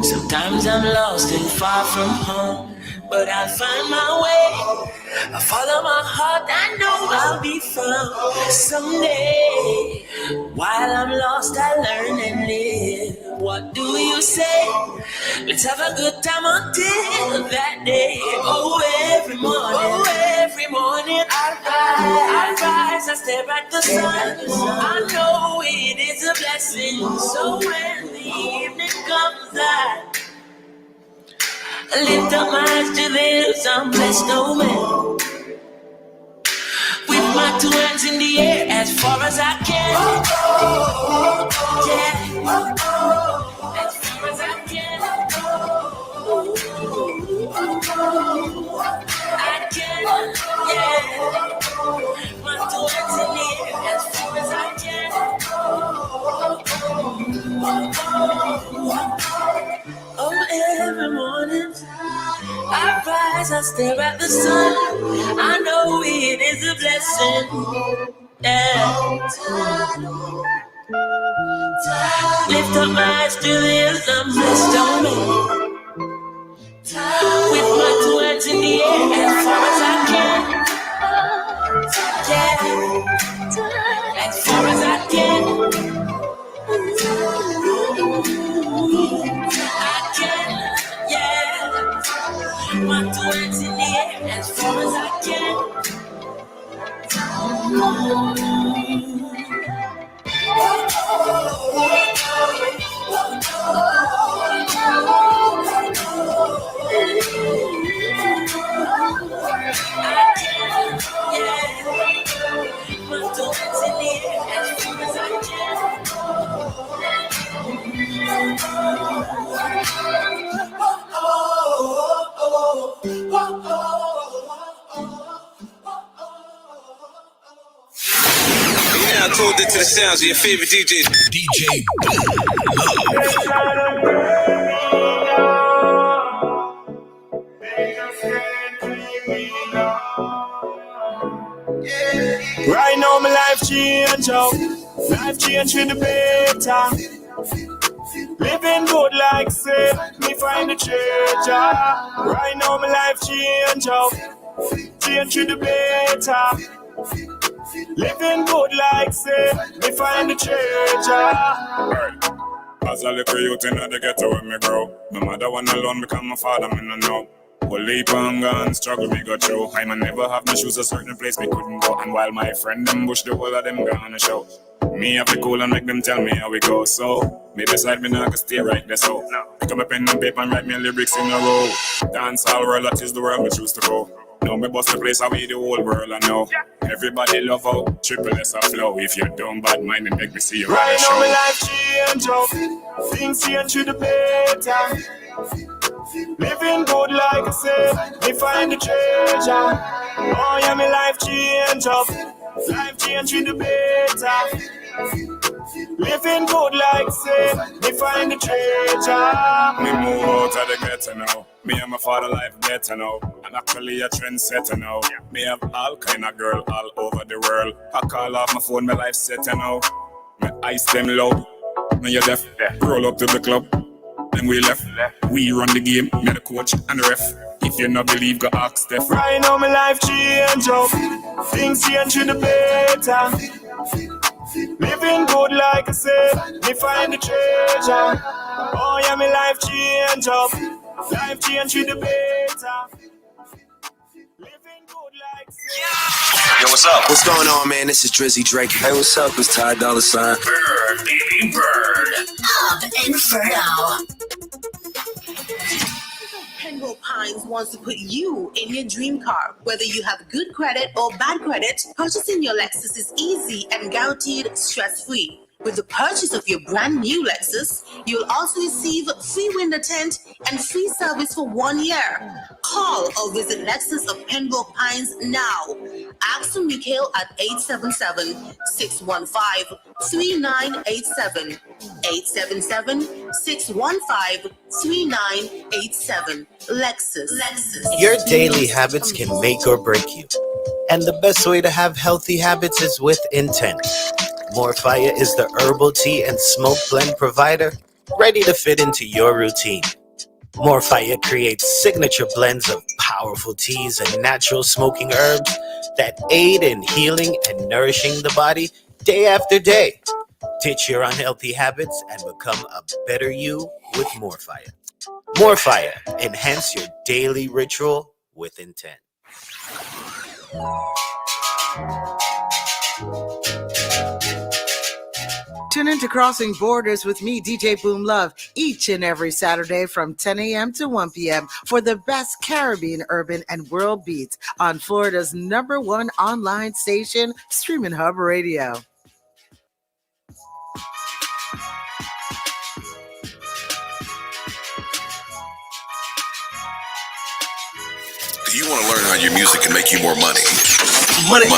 Sometimes I'm lost and far from home, but I'll find my way. I follow my heart, I know I'll be found someday. While I'm lost, I learn and live. What do you say? Let's have a good time until that day. Oh, every morning I rise, I stare at the sun. I know it is a blessing. So when the evening comes, I lift up my eyes to this, I'm blessed, oh man. With my two hands in the air as far as I can. Yeah. As far as I can. I can, yeah. My two hands in the air as far as I can. Oh, every morning I rise, I stare at the sun. I know it is a blessing. Yeah. Lift up my eyes to this, I'm blessed, don't know. With my two hands in the air as far as I can. Yeah. As far as I can. I can, yeah. My two hands in the air as far as I can. I can, yeah. My two hands in the air as far as I can. Yeah, I told it to the sounds of your favorite DJ. DJ Right now my life change up. Life change for the better. Living good like say me find the treasure. Right now my life change up. Change for the better. Living good like say me find the treasure. As a little youth in the ghetto where me grow, my mother one alone become my father, me no know. Well, leap on gun, struggle me go through. I man never have my shoes a certain place me couldn't go. And while my friend them bush the whole of them gone a show. Me have to cool and make them tell me how we go. So, me decide me not gonna stay right there so. Pick up my pen and paper and write me lyrics in a row. Dance all world, that is the world we choose to go. Now me bust the place away the whole world I know. Everybody love how triple S a flow. If you don't bad mind and make me see you right now my life change up. Things change to the better. Living good like I said, me find the treasure. Oh yeah, my life change up. Life change to the better. Living good like I said, me find the treasure. Me move out of the ghetto now. Me and my father life better now. And actually a trendsetter now. Me have all kind of girl all over the world. I call off my phone, my life setter now. Me ice them low. Me you deaf, roll up to the club. Then we left. We run the game, me the coach and the ref. If you not believe, go ask Steph. Right now my life change up. Things change to the better. Living good like I said, me find the treasure. Oh yeah, my life change up. Life change to the better. Living good like I said. Yo, what's up? What's going on, man? This is Drizzy Drake. Hey, what's up? It's Ty Dolla $ign. Bird, baby, bird. Up Inferno. Pembroke Pines wants to put you in your dream car. Whether you have good credit or bad credit, purchasing your Lexus is easy and guaranteed stress-free. With the purchase of your brand new Lexus, you'll also receive free window tint and free service for 1 year. Call or visit Lexus of Pembroke Pines now. Ask for Mikhail at 877-615-3987. 877-615-3987. Lexus. Your daily habits can make or break you. And the best way to have healthy habits is with intent. More Fire is the herbal tea and smoke blend provider ready to fit into your routine. Morfire creates signature blends of powerful teas and natural smoking herbs that aid in healing and nourishing the body day after day. Ditch your unhealthy habits and become a better you with Morfire. Morfire, enhance your daily ritual with intent. Tune into Crossing Borders with me, DJ Boomlove, each and every Saturday from 10 a.m. to 1 p.m. for the best Caribbean, urban, and world beats on Florida's #1 online station, Streaminn Hub Radio. Do you want to learn how your music can make you more money? Money.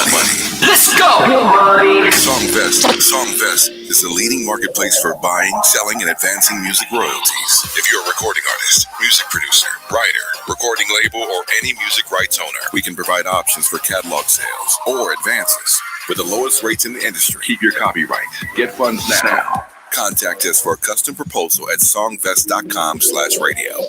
Let's go! Songvest is the leading marketplace for buying, selling, and advancing music royalties. If you're a recording artist, music producer, writer, recording label, or any music rights owner, we can provide options for catalog sales or advances with the lowest rates in the industry. Keep your copyright. Get funds now. Contact us for a custom proposal at songvest.com/radio.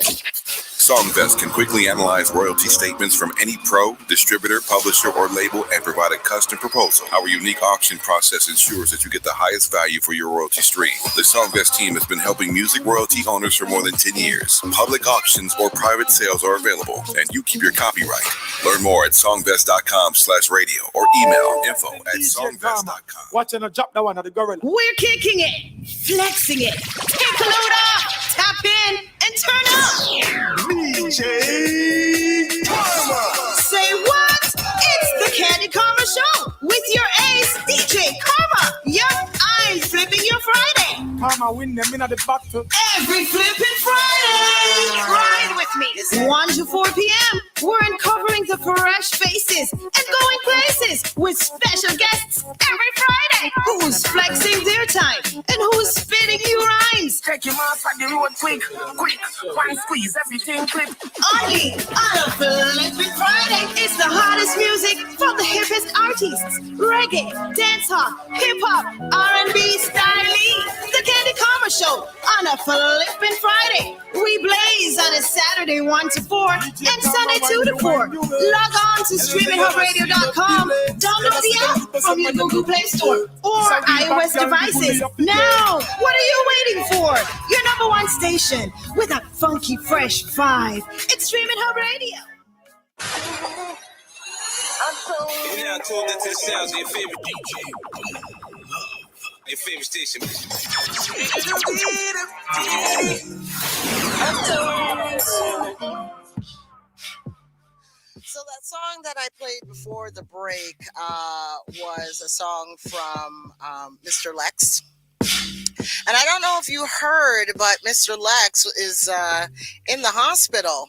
Songvest can quickly analyze royalty statements from any pro, distributor, publisher, or label and provide a custom proposal. Our unique auction process ensures that you get the highest value for your royalty stream. The Songvest team has been helping music royalty owners for more than 10 years. Public auctions or private sales are available, and you keep your copyright. Learn more at songvest.com/radio or email info@songvest.com. Watching a drop that one of the gorilla. We're kicking it, flexing it. Take a load off, tap in, and turn up. DJ Say what? It's the Candy Karma Show with your ace, DJ Karma. Yup, I'm flipping your Friday. Karma win them in the battle. Every flipping Friday. Ride with me. 1 to 4 p.m. We're uncovering the fresh faces and going places with special guests every Friday. Who's flexing their time and who's spitting you rhymes. Take him off at the road quick. One squeeze, everything clip. Only on a Flippin' Friday. It's the hottest music from the hippest artists. Reggae, dancehall, hip-hop, R&B, styling. The Candy Karma Show on a Flippin' Friday. We blaze on a Saturday 1 to 4 and Sunday 2 to 4. Log on to streaminhubradio.com. Download the app from your Google Play Store or iOS devices. Now, what are you waiting for? Your #1 station with a funky, fresh vibe. It's Streaminn Hub Radio. You're now tuned into the sounds of your favorite DJ. Your favorite station. So that song that I played before the break was a song from Mr. Lex. And I don't know if you heard, but Mr. Lex is in the hospital.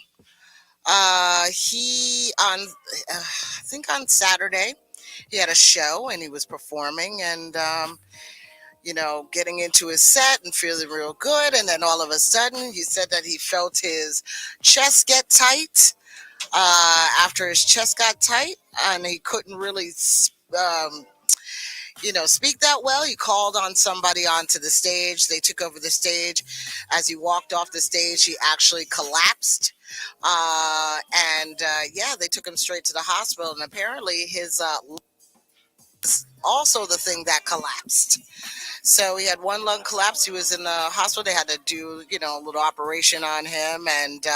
He I think on Saturday, he had a show and he was performing and, getting into his set and feeling real good. And then all of a sudden, he said that he felt his chest get tight. After his chest got tight and he couldn't really, speak that well, he called on somebody onto the stage. They took over the stage. As he walked off the stage, he actually collapsed. They took him straight to the hospital. And apparently his also the thing that collapsed. So he had one lung collapse. He was in the hospital. They had to do, a little operation on him. And,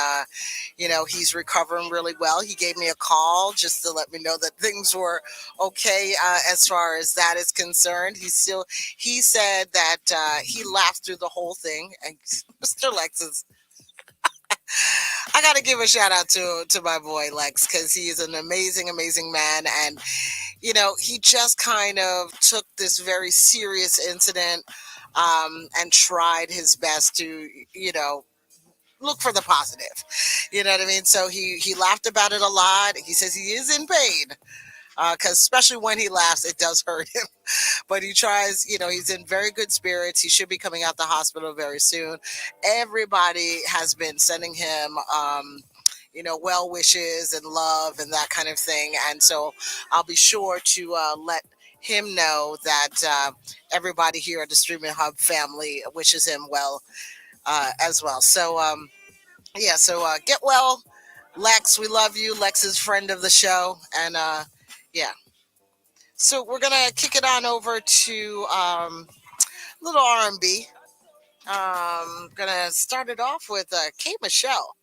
he's recovering really well. He gave me a call just to let me know that things were okay as far as that is concerned. He said that he laughed through the whole thing. And Mr. Lex is... I got to give a shout out to my boy Lex because he is an amazing, amazing man. And, he just kind of took this very serious incident and tried his best to, look for the positive. You know what I mean? So he laughed about it a lot. He says he is in pain because especially when he laughs, it does hurt him. But he tries, he's in very good spirits. He should be coming out the hospital very soon. Everybody has been sending him, well wishes and love and that kind of thing. And so I'll be sure to let him know that everybody here at the Streaminn Hub family wishes him well as well. So get well, Lex. We love you. Lex is friend of the show, and yeah. So we're gonna kick it on over to little R&B. Gonna start it off with K Michelle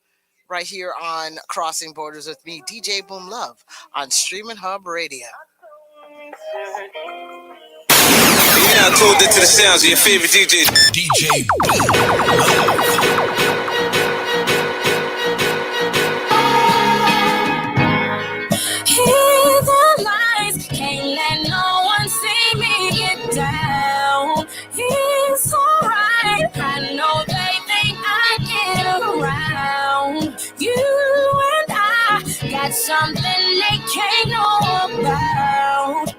right here on Crossing Borders with me, DJ Boomlove, on Streaminn Hub Radio. You're now tuned into the sounds of your favorite DJ. DJ Hear the lights, can't let no one see me get down. It's alright, I know they think I get around. You and I got something they can't know about.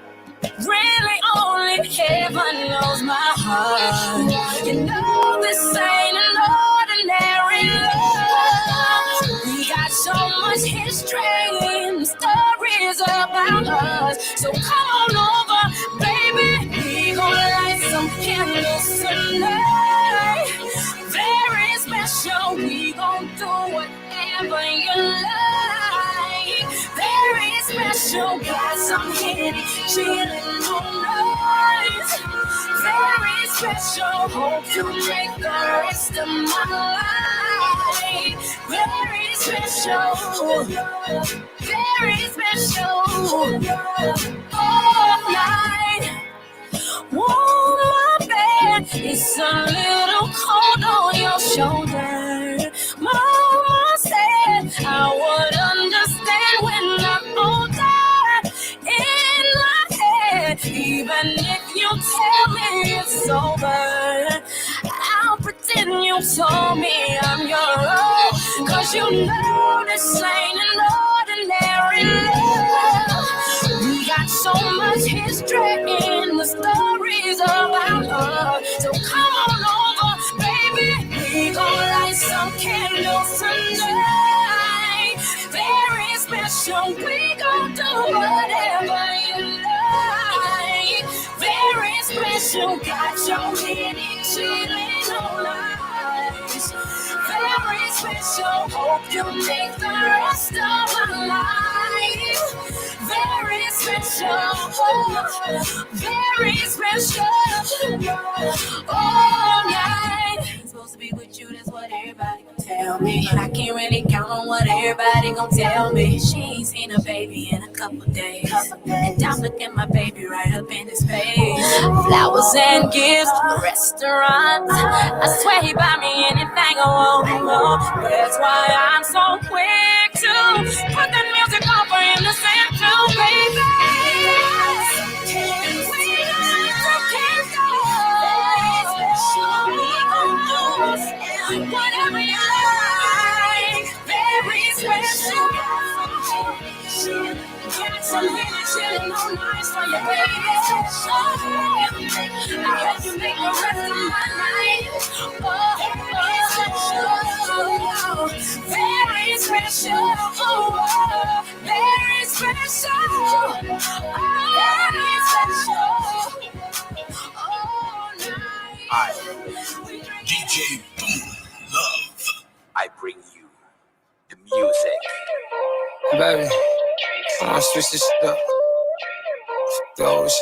Really, only heaven knows my heart. You know this ain't an ordinary love. We got so much history and stories about us. So come on over, baby. We gon' light some candles tonight. Very special. We gon' do whatever you like. Very special. Got some hidden chillin' all night. Very special. Hope you make the rest of my life. Very special. Very special. All night. Warm my bed. It's a little cold on your shoulder. Mama said I would understand when I'm older. In my head, even if you tell me it's over, I'll pretend you told me I'm your own. Cause you know this ain't an ordinary love. We got so much history in the stories about us. So come on over, baby. We gon' light some candles tonight. Very special. We gon' do whatever you like. Very special. Got your hidden chillin' all night. Very special. Hope you make the rest of my life. Very special. Very special. All night. Supposed to be with you, that's what everybody gon' tell me. But I can't really count on what everybody gon' tell me. She ain't seen a baby in a couple days. And I'm looking my baby right up in his face. Flowers and gifts, restaurants. I swear he buy me anything I want. That's why I'm so quick to put the music on for him to sing to, baby. Whatever you like, very special. Got some really chillin' on nights for your baby. I hope you make the rest of my night. Very special. Very special. Very special. All night. I, DJ Boomlove, I bring you the music. Baby, I wanna switch this shit up. Those,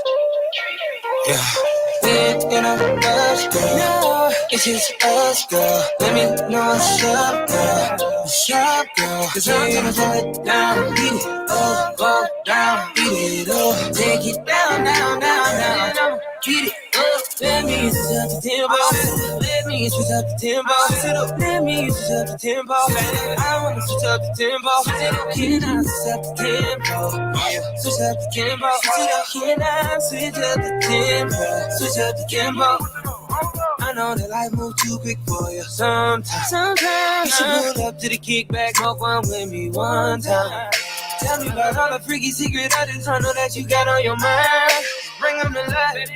yeah. We ain't in a rush, girl. No, it's just us, girl. Let me know what's up, girl. What's up, girl? Cause I'm gonna throw it down, beat it up, go down, beat it up. Take it down, down, down, down. Beat it up. Let me switch up the tempo. Let me switch up the tempo. Let me switch up the tempo. I wanna switch up the tempo. Can I switch up the tempo? Switch up the tempo. Can I switch up the tempo? Switch up the tempo. I know that life moves too quick for you. Sometimes you should pull up to the kickback, smoke one with me one time. Tell me about all the freaky secret I just know that you got on your mind. Bring them to life.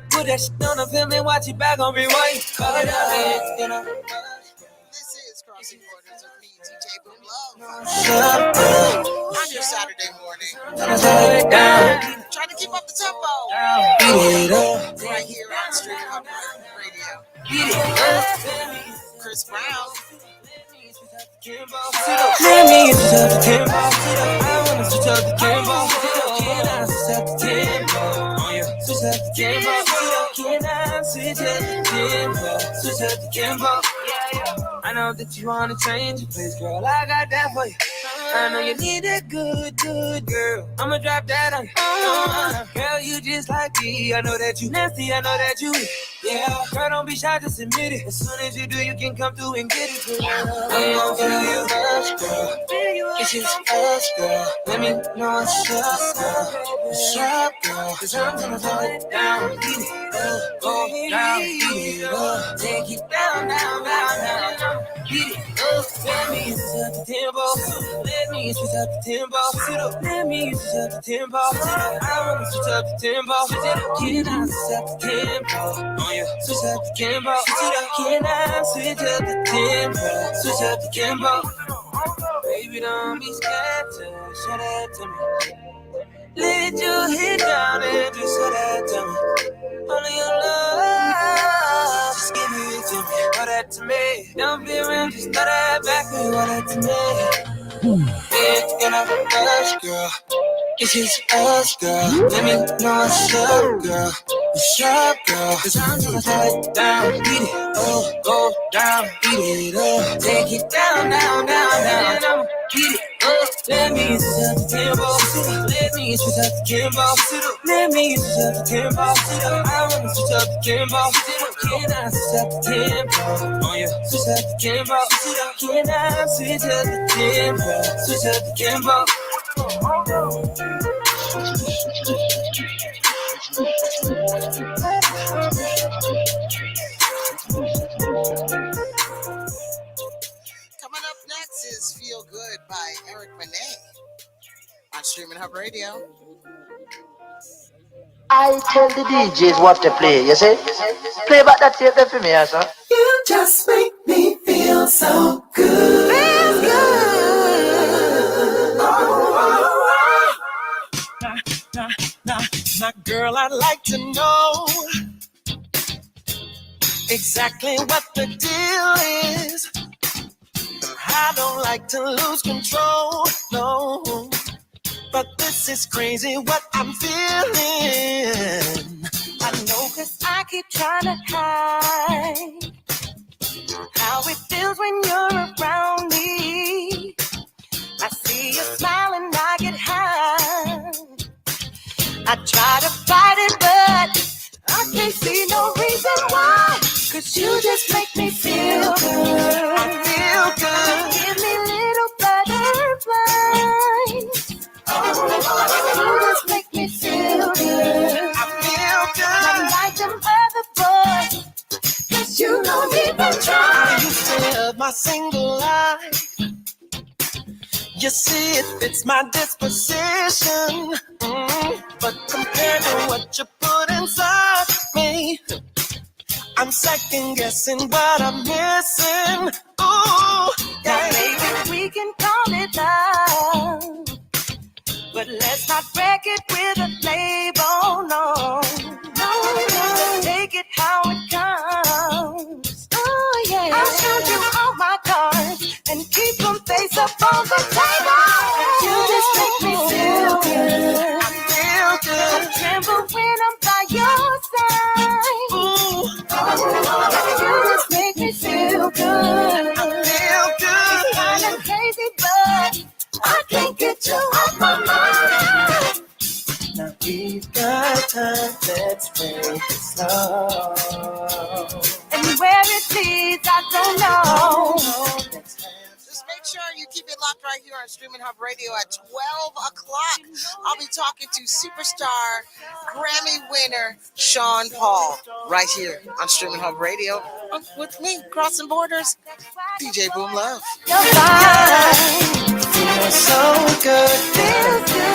Put that shit on the film and watch it back on rewind. Call it out. This is Crossing Borders with me, DJ Boomlove. On your Saturday morning. Trying to keep up the tempo. Right here on Streaminn Hub Radio. Chris Brown. Let me switch up the tempo. I wanna switch up the tempo. Can I switch up the tempo? Oh yeah, switch up the tempo. Can I switch up the tempo? Switch up the tempo. I know that you wanna change your place, girl. I got that for you. I know you need that good girl. I'ma drop that on you. Girl, you just like me. I know that you nasty. I know that you. Yeah, girl, don't be shy, just admit it. As soon as you do, you can come through and get it, girl. I'm gonna feel you rush, girl. It's just us, girl. Let me know what's up, girl. What's up, girl? 'Cause I'm gonna throw it down, beat it up, go down, beat it up. Take it down, down, down, down. Beat it up. Let me switch up the tempo. Let me switch up the tempo. Let me switch up the tempo. I wanna switch up the tempo. Can I switch up the tempo? Oh yeah, switch up the tempo. Can I switch up the tempo? Switch up the tempo. Baby, don't be scared to show that to me. Let your head down and just show that to me. Only your love, just give it to me. Throw that to me. Don't be around, just throw that back and throw that to me. It's gonna rush, girl. It's just us, girl. Let me know what's up, girl. What's up, girl? 'Cause I'm gonna throw it down, beat it up, go down, beat it up. Take it down, down, down, down. And I'ma beat it up. Let me switch up the tempo. Let me switch up the tempo. Let me switch up the tempo. I wanna switch up the tempo. Can I switch up the tempo? Oh yeah, switch up the tempo. Can I switch up the tempo? Switch up the tempo. Coming up next is Feel Good by Eric Benet on Streaminn Hub Radio. I tell the DJs what to play, you see? Play back that tape there for me, sir. You just make me feel so good. Feels good. Now, girl, I'd like to know exactly what the deal is. I don't like to lose control, no. But this is crazy what I'm feeling. I know 'cause I keep trying to hide how it feels when you're around me. I see you smile and I get high. I try to fight it, but I can't see no reason why. 'Cause you just make me feel good. I feel good. Give me little butterflies. You just make me feel good. I feel good. I'm like them other boys. 'Cause you don't even try. I used to live my single life. You see, it fits my disposition. But compared to what you put inside me, I'm second guessing what I'm missing. Ooh, yeah. Now, baby, we can call it love, but let's not break it with a label, no. Just take it how it comes. Oh, yeah. I'll show you all my cards and keep them face up on the table. You just make me feel good. I feel good. I tremble when I'm by your side. Ooh. You just make me feel good. I feel good. It's kind of crazy, but I can't get you off my mind. Now we've got time, let's take it slow. And where it leads, I don't know. Just make sure you keep it locked right here on Streaminn Hub Radio at 12 o'clock. I'll be talking to superstar Grammy winner Sean Paul right here on Streaminn Hub Radio with me, crossing borders, DJ Boomlove. Feels so good. Feels good.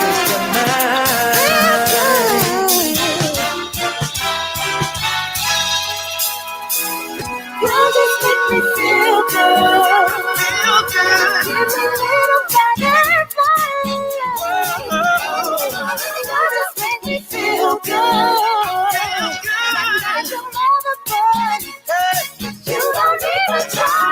You just make me feel good. Feel good. Give me little butterflies. You just make me feel good. Like your mother, but you don't even try.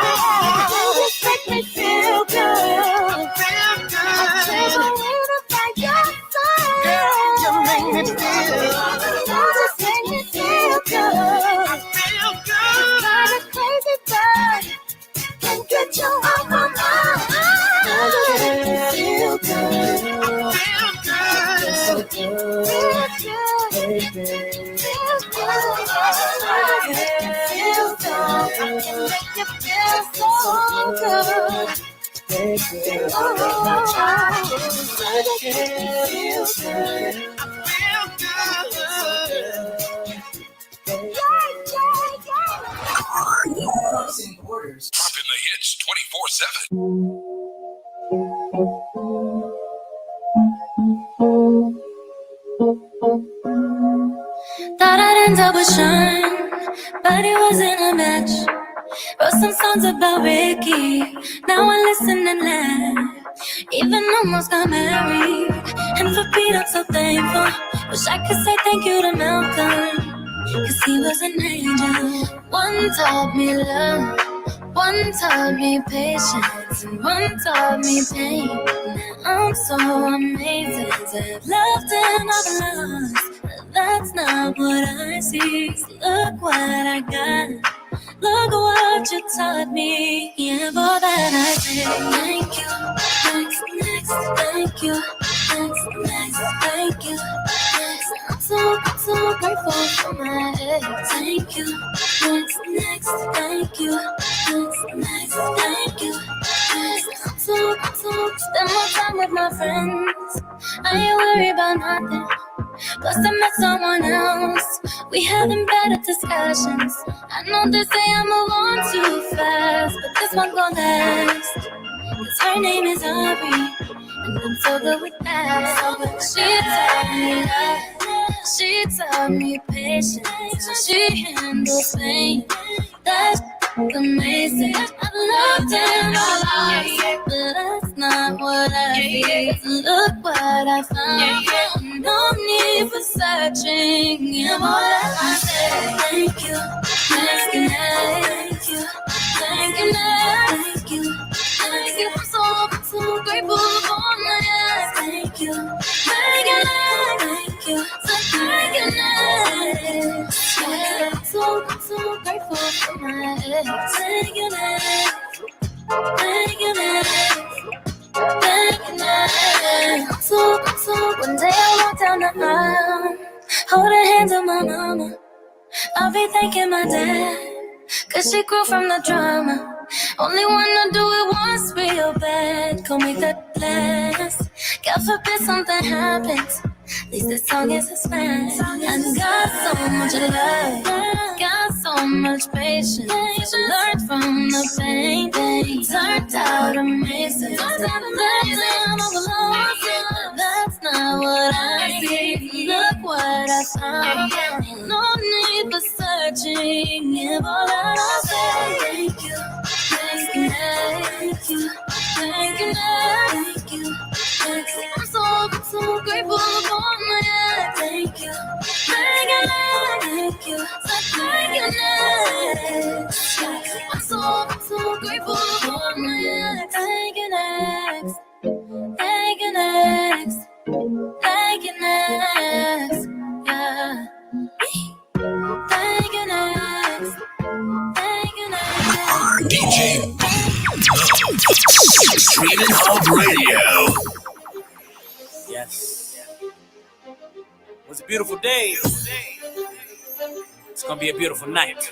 good. Crossing borders. Dropping the hits 24/7. Thought I'd end up with Sean, but it wasn't a match. Wrote some songs about Ricky, now I listen and laugh. Even almost got married, and for Pete I'm so thankful. Wish I could say thank you to Malcolm, cause he was an angel. One taught me love, one taught me patience, and one taught me pain. Now I'm so amazing to have loved and I've lost. That's not what I see. So look what I got. Look what you taught me. Yeah, for that I say thank you. Next, thank you. Next, thank you. Next, I'm so grateful for my ex. Thank you. Next, thank you. Next, thank you. Next, I'm so spend more time with my friends. I ain't worried about nothing. Plus I met someone else. We having better discussions. I know they say I move on too fast, but this one gon' last. Cause her name is Aubrey, and I'm so good with that. She taught me love, she taught me patience, she handles pain. That's amazing. I've loved and I lost, but that's not what I see. Look what I found. No need for searching. Yeah, more than I say. Thank you. Thank you. Thank you. Thank you. Thank you. Thank you. I'm so grateful for my ass. Thank you. Thank you. Thank you. So thank you. Yeah, I'm so grateful for my ass. Thank you. Thank you. Thank you. So one day I walk down the aisle, hold the hands of my mama. I'll be thanking my dad, cause she grew from the drama. Only wanna do it once real bad. Go make that last. God forbid something happens. At least this song is a smash. I got so much love, got so much patience. Learned from the pain, turned out amazing. I'm overload, that's not what I see. Look what I found. No need for searching. Give all that I say. Thank you. Thank you, thank you, thank you, thank you. I'm so grateful for my life. Thank you, thank you, thank you, I'm so grateful for my life. Thank you, next, thank you, next, thank you, next, yeah. Thank you, next, thank you, next. DJ Streaminn Hub Radio. Yes. It was a beautiful day. It's gonna be a beautiful night.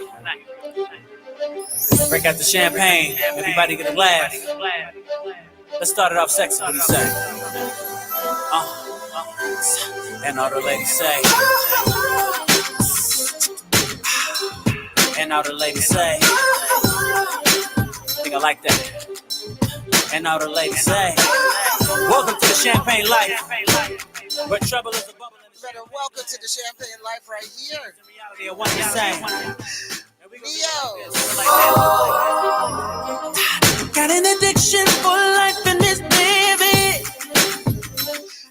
Break out the champagne. Everybody get a glass. Let's start it off sexy. What do you say? And all the ladies say. And all the ladies say. I think I like that. And all the ladies say. Welcome to the champagne life. Where trouble is a bubble. Better welcome to the champagne life right here. Reality of what you're saying. Neo. Got an addiction for life in this baby.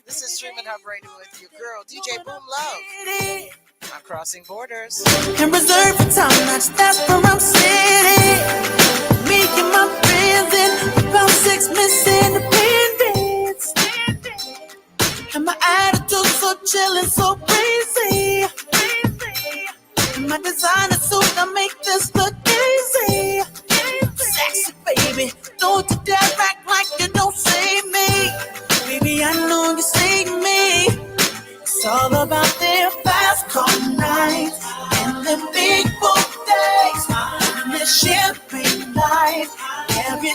This is Streaminn Hub Radio with your girl, DJ Boomlove. I'm crossing borders. And reserved for time, that's where I'm sitting. Me and my friends in about 6 Miss Independence. And my attitude so chill and so crazy. And my designer suit, I make this look easy. Sexy baby, don't you dare act like you don't see me. Baby, I know you see me. It's all about their fast car nights and the big book days and the champagne life. Every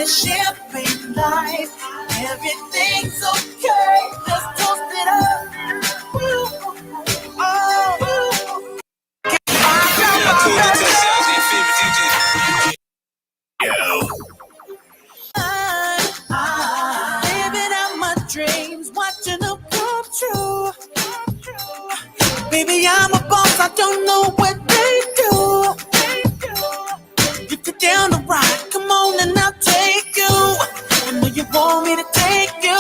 this champagne life. Everything's okay. Let's toast it up. Living out my dreams, watching them come true. Baby, I'm a boss, I don't know what they do. If you're down to ride, come on and I'll take you. I know you want me to take you.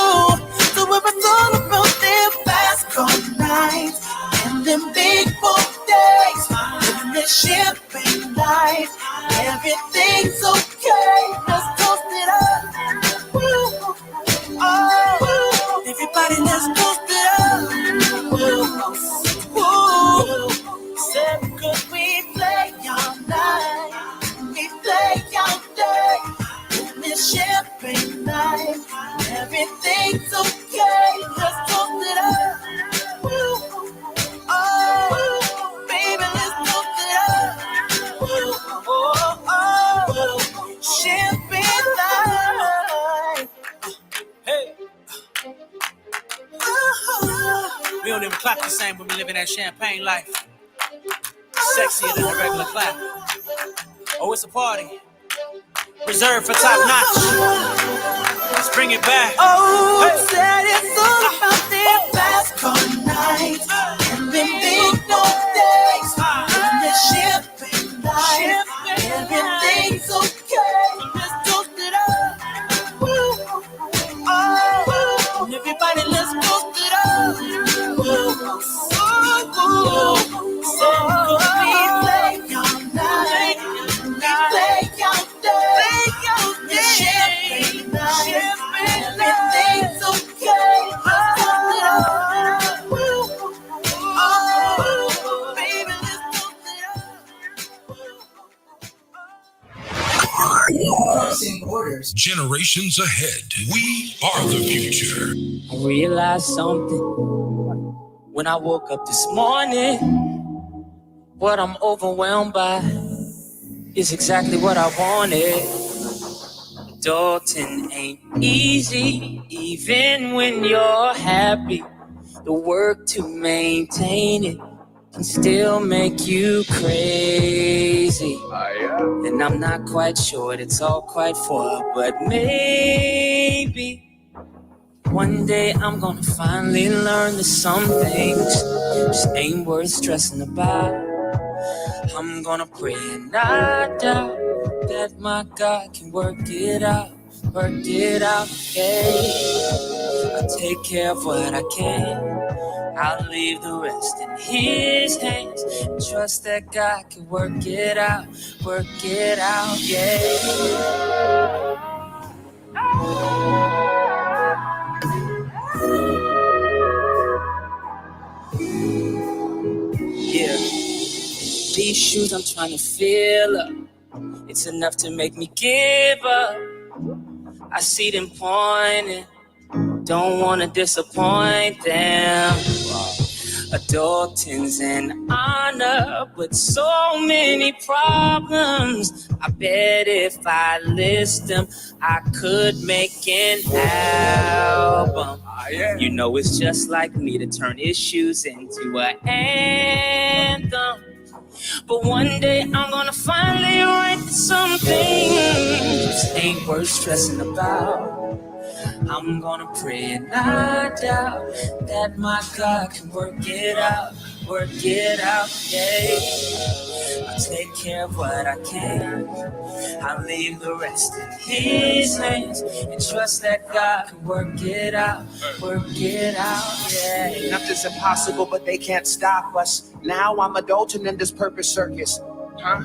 So if it's all about them fast car nights and them big boy days, living this champagne life, everything's okay. Let's toast it up. Woo. Oh, everybody, let's toast it up. Woo. Said could we play all night? We play all day. In this champagne night, everything's okay. Let's toast it up. Woo. Oh, baby, let's toast it up. Woo. Oh, champagne night. Hey. We don't even clap the same when we live in that champagne life. Sexier than a regular clap. Oh, it's a party. Reserved for top notch. Let's bring it back. Oh, hey. Said it's all about their fast car nights and them big dog days. And the champagne life, everything's okay. Let's toast it up. Woo. Oh, and everybody, let's toast it up. Woo. Said could we play all night? We play all day. The champagne night, everything's okay. Let's toast it up. Woo. Oh, baby, let's toast it up. Crossing borders. Generations ahead. We are the future. I realized something when I woke up this morning. What I'm overwhelmed by is exactly what I wanted. Adulting ain't easy, even when you're happy. The work to maintain it can still make you crazy. And I'm not quite sure what it's all quite for, but maybe one day I'm gonna finally learn that some things just ain't worth stressing about. I'm gonna pray and not doubt that my God can work it out, yeah. I'll take care of what I can, I'll leave the rest in His hands, and trust that God can work it out, yeah. Yeah, these shoes I'm trying to fill up, it's enough to make me give up. I see them pointing, don't want to disappoint them. Adulting's an honor, but so many problems. I bet if I list them, I could make an album. You know it's just like me to turn issues into an anthem. But one day I'm gonna finally write something just ain't worth stressing about. I'm gonna pray and not doubt that my God can work it out, yeah. I'll take care of what I can, I'll leave the rest in His hands, and trust that God can work it out, yeah. Nothing's impossible, but they can't stop us. Now I'm adulting in this purpose circus.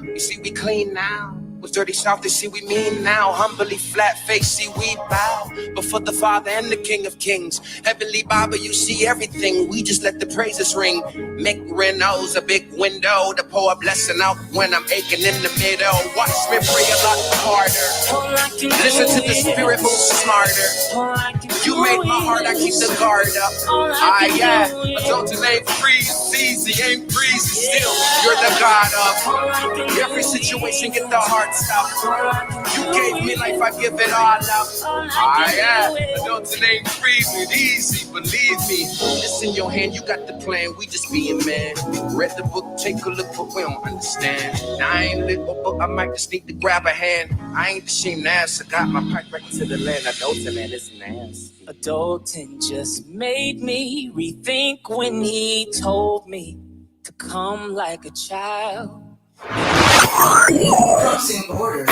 You see we clean now. Was dirty south, they see we mean now. Humbly flat face, see we bow before the Father and the King of Kings. Heavenly Baba, you see everything. We just let the praises ring. Make Renault's a big window to pour a blessing out when I'm aching in the middle. Watch me pray a lot harder. Listen to the Spirit move smarter. You made my heart, I keep the guard up. Yeah, adulting ain't free. it's easy, ain't breezy. Still, you're the god of every situation. Get the heart stop. You gave me life, I give it all up. I am. Adults ain't free, but easy, believe me. It's in your hand, you got the plan. We just being man. Read the book, take a look, but we don't understand. Now I ain't lit, but I might just need to grab a hand. I ain't ashamed to ask. I got my pipe right to the land. Adulting, man, it's nasty. Adulting just made me rethink when he told me to come like a child. Crossing borders.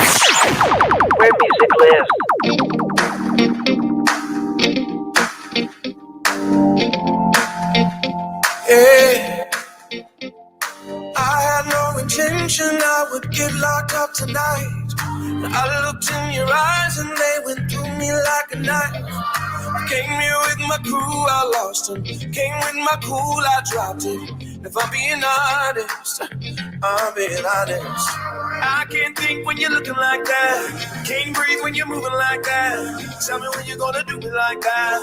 Where music lives. Yeah. I had no intention I would get locked up tonight. I looked in your eyes and they went through me like a knife. I came here with my crew, I lost them. Came with my cool, I dropped it. If I'm being honest, I can't think when you're looking like that. Can't breathe when you're moving like that. Tell me when you're gonna do me like that.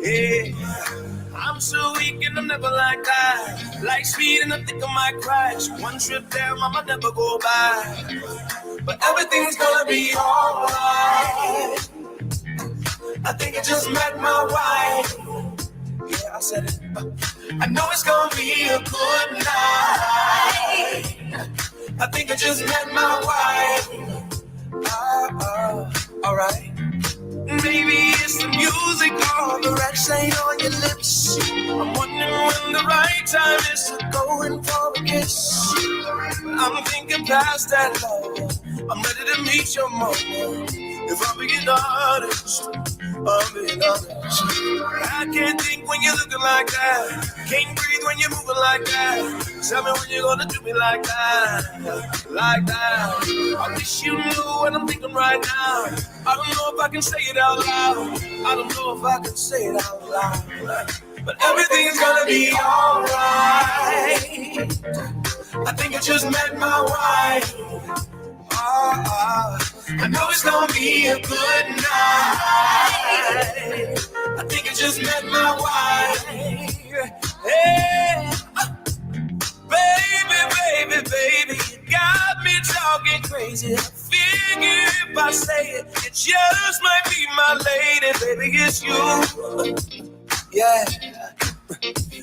Yeah. I'm so weak and I'm never like that. Like speed and I think I might crash. One trip there, mama never go back. But everything's gonna be alright. I think I just met my wife. Yeah, I said it. I know it's gonna be a good night. I think I just met my wife. Alright. Maybe it's the music or the red shade on your lips. I'm wondering when the right time is to go in for a kiss. I'm thinking past that love. I'm ready to meet your mama. If I'm being honest, I can't think when you're looking like that. Can't breathe when you're moving like that. Tell me when you're gonna do me like that. Like that. I wish you knew what I'm thinking right now. I don't know if I can say it out loud. I don't know if I can say it out loud. But everything's gonna be alright. I think I just met my wife. I know it's gonna be a good night. I think I just met my wife. Hey, baby, you got me talking crazy. I figure if I say it, it just might be my lady. Baby, it's you. Yeah.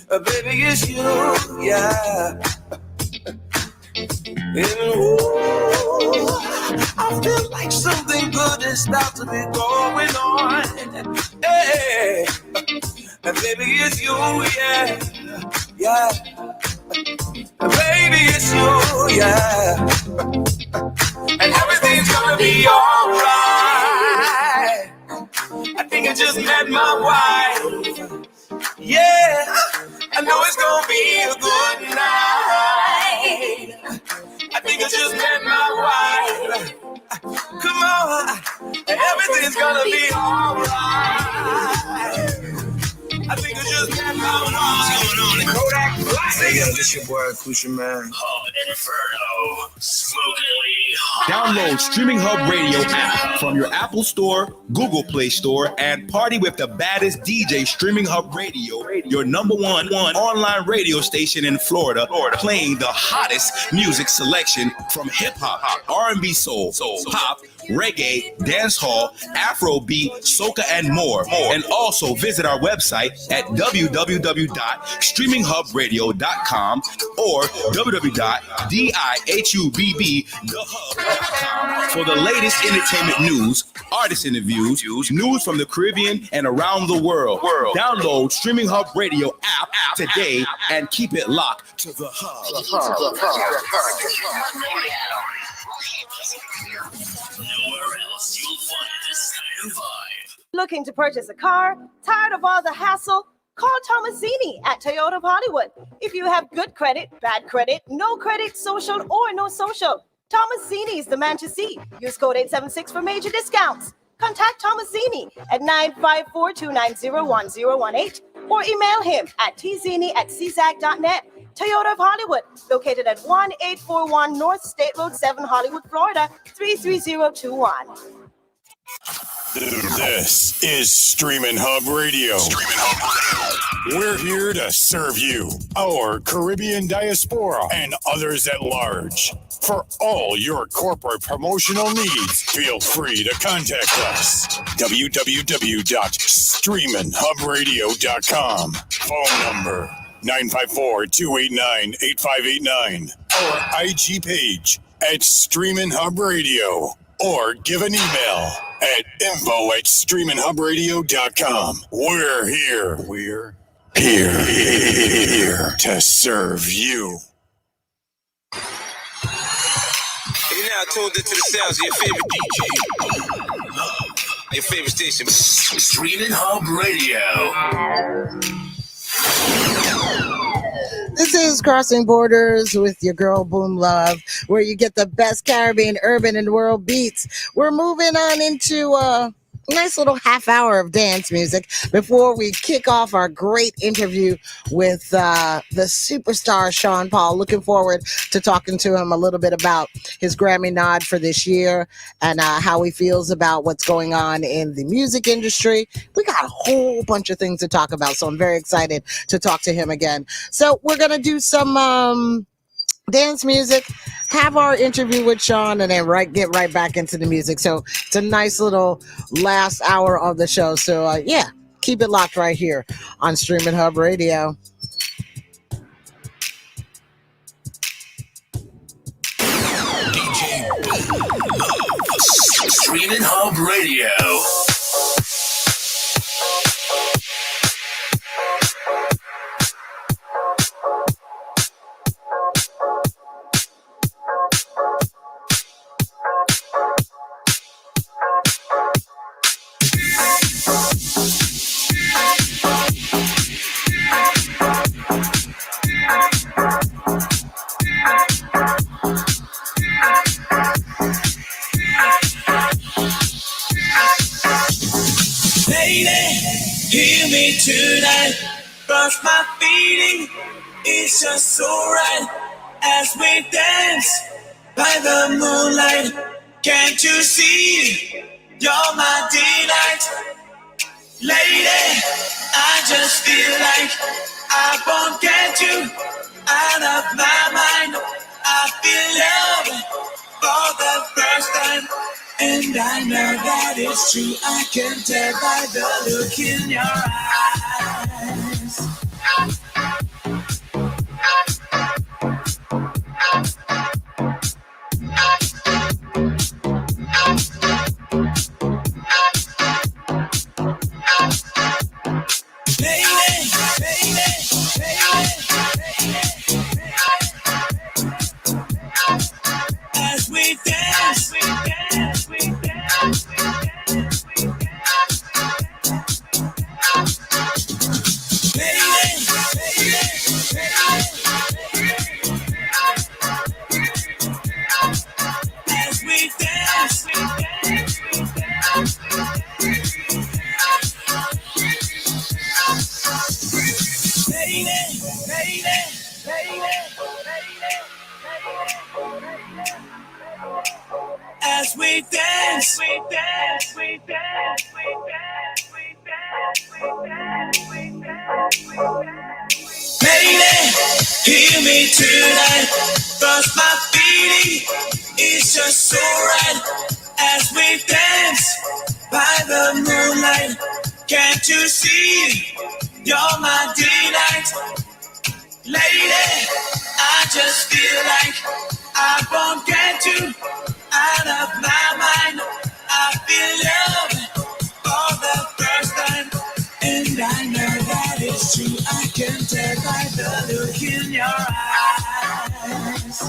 Baby, it's you. Yeah. And ooh, I feel like something good is about to be going on. Hey, and baby, it's you, yeah, yeah. And baby, it's you, yeah. And everything's gonna be alright. I think I just met my wife. Yeah, I know it's gonna be a good night. I think I just met my wife. Come on, and everything's gonna be alright. I think I just met my wife. What's going on? Kodak Black. Hey, yo, this your boy, Crucial Man. Hub Inferno. Smoothly hot. Download Streaminn Hub Radio app from your Apple Store, Google Play Store, and party with the baddest DJ. Streaminn Hub Radio, your number one online radio station in Florida, playing the hottest music selection from hip hop, R&B, soul, pop, reggae, dancehall, Afrobeat, soca, and more. And also visit our website at www.streaminghubradio.com or www.dihubthehub.com for the latest entertainment news, artist interviews, news from the Caribbean and around the world. Download Streaminn Hub Radio app today and keep it locked to the hub. Nowhere else you'll find this kind of vibe. Looking to purchase a car? Tired of all the hassle? Call Tomasini at Toyota of Hollywood. If you have good credit, bad credit, no credit, social, or no social, Tomasini is the man to see. Use code 876 for major discounts. Contact Tomasini at 954-290-1018 or email him at tzini@czag.net. Toyota of Hollywood, located at 1841 North State Road 7, Hollywood, Florida, 33021. This is Streaminn Hub Radio. We're here to serve you, our Caribbean diaspora, and others at large. For all your corporate promotional needs, feel free to contact us. www.streaminhubradio.com. Phone number 954-289-8589. Our IG page at Streaminn Hub Radio. Or give an email at info@streaminhubradio.com. We're here. We're here to serve you. You're now tuned into the sounds of your favorite DJ, Boomlove. Your favorite station, Streaminn Hub Radio. This is Crossing Borders with your girl Boomlove, where you get the best Caribbean, urban, and world beats. We're moving on into a nice little half hour of dance music before we kick off our great interview with the superstar Sean Paul. Looking forward to talking to him a little bit about his Grammy nod for this year and how he feels about what's going on in the music industry. We got a whole bunch of things to talk about, so I'm very excited to talk to him again. So we're going to do some dance music, have our interview with Sean, and then get right back into the music. So it's a nice little last hour of the show. So yeah, keep it locked right here on Streaminn Hub Radio. DJ Boomlove, Streaminn Hub Radio. Hear me tonight, brush my feeling. It's just so right as we dance by the moonlight. Can't you see? You're my delight, lady. I just feel like I won't get you out of my mind. I feel love for the first time. And I know that it's true. I can tell by the look in your eyes. As we dance, as we dance, we dance, we dance, we dance, we dance, we dance, we dance, we dance. Lady, hear me tonight, cause my feeling is just so right as we dance by the moonlight. Can't you see? You're my delight, lady. I just feel like I won't get you out of my mind. I feel love for the first time, and I know that it's true. I can tell by the look in your eyes.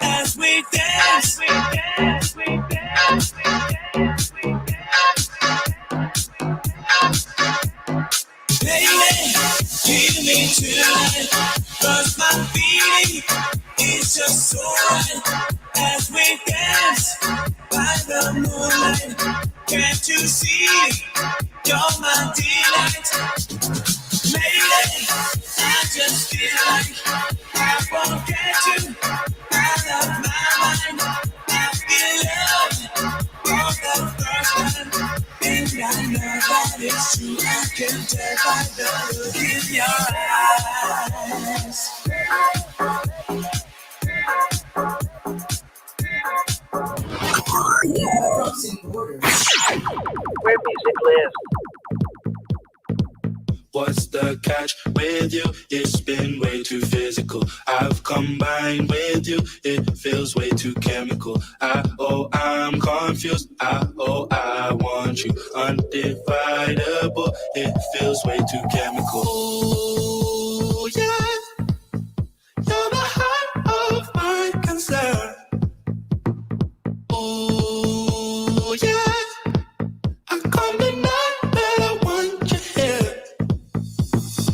As we dance, we dance, we dance, we dance, we dance, baby, give me tonight, cause my feeling is just so right as we dance by the moonlight. Can't you see? You're my delight, lady. I just feel like I won't get you out of my mind. Can tell by the look in your eyes. Where music lives. What's the catch with you? It's been way too physical. I've combined with you. It feels way too chemical. I'm confused. I want you undividable. It feels way too chemical. Ooh, yeah. You're the heart of my concern. Ooh, yeah. I come the night that I want you here.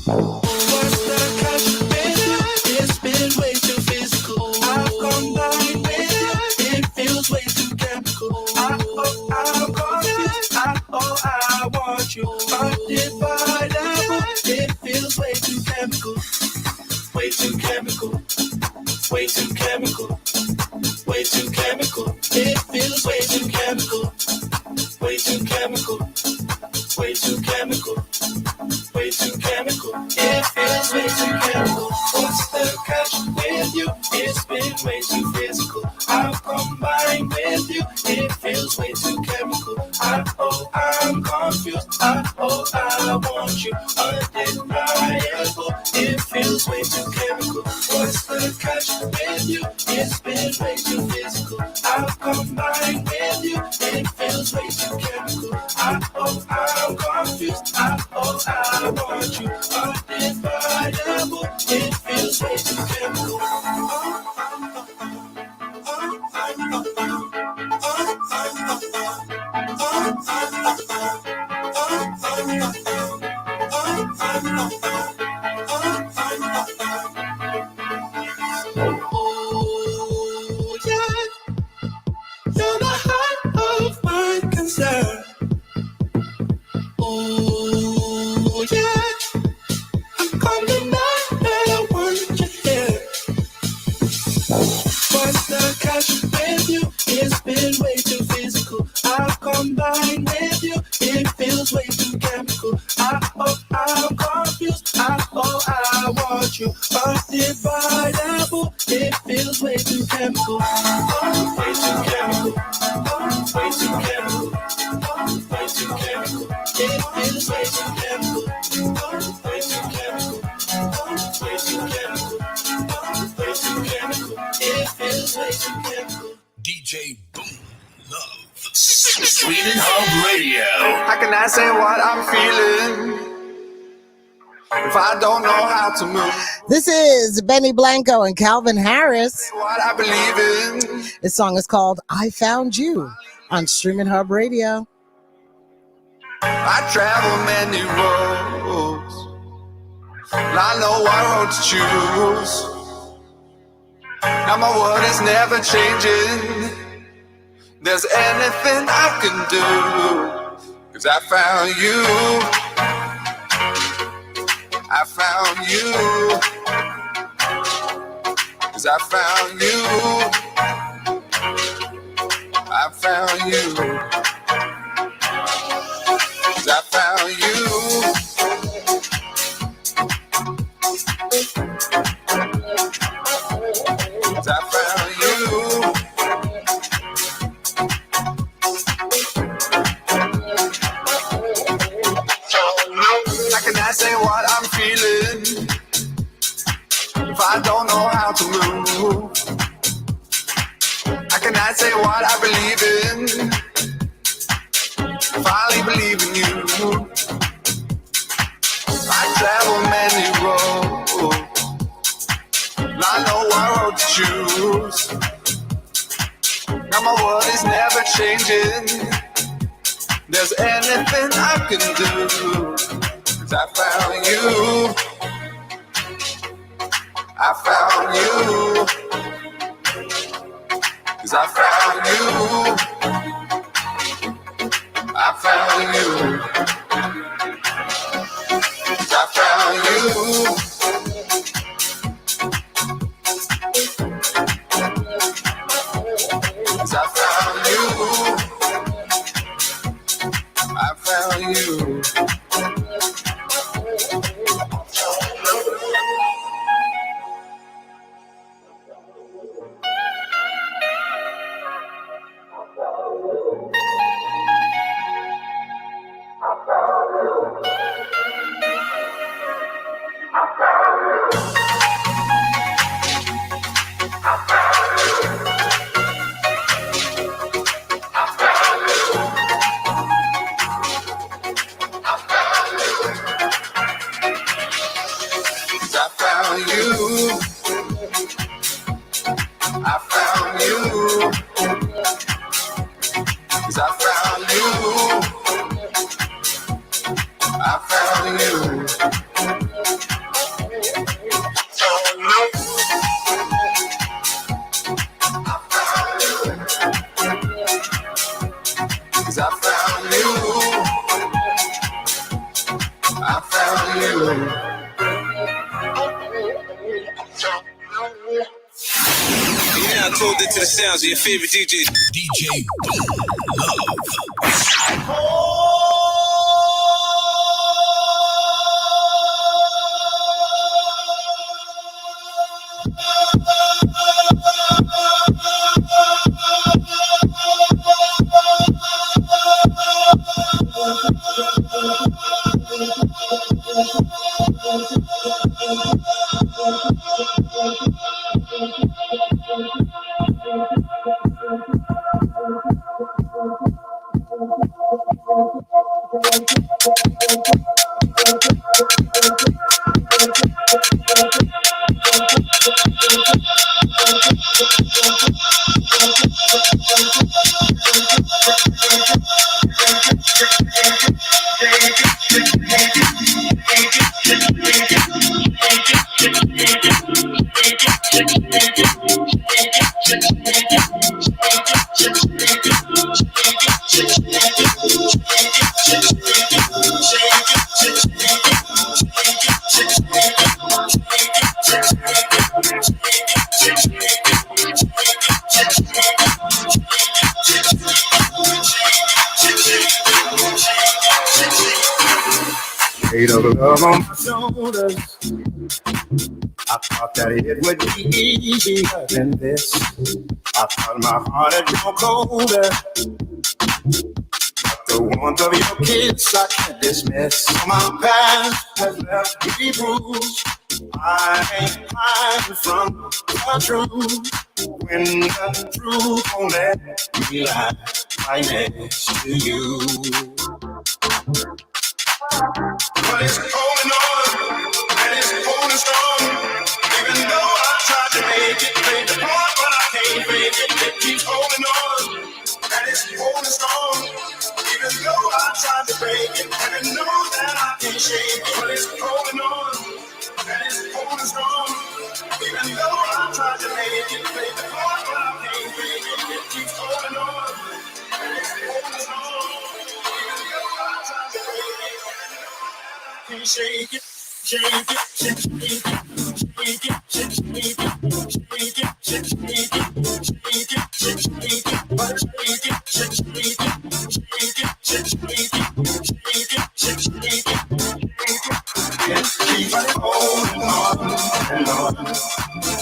What's the catch with you? It's been way too physical. I've combined with you. It feels way too chemical. I'm confused. I want you undividable. It feels way too chemical. Way too chemical. Way too chemical. Way too chemical. It feels way too chemical. Way too chemical. Way too chemical. Way too chemical. It feels way too chemical. What's the catch with you? It's been way too physical. I've combined with you. It feels way too chemical. I'm confused. I want you undeniable. It feels way too chemical. What's the catch with you? It's been way too physical. I've combined with you. It feels way too chemical. I'm confused. I want you undividable. It feels way too chemical. Ooh, yeah. You're the heart of my concern. Ooh, yeah. I'm coming night that I want you here. What's the catch with you? It's been way too physical. I've combined with you. It feels way too chemical. I'm confused. I want you undividable. It feels way too chemical. Way too chemical. Way too chemical. Way too chemical. It feels way too chemical. Way too chemical. Way too chemical. Way too chemical. It feels way too chemical. DJ Boomlove. Streaminn Hub Radio. How can I say what I'm feeling if I don't know how to move? This is Benny Blanco and Calvin Harris. What I believe in. This song is called I Found You on Streaminn Hub Radio. I travel many roads, and I know what road to choose. Now my world is never changing. There's anything I can do, 'cause I found you. I found you. 'Cause I found you. I found you. 'Cause I found you. 'Cause I found you. How can I say what I'm feeling if I don't know how to move? How can I say what I believe in if I only believe in you? I travel many roads, and I know what road to choose. Now my world is never changing. There's anything I can do, 'cause I found you. I found you. 'Cause I found you. I found you. 'Cause I found you. 'Cause I found you. I found you. found you. 'Cause I found you. I found you. Cause I found you. I found you. You're now tuned into the sounds of your favorite DJ. DJ Boomlove. Weight of love on my shoulders. I thought that it would be easier than this. I thought my heart had grown colder, but the warmth of your kiss I can't dismiss. My past has left me bruised. I ain't hiding from the truth. When the truth won't let me lie right next to you. But it's holding on, and it's holding strong. Even though I tried to make it, break the heart, but I can't break it. It keeps holding on, and it's holding strong. Even though I tried to break it, and I know that I can't shake it. But it's holding on, and it's holding strong. Even though I tried to make it, break the heart, but I can't break it. It keeps holding on, and it's holding strong. Even though I tried to break it. Shake it, shake it, shake it, shake it, shake it, shake it, shake it, shake it, shake it, shake it, shake it, shake it. Yes, keep holding on and on.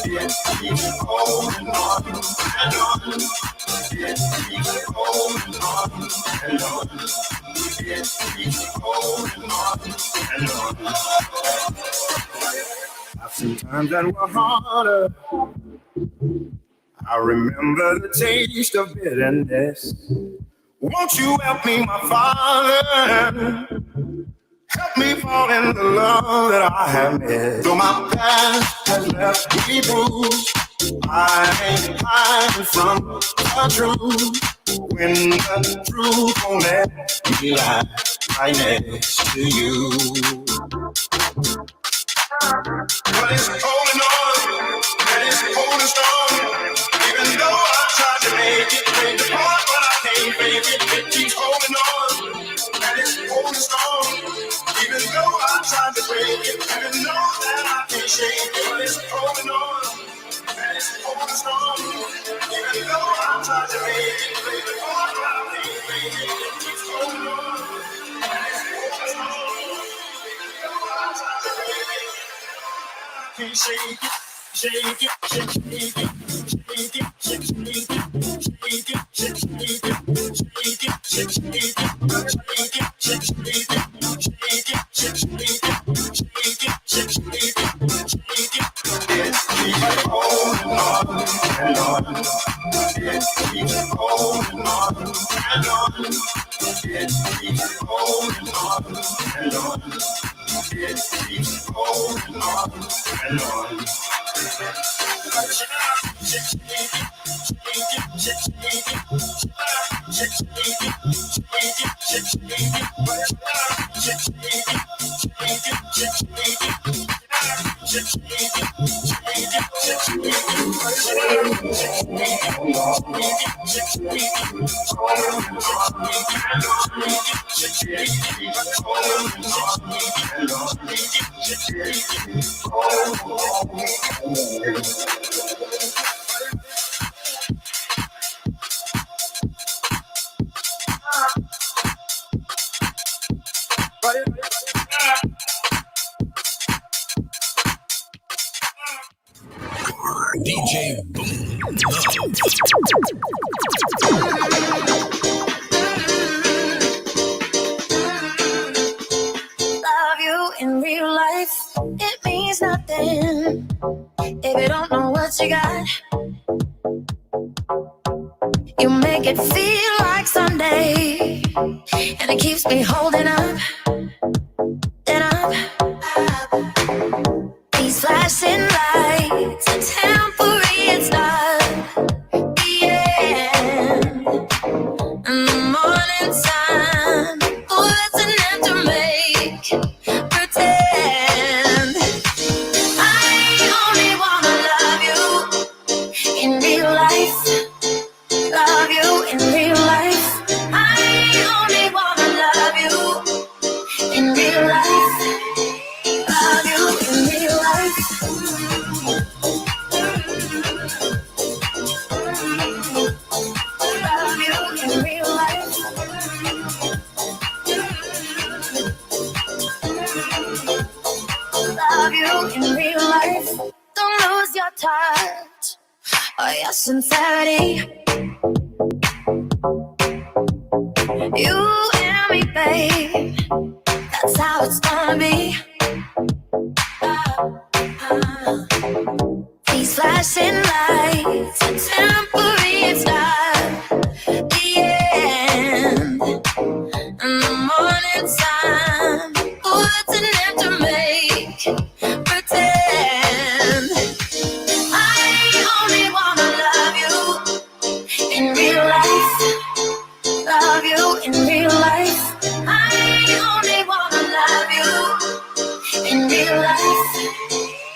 Yes, keep holding on and on. Yes, keep holding on and on. Yes, keep holding on and on. I've seen times that were harder. I remember the taste of bitterness. Won't you help me, my Father? Help me fall in the love that I have missed. Though my past has left me bruised, I ain't hiding from the truth. When the truth won't let me lie right next to you. But it's holding on, and it's holding strong. Even though I tried to make it, break the heart, but I can't break it. It keeps holding on, and it's holding strong. Even though I tried to break it, even know that I can't shake it. But it's holding on, and it's holding strong. Even though I tried to make it, break the heart, but I can't break it. It keeps holding on, and it's holding strong. Even though I tried to break it, I can't shake it. Shake it, shake it, shake it, shake it, shake it, shake it, shake it, shake it, shake it, shake it, shake it, shake it. Yes, keep holding on and on. Yes, keep holding on and on. Yes, keep holding on and on. Yes, keep holding on and on. DJ Boomlove. Love you in real life, it means nothing if you don't know what you got. You make it feel like Sunday, and it keeps me holding up and up. These flashing lights are temporary, it's not the end. In the morning time, oh, that's an end to make pretend. I only wanna love you in real life. Love you in real life. I only wanna love you in real life. Love you in real life. Love you in real life. Love you in real life. Don't lose your touch or your sincerity. You and me, babe, that's how it's gonna be. These flashing lights are temporary, it's not the end. In the morning time, oh, that's an end to make pretend. I only wanna love you in real life. Love you in real life. I only wanna love you in real life.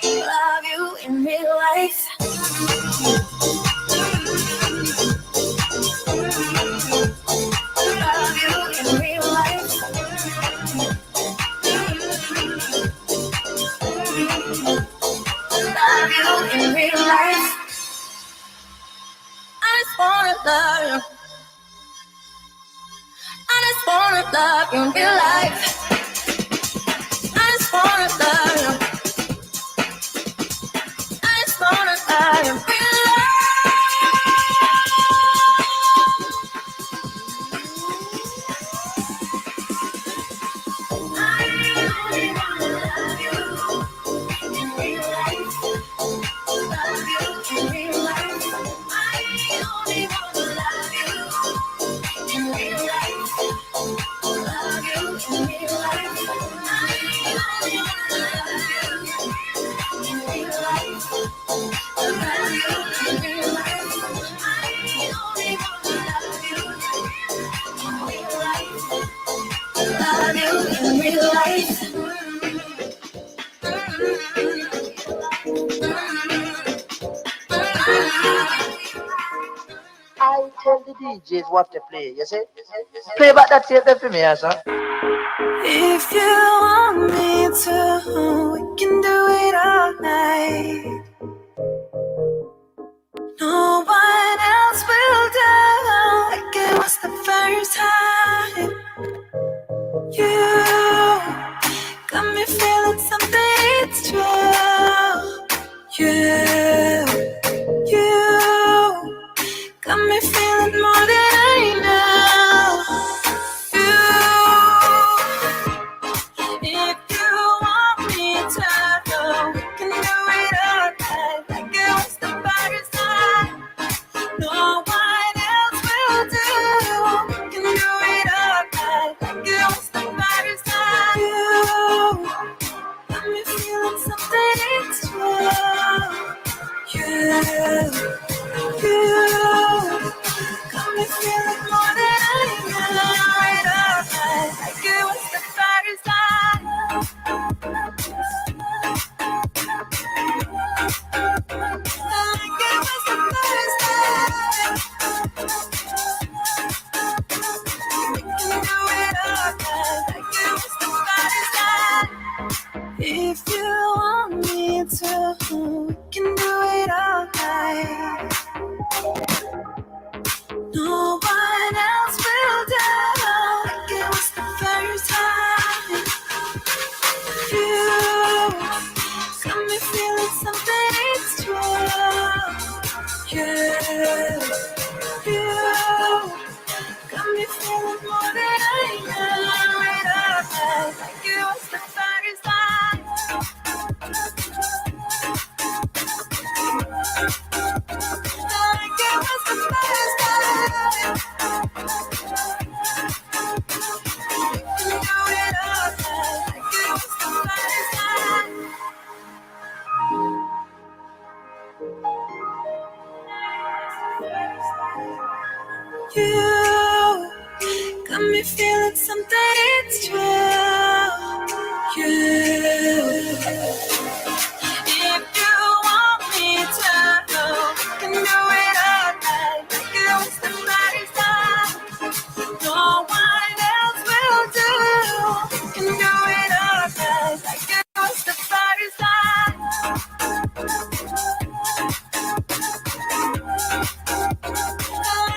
Love you in real life. Love you in real life. Love you in real life. I just wanna love you. I just wanna love you in real life. I just wanna love you. I just wanna love you in real life. I only wanna love you in real life. Love you in real life. I only wanna love you in real life. Love you in real life. I only wanna love you in real life. Love you in real life. I only wanna love you in real life. Love you in real life. I tell the DJs what to play, you see? Play back that tape there for me, son. If you want me to, we can do it all night. No one else will do like it was the first time. You got me feeling something's true. You got me feeling more than I know. If you want me to, we can do it all night. No one else will do. Like it was the first time. You got me feeling something extra. You got me feeling more than I know. Like it was the first time. Like it was the first time. You know it all, like it was the first time. You got me feeling something extra. You, if you want me to, can do it all night. Like it was the first time. No one else will do. Can do it all night. Like it was the first time.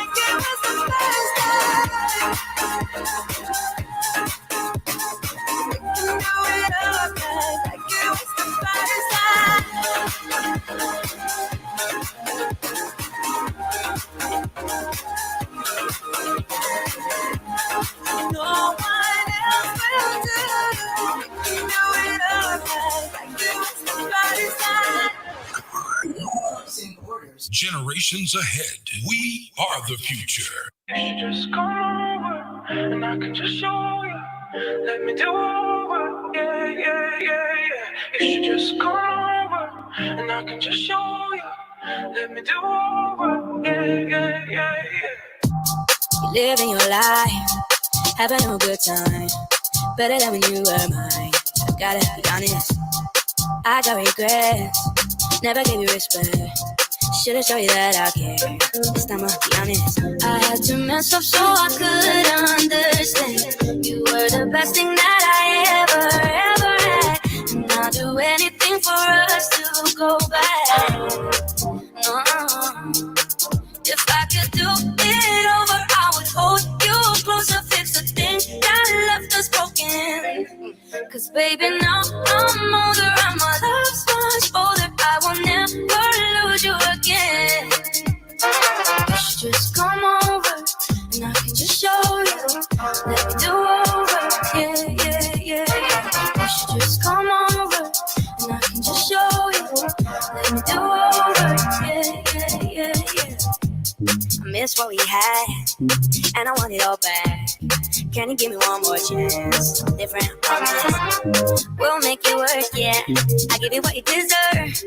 Like it was the first time. Can do it all night. Like it was the first time. No one else will do. You know it all right, like it was the first time. Generations ahead. We are the future. You should just come over and I can just show you. Let me do over. Yeah, yeah, yeah, yeah. You should just come over and I can just show you. Let me do over. Yeah, yeah, yeah, yeah. You're living your life, having a good time, better than when you were mine. I gotta be honest, I got regrets, never gave you respect. Should've shown you that I care. This time I'll be honest, I had to mess up so I could understand. You were the best thing that I ever had, and I'll do anything for us to go back. If I could do it over, I would hold you closer, fix the thing that left us broken. Cause baby, now I'm older and my love's much bolder. I will never lose you again. You should just come over and I can just show you. Let me do over, yeah, yeah, yeah, yeah. You should just come over and I can just show you. Let me do over, yeah, yeah, yeah, yeah. I miss what we had, and I want it all back. Can you give me one more chance? Different promise, we'll make it work, yeah. I give you what you deserve.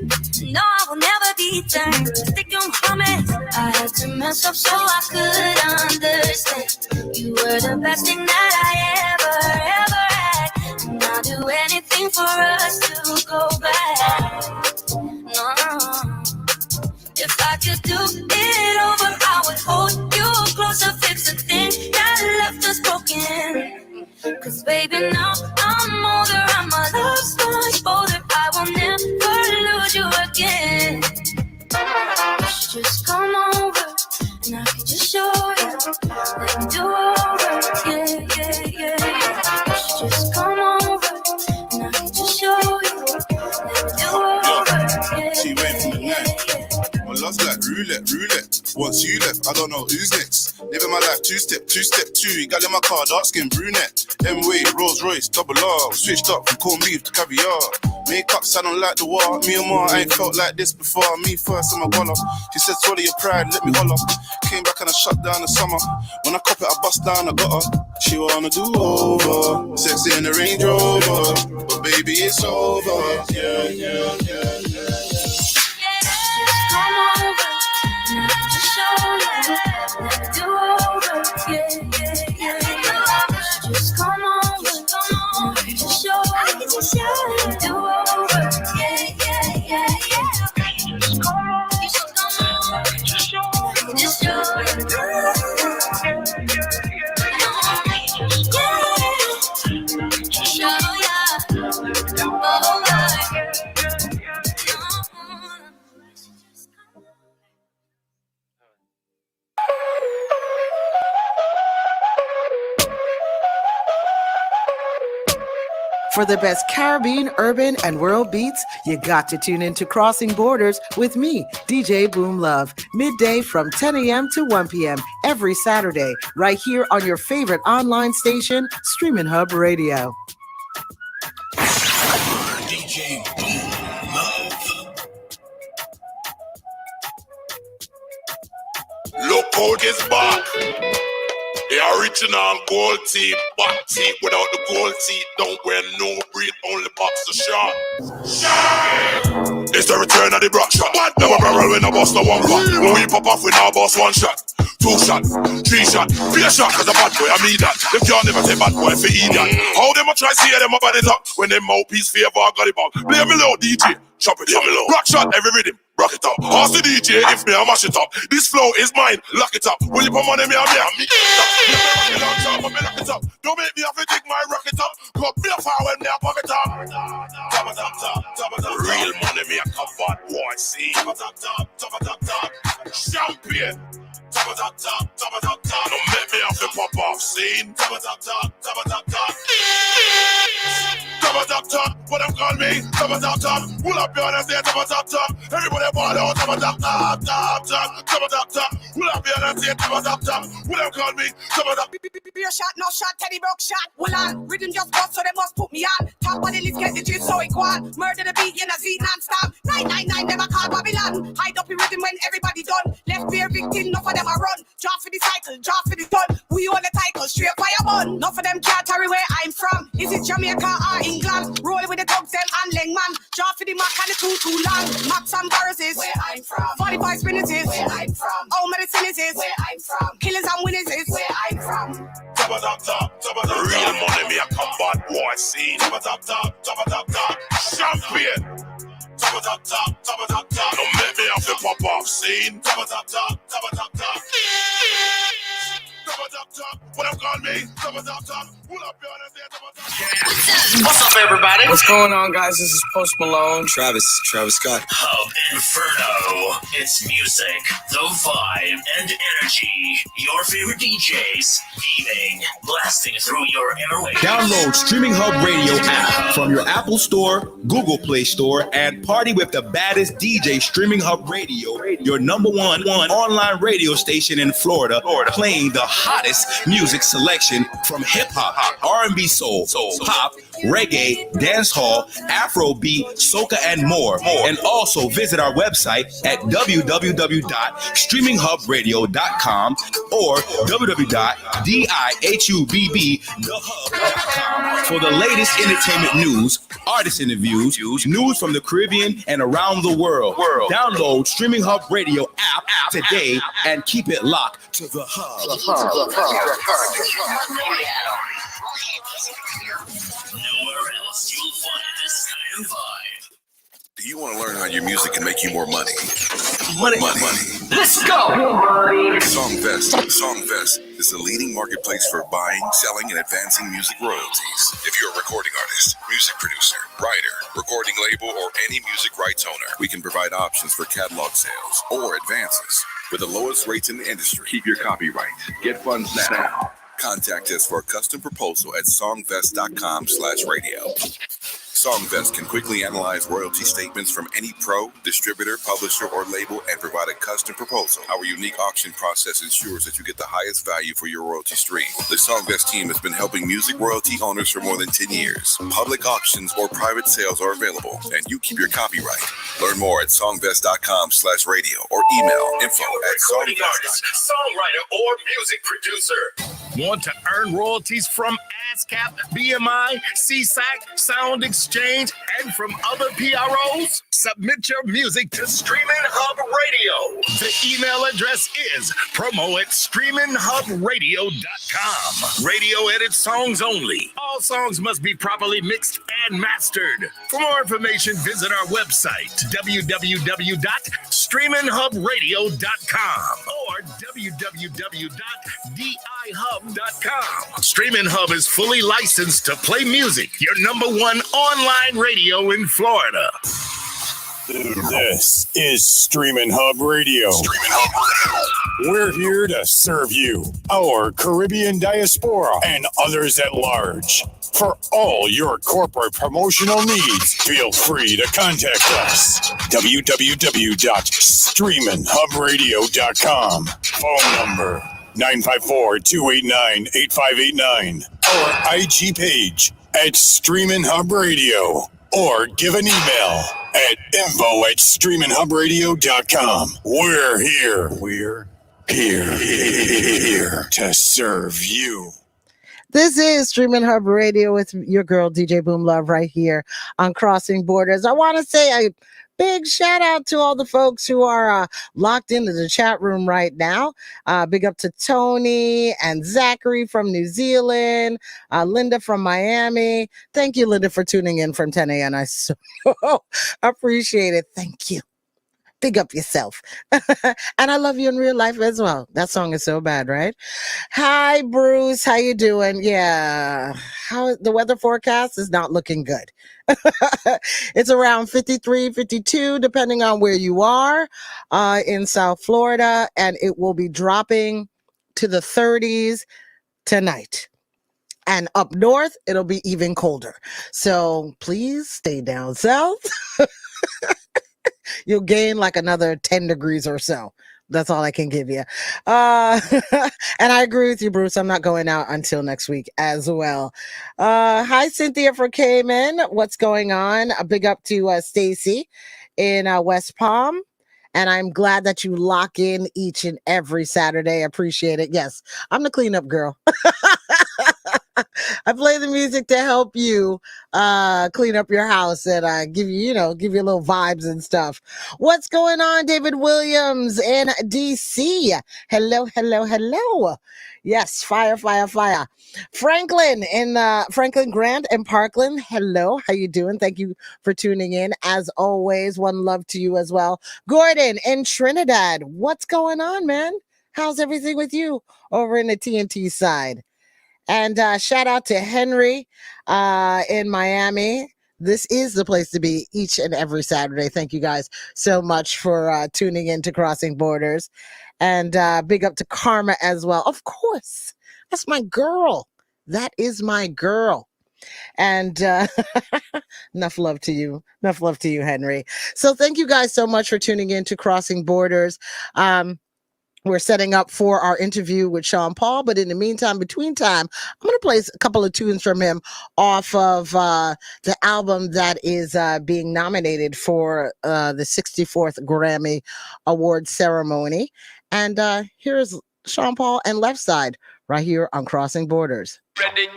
No, I will never be turned. Stick on promise. I had to mess up so I could understand. You were the best thing that I ever had, and I'll do anything for us to go back. No. If I could do it over, I would hold you closer, fix the thing that left us broken. Cause baby, now I'm older and my love's much bolder. I will never lose you again. You should just come over and I can just show you. Let me do over, yeah, yeah, yeah, yeah. You should just come over and I can just show you. Let me do over, yeah, she went from the yeah, night. yeah. My love's like roulette. Once you left, I don't know who's next. Living my life two-step, two. Got in my car, dark skin brunette. M-Way, Rolls Royce, double R. Switched up from corned beef to caviar. Makeup sounding like the war. Me and Ma, I ain't felt like this before. Me first in my collar. She said, swallow your pride, let me holler. Came back and I shut down the summer. When I cop it, I bust down, I got her. She wanna do over. Sexy in the Range Rover. But baby, it's over. Yeah, yeah, yeah, yeah. Come over, just show you. Let me do over, yeah, yeah, yeah, yeah. Just come over, just show you. Let me do over, yeah, yeah, yeah, yeah. Just come over, just show you. Just show you. Just show ya. For the best Caribbean, urban, and world beats, you got to tune in to Crossing Borders with me, DJ Boomlove, midday from 10 a.m. to 1 p.m. every Saturday, right here on your favorite online station, Streaminn Hub Radio. DJ Boomlove. Look out is back. The original gold teeth, back teeth without the gold teeth. Don't wear no breed, only boxer shot. It's the return of the block shot. Never barrel when I bust no one cut. When we pop off, we now bust one shot. 2 shot, 3 shot, 4 shot, cause a bad boy, I mean that. Them can't never say bad boy for idiot. How them a try see them about it up when them mouthpiece favor got it back. Play me low, DJ. Chop it, rock shot, every rhythm. Rock it up. Ask the DJ if me I mash it up. This flow is mine. Lock it up. Will you put money me on me? Me lock it up. Don't make me have to dig my rocket up. Cut me a fire when me a pocket up. Real money me a come bad boy. See. Champion. Don't make me have to pop off scene. What them call me? Pull up your hands there. Everybody ball out. Pull up your hands there. What them call me? Beer shot, no shot, Teddy broke shot. Well on, rhythm just bust, so they must put me on. Top of the list, get the juice, so it go on. Murder the beat in a Z non-stop. 999, never call Babylon. Hide up the rhythm when everybody done. Left beer victim, enough of them a run. Draw for the cycle, draw for the gun. We own the title, straight fire bun. Enough of them can't carry where I'm from. Is it Jamaica or England? Rolling with the dogs, them and Lengman. Draw for the Mac and the too long. Max and Barres is where I'm from. 45 minutes is where I'm from. All medicine is where I'm from. Killers and winners is where I'm from. Real money me a come bad boy scene. Champion. Don't make me have to pop off scene. What them call me? What's up, everybody? What's going on, guys? This is Post Malone. Travis Scott. Hub Inferno. It's music, the vibe, and energy. Your favorite DJs beaming, blasting through your airwaves. Download Streaminn Hub Radio app from your Apple Store, Google Play Store, and party with the baddest DJ. Streaminn Hub Radio, your number one online radio station in Florida, playing the hottest music selection from hip hop, R&B, soul, pop, reggae, dancehall, Afrobeat, soca, and more. And also visit our website at www.streaminghub.com or www.dihubthehub.com for the latest entertainment news, artist interviews, news from the Caribbean and around the world. Download Streaminn Hub Radio app today and keep it locked to the hub. Nowhere else you'll find this kind of vibe. Do you want to learn how your music can make you more money? Money. Let's go! Songvest is the leading marketplace for buying, selling, and advancing music royalties. If you're a recording artist, music producer, writer, recording label, or any music rights owner, we can provide options for catalog sales or advances with the lowest rates in the industry. Keep your copyright. Get funds now. Contact us for a custom proposal at songvest.com/radio. Songvest can quickly analyze royalty statements from any pro, distributor, publisher, or label and provide a custom proposal. Our unique auction process ensures that you get the highest value for your royalty stream. The Songvest team has been helping music royalty owners for more than 10 years. Public auctions or private sales are available, and you keep your copyright. Learn more at songvest.com/radio or email info@songvest.com. Artist, songwriter, or music producer. Want to earn royalties from ASCAP, BMI, CSAC, Sound Exchange, and from other PROs? Submit your music to Streaminn Hub Radio. The email address is promo@streaminghub.radio.com. Radio edit songs only. All songs must be properly mixed and mastered. For more information, visit our website, www.streaminghub.radio.com or www.dihub.com. Streaminn Hub is fully licensed to play music, your #1 online radio in Florida. This is Streaminn Hub Radio. We're here to serve you, our Caribbean diaspora, and others at large. For all your corporate promotional needs, feel free to contact us. www.streaminhubradio.com. Phone number 954-289-8589. Our IG page at Streaminn Hub Radio. Or give an email at info@streaminhubradio.com. We're here. We're here to serve you. This is Streaminn Hub Radio with your girl, DJ Boomlove, right here on Crossing Borders. I want to say a big shout out to all the folks who are locked into the chat room right now. Big up to Tony and Zachary from New Zealand, Linda from Miami. Thank you, Linda, for tuning in from 10 a.m. I so appreciate it. Thank you. Big up yourself. And I love you in real life as well. That song is so bad, right? Hi, Bruce. How you doing? Yeah. How the weather forecast is not looking good. It's around 53, 52, depending on where you are in South Florida. And it will be dropping to the 30s tonight. And up north, it'll be even colder. So please stay down south. You'll gain like another 10 degrees or so. That's all I can give you. And I agree with you, Bruce. I'm not going out until next week as well. Hi, Cynthia from Cayman. What's going on? A big up to Stacy in West Palm. And I'm glad that you lock in each and every Saturday. Appreciate it. Yes, I'm the cleanup girl. I play the music to help you clean up your house and give you little vibes and stuff. What's going on, David Williams in DC? Hello, hello, hello. Yes, fire. Franklin in Franklin Grant and Parkland. Hello, how you doing? Thank you for tuning in. As always, one love to you as well. Gordon in Trinidad. What's going on, man? How's everything with you over in the TNT side? And shout out to Henry in Miami. This is the place to be each and every Saturday. Thank you guys so much for tuning in to Crossing Borders. And big up to Karma as well. Of course, that's my girl. That is my girl. And enough love to you. Enough love to you, Henry. So thank you guys so much for tuning in to Crossing Borders. We're setting up for our interview with Sean Paul, but in the meantime, between time, I'm going to play a couple of tunes from him off of the album that is being nominated for the 64th Grammy Award ceremony. And here's Sean Paul and Left Side right here on Crossing Borders. Ready.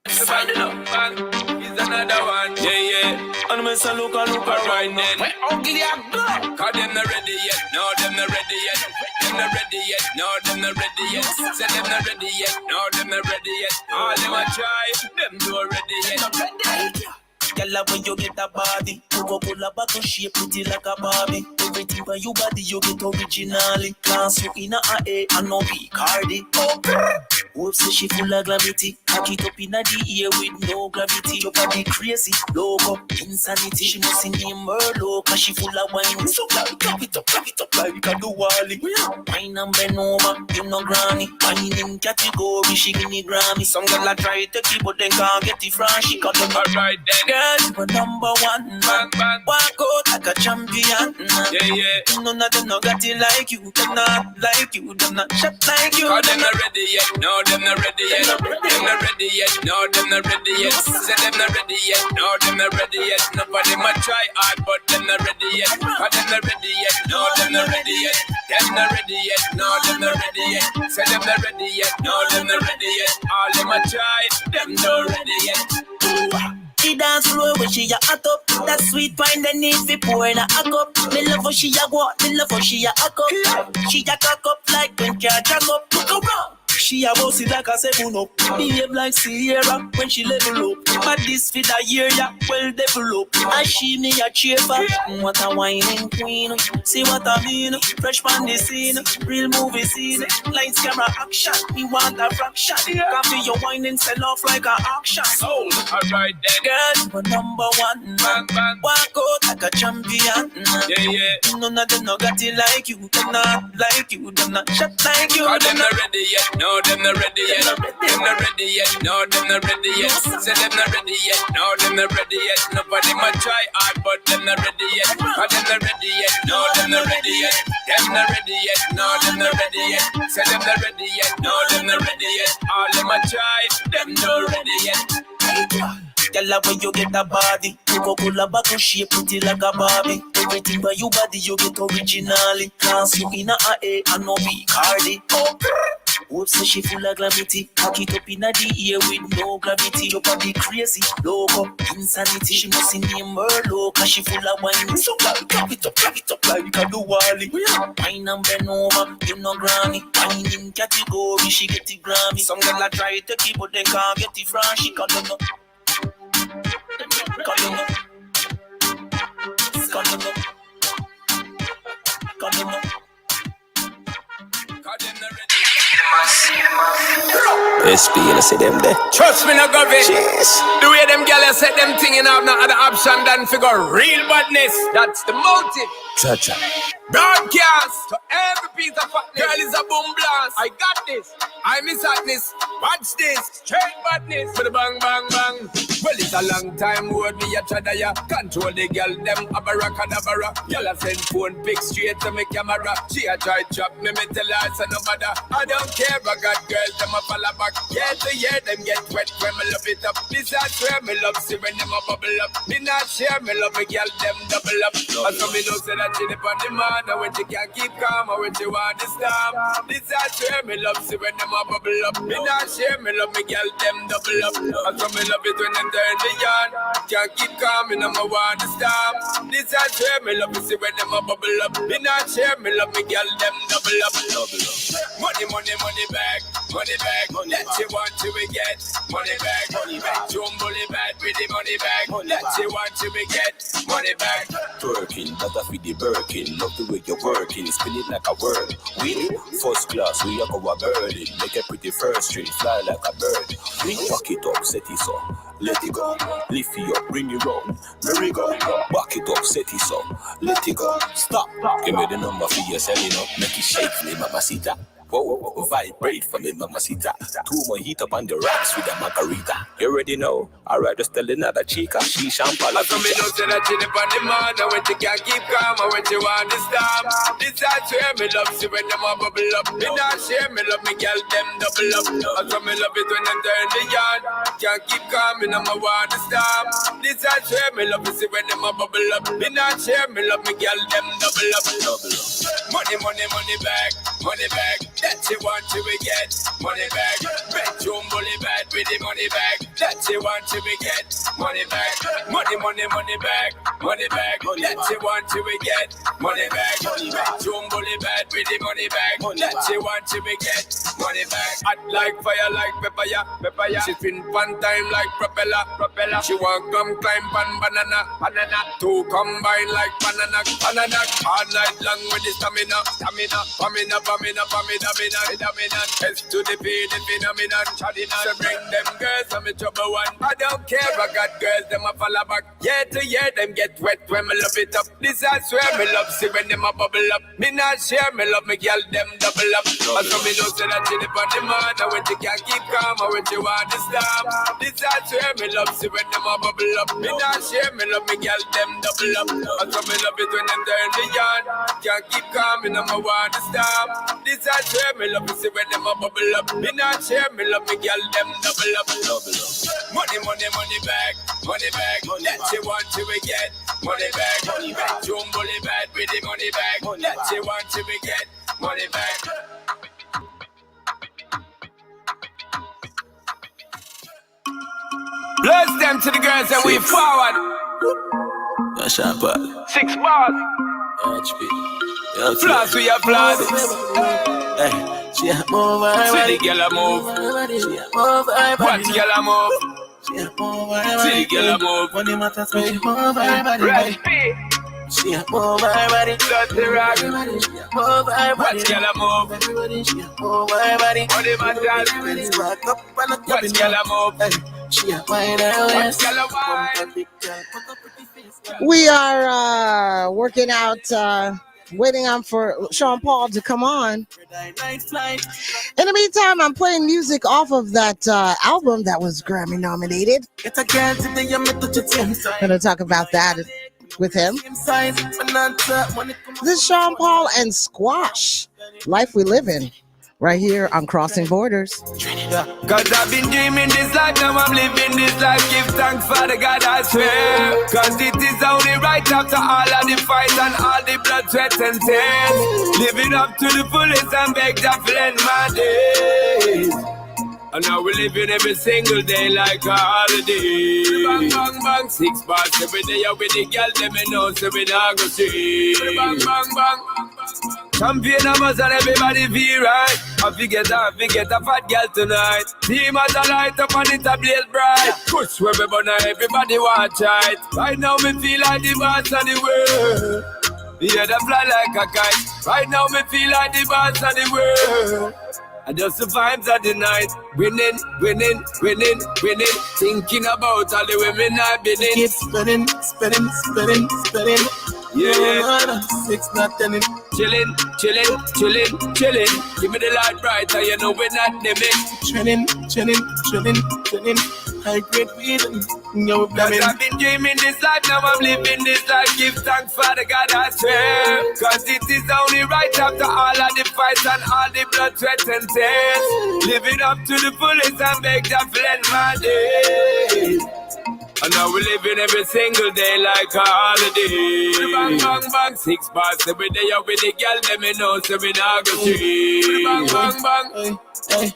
Find it up, man. He's another one. Yeah. And me say look right then. Where ugly I go? Cause them not ready yet. No, them not ready yet. Them not ready yet. No, them not ready yet. Say them not ready yet. No, them not ready yet. All them a try. Them not ready yet. Ready. Girl, when you get a body, you go pull a back and shape pretty like a Barbie. Everything for you body, you get originally. Class you in a A and no B Cardi. Hope say she full of gravity. Pack it up in the air with no gravity. Your body crazy, loco, insanity. She must in the Merlot, cause she full of wine. So clap it up like a do Wally. Wine and bend over, you know granny. Wine in category, she give me Grammy. Some girl a try to keep, but they can't get it from. She got them alright then. Girls, you number one. Walk out like a champion. Yeah. None of them no got it like you. Them not like you. Them not shop like you. Cause them not ready yet. No, them not ready yet. Them not ready yet. No, them not ready yet. Say them not ready yet. No, them not ready yet. Nobody might try hard, but them not ready yet. Cause them not ready yet. No, them not ready yet. Them not ready yet. No, them not ready yet. Say them not ready yet. No, them not ready yet. All them might try. Them not ready yet. She dance floor when she a hot up. That sweet wine they need be pour in a cup. Me love how she a walk, me love how she a cup. She a cock up like when car jack up. Look around. She a boss it like a 7-up. Behave like Sierra when she level up. But this fit a year, yeah, well developed. And she me a cheaper. What a whining queen. See what I mean? Fresh pan the scene. Real movie scene. Lights, camera, action. Me want a fraction. Coffee your wine and sell off like a auction. Sold. Alright then. Girl, you number one. Bang, bang. Walk out like a champion. Yeah. None of them no got it like you. Them not like you. Them not shut like you. Cause them not ready yet. No, them not ready yet. Them not ready yet. No, them not ready yet. Say them not ready yet. No, them not ready yet. Nobody might try hard, but them not ready yet. Cause them not ready yet. No, them not ready yet. Them not ready yet. No, them not ready yet. Say them not ready yet. No, them not ready yet. All them a try, them not ready yet. Girl, when you get a body, Coca-Cola back and shape pretty like a Barbie. Everything by your body you get originally. Cause you in a A and no B Cardi. Hope say she full of gravity. Cock it up in the air with no gravity. Your body crazy, loco, insanity. She must see name her low, cause she full of wine. So girl, clap it up like a do Wally. Wine and bend over, you know granny. Wine in category, she get the Grammy. Some girl a try to keep, but they can't get the from. She got them up. SP, you see them there. Trust me, no government. The way them gyal set them thing, have no other option than figure real badness. That's the motive. Cha-cha. Broadcast to every piece of fatness. Girl is a boom blast. I got this. I miss hotness. Watch this. Straight badness. For the bang, bang, bang. Well, it's a long time word me a chada ya. Control the girl, them abracadabra. Y'all a send phone pic straight to me camera. She a try chop me tell her it's no matter. I don't care, I got girls, them a follow back. Year to year, them get wet when me love it up. This is where me love see when them a bubble up. Me not share, me love a girl, them double up. And so me know say that she dip on the man. And when she can't keep calm, or when she want to stop. This is where me love see when them a bubble up. Me not share, me love me girl, them double up. And so me love it when them turn the yarn. Can't keep calm, and I'm a want to stop. This is where me love see when them a bubble up. Me not share, me love me girl, them double up. Money, money, money back, money back. That you want to we get, money back, money back. Jumbly bad with the money back. That you want to we get, money back. Twerking, that I feed the Birkin. Love the way you're working, spin it like a word. We first class, we are our birdie. Make a pretty first string, fly like a bird. We back it up, set it up, let it go. Lift it up, bring it round, merry go. Back it up, set it up, let it go. Stop, give me the number for your selling up. Make it shake for me, mamacita. Whoa, vibrate for me, mamacita. 2 more heat up on the rocks with a margarita. You already know, alright, just tell another chica, she champagne. I come in out to that chill upon the man. And when she can't keep calm, and when she want to stop. This is where me love see when them a bubble up. Me not share, me love me girl, them double up. I come me love it when them turn the yard. Can't keep calm, and I'm a want to stop. This is where me love see when them a bubble up. Me not share, me love me girl, them double up. Money, money, money back, money back. That you want to we get, money back. Bedroom bully bad with the money back. That you want to we get, money back. Money, money, money back, money back. That you want to we get, money back. Bedroom bully bad with the money back. That you want to we get, money back. Hot like fire, like pepper, pepper. She spin one time like propeller, propeller. She want come climb pan banana, banana. 2 combine like banana, banana. All night long with the stamina, stamina. Pamina. S to the P, the phenomenon. Chadina, so bring them girls, I'm a trouble one. I don't care, I got girls, them a follow back. Year to year, them get wet when me love it up. This I swear me love, see when them a bubble up. Me not share, me love me girl, them double up. And so me know say that she dip on the man. And when she can't keep calm, or when she want to stop. This I swear me love, see when them a bubble up. Me not share, me love me girl, them double up. And so me love it when them turn the yard. Can't keep calm, and I'm a want to stop. This I swear me love, see when them a bubble up. Me not share, me love me girl, them double up. Money, money, money back, money back. That you want to we get, money back, money back. Jumbly bad with the money back. That you want to we get, money back. Bless them to the girls and we forward. That's sharp. 6 bars. HP. Plus we are plus. Hey. She a move her body. See the girl a move. She a move her body. Watch girl a move. She a move her body. See the girl a move. Money matters when she move her body. Recipe. She a move her body. Dirty rock. She a move her body. Watch girl a move. Everybody, she a move her body. Money matters. Everybody's back up and a Watch girl a move. She a wine her waist. Watch girl a wine. We are working out, waiting on for Sean Paul to come on. In the meantime, I'm playing music off of that album that was Grammy nominated. Going to talk about that with him. This is Sean Paul and Squash, Life We Live In, right here on Crossing Borders. Cause I've been dreaming this life, now I'm living this life. Give thanks for the God, I swear. Cause it is only right after all of the fight and all the blood, sweat and tears. Living up to the fullest and beg to blend my days. And now we living every single day like a holiday. Bang, bang, bang, 6 bars every day. Out with the girl, let me know, so we not go see. Bang, bang, bang. Champagne and buzz and everybody feel right. I forget a fat girl tonight. Team has a light up and it a blaze bright. Push where we burn, everybody watch it. Right now me feel like the boss of the world. Yeah, they fly like a kite. Right now me feel like the boss of the world. And just the vibes of the night. Winning, winning, winning, winning. Thinking about all the women I've been in. Keep spinning, spinning, spinning, spinning. Yeah, 6 not 10. Chilling, chilling, chilling, chilling. Give me the light bright, and you know we're not dimming. Chilling, chilling, chilling, chilling. High grade feeling. No blamming. I've been dreaming this life, now I'm living this life. Give thanks for the God, I swear. Cause it is only right after all of the fights and all the blood, sweat and tears. Living up to the fullest and beg to blend my days. And now we living every single day like a holiday. Bang, bang, bang, 6 bars every day. Out with the girl, let me know, so we not go see. Bang, bang, bang. Hey.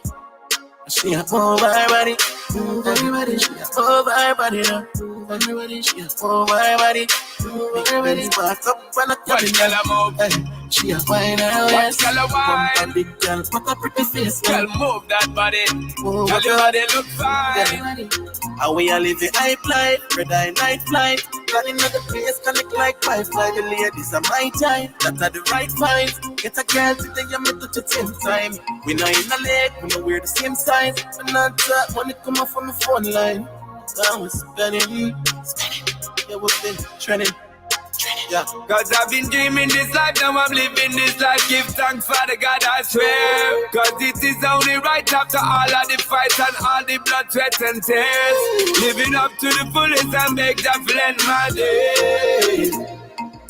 She a move her body. Everybody, she a move her body now. Everybody, she a move her body. Everybody's back up and a Watch girl a move. She a wine her waist. Watch girl a wine. Big girl, what a pretty face. Girl, move that body. Girl, your body look fine. How we a live the hype life, red eye night flight. Planning at the place, connect like Wi-Fi. The ladies are my time, that are the right vibes. Get a girl today, you meet at the same time. We know in the leg, we know we're the same size. But not that money come off from the phone line. So we're spending. Yeah, we've been trending. Yeah. Cause I've been dreaming this life, now I'm living this life. Give thanks for the God, I swear. Cause it is only right after all of the fights and all the blood, sweat and tears. Living up to the fullest and beg to blend my days.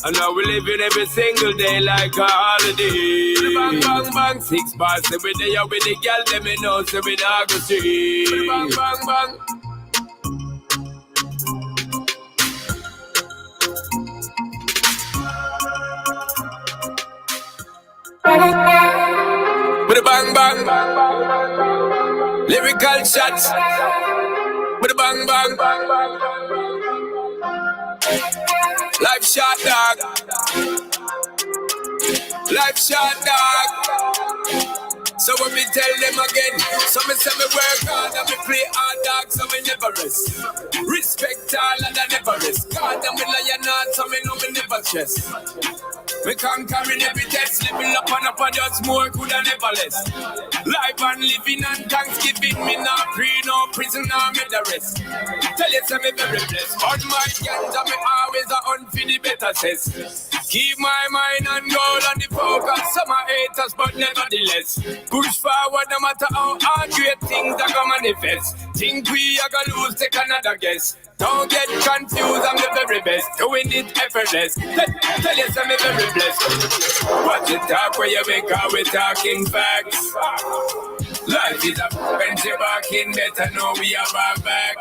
And now we living every single day like a holiday. Bang, bang, bang, 6 bars every day. Out with the girl, let me know, so we not go see. Bang, bang, bang. With a bang bang, lyrical shots. With a bang bang, life shot dog, life shot dog. So when me tell them again, so me say me work hard and me play hard dog, so me never rest. Respect all and I never rest. God and me lion hard, so me know me never stress. We conquering every test, living up and just more good and never less. Life and living and thanksgiving, me not free, no prison, no me the rest. Tell you say me very blessed, but my ganja me always a hunt for the better says. Keep my mind on goal and the focus, some are haters but nevertheless. Push forward no matter how hard great things that come manifest. Think we are gonna lose, take another guess. Don't get confused, I'm the very best. Doing it effortless. Tell you I'm very blessed. Watch it talk where you make out, we talking facts. Life is a venture back in, better know we are our back.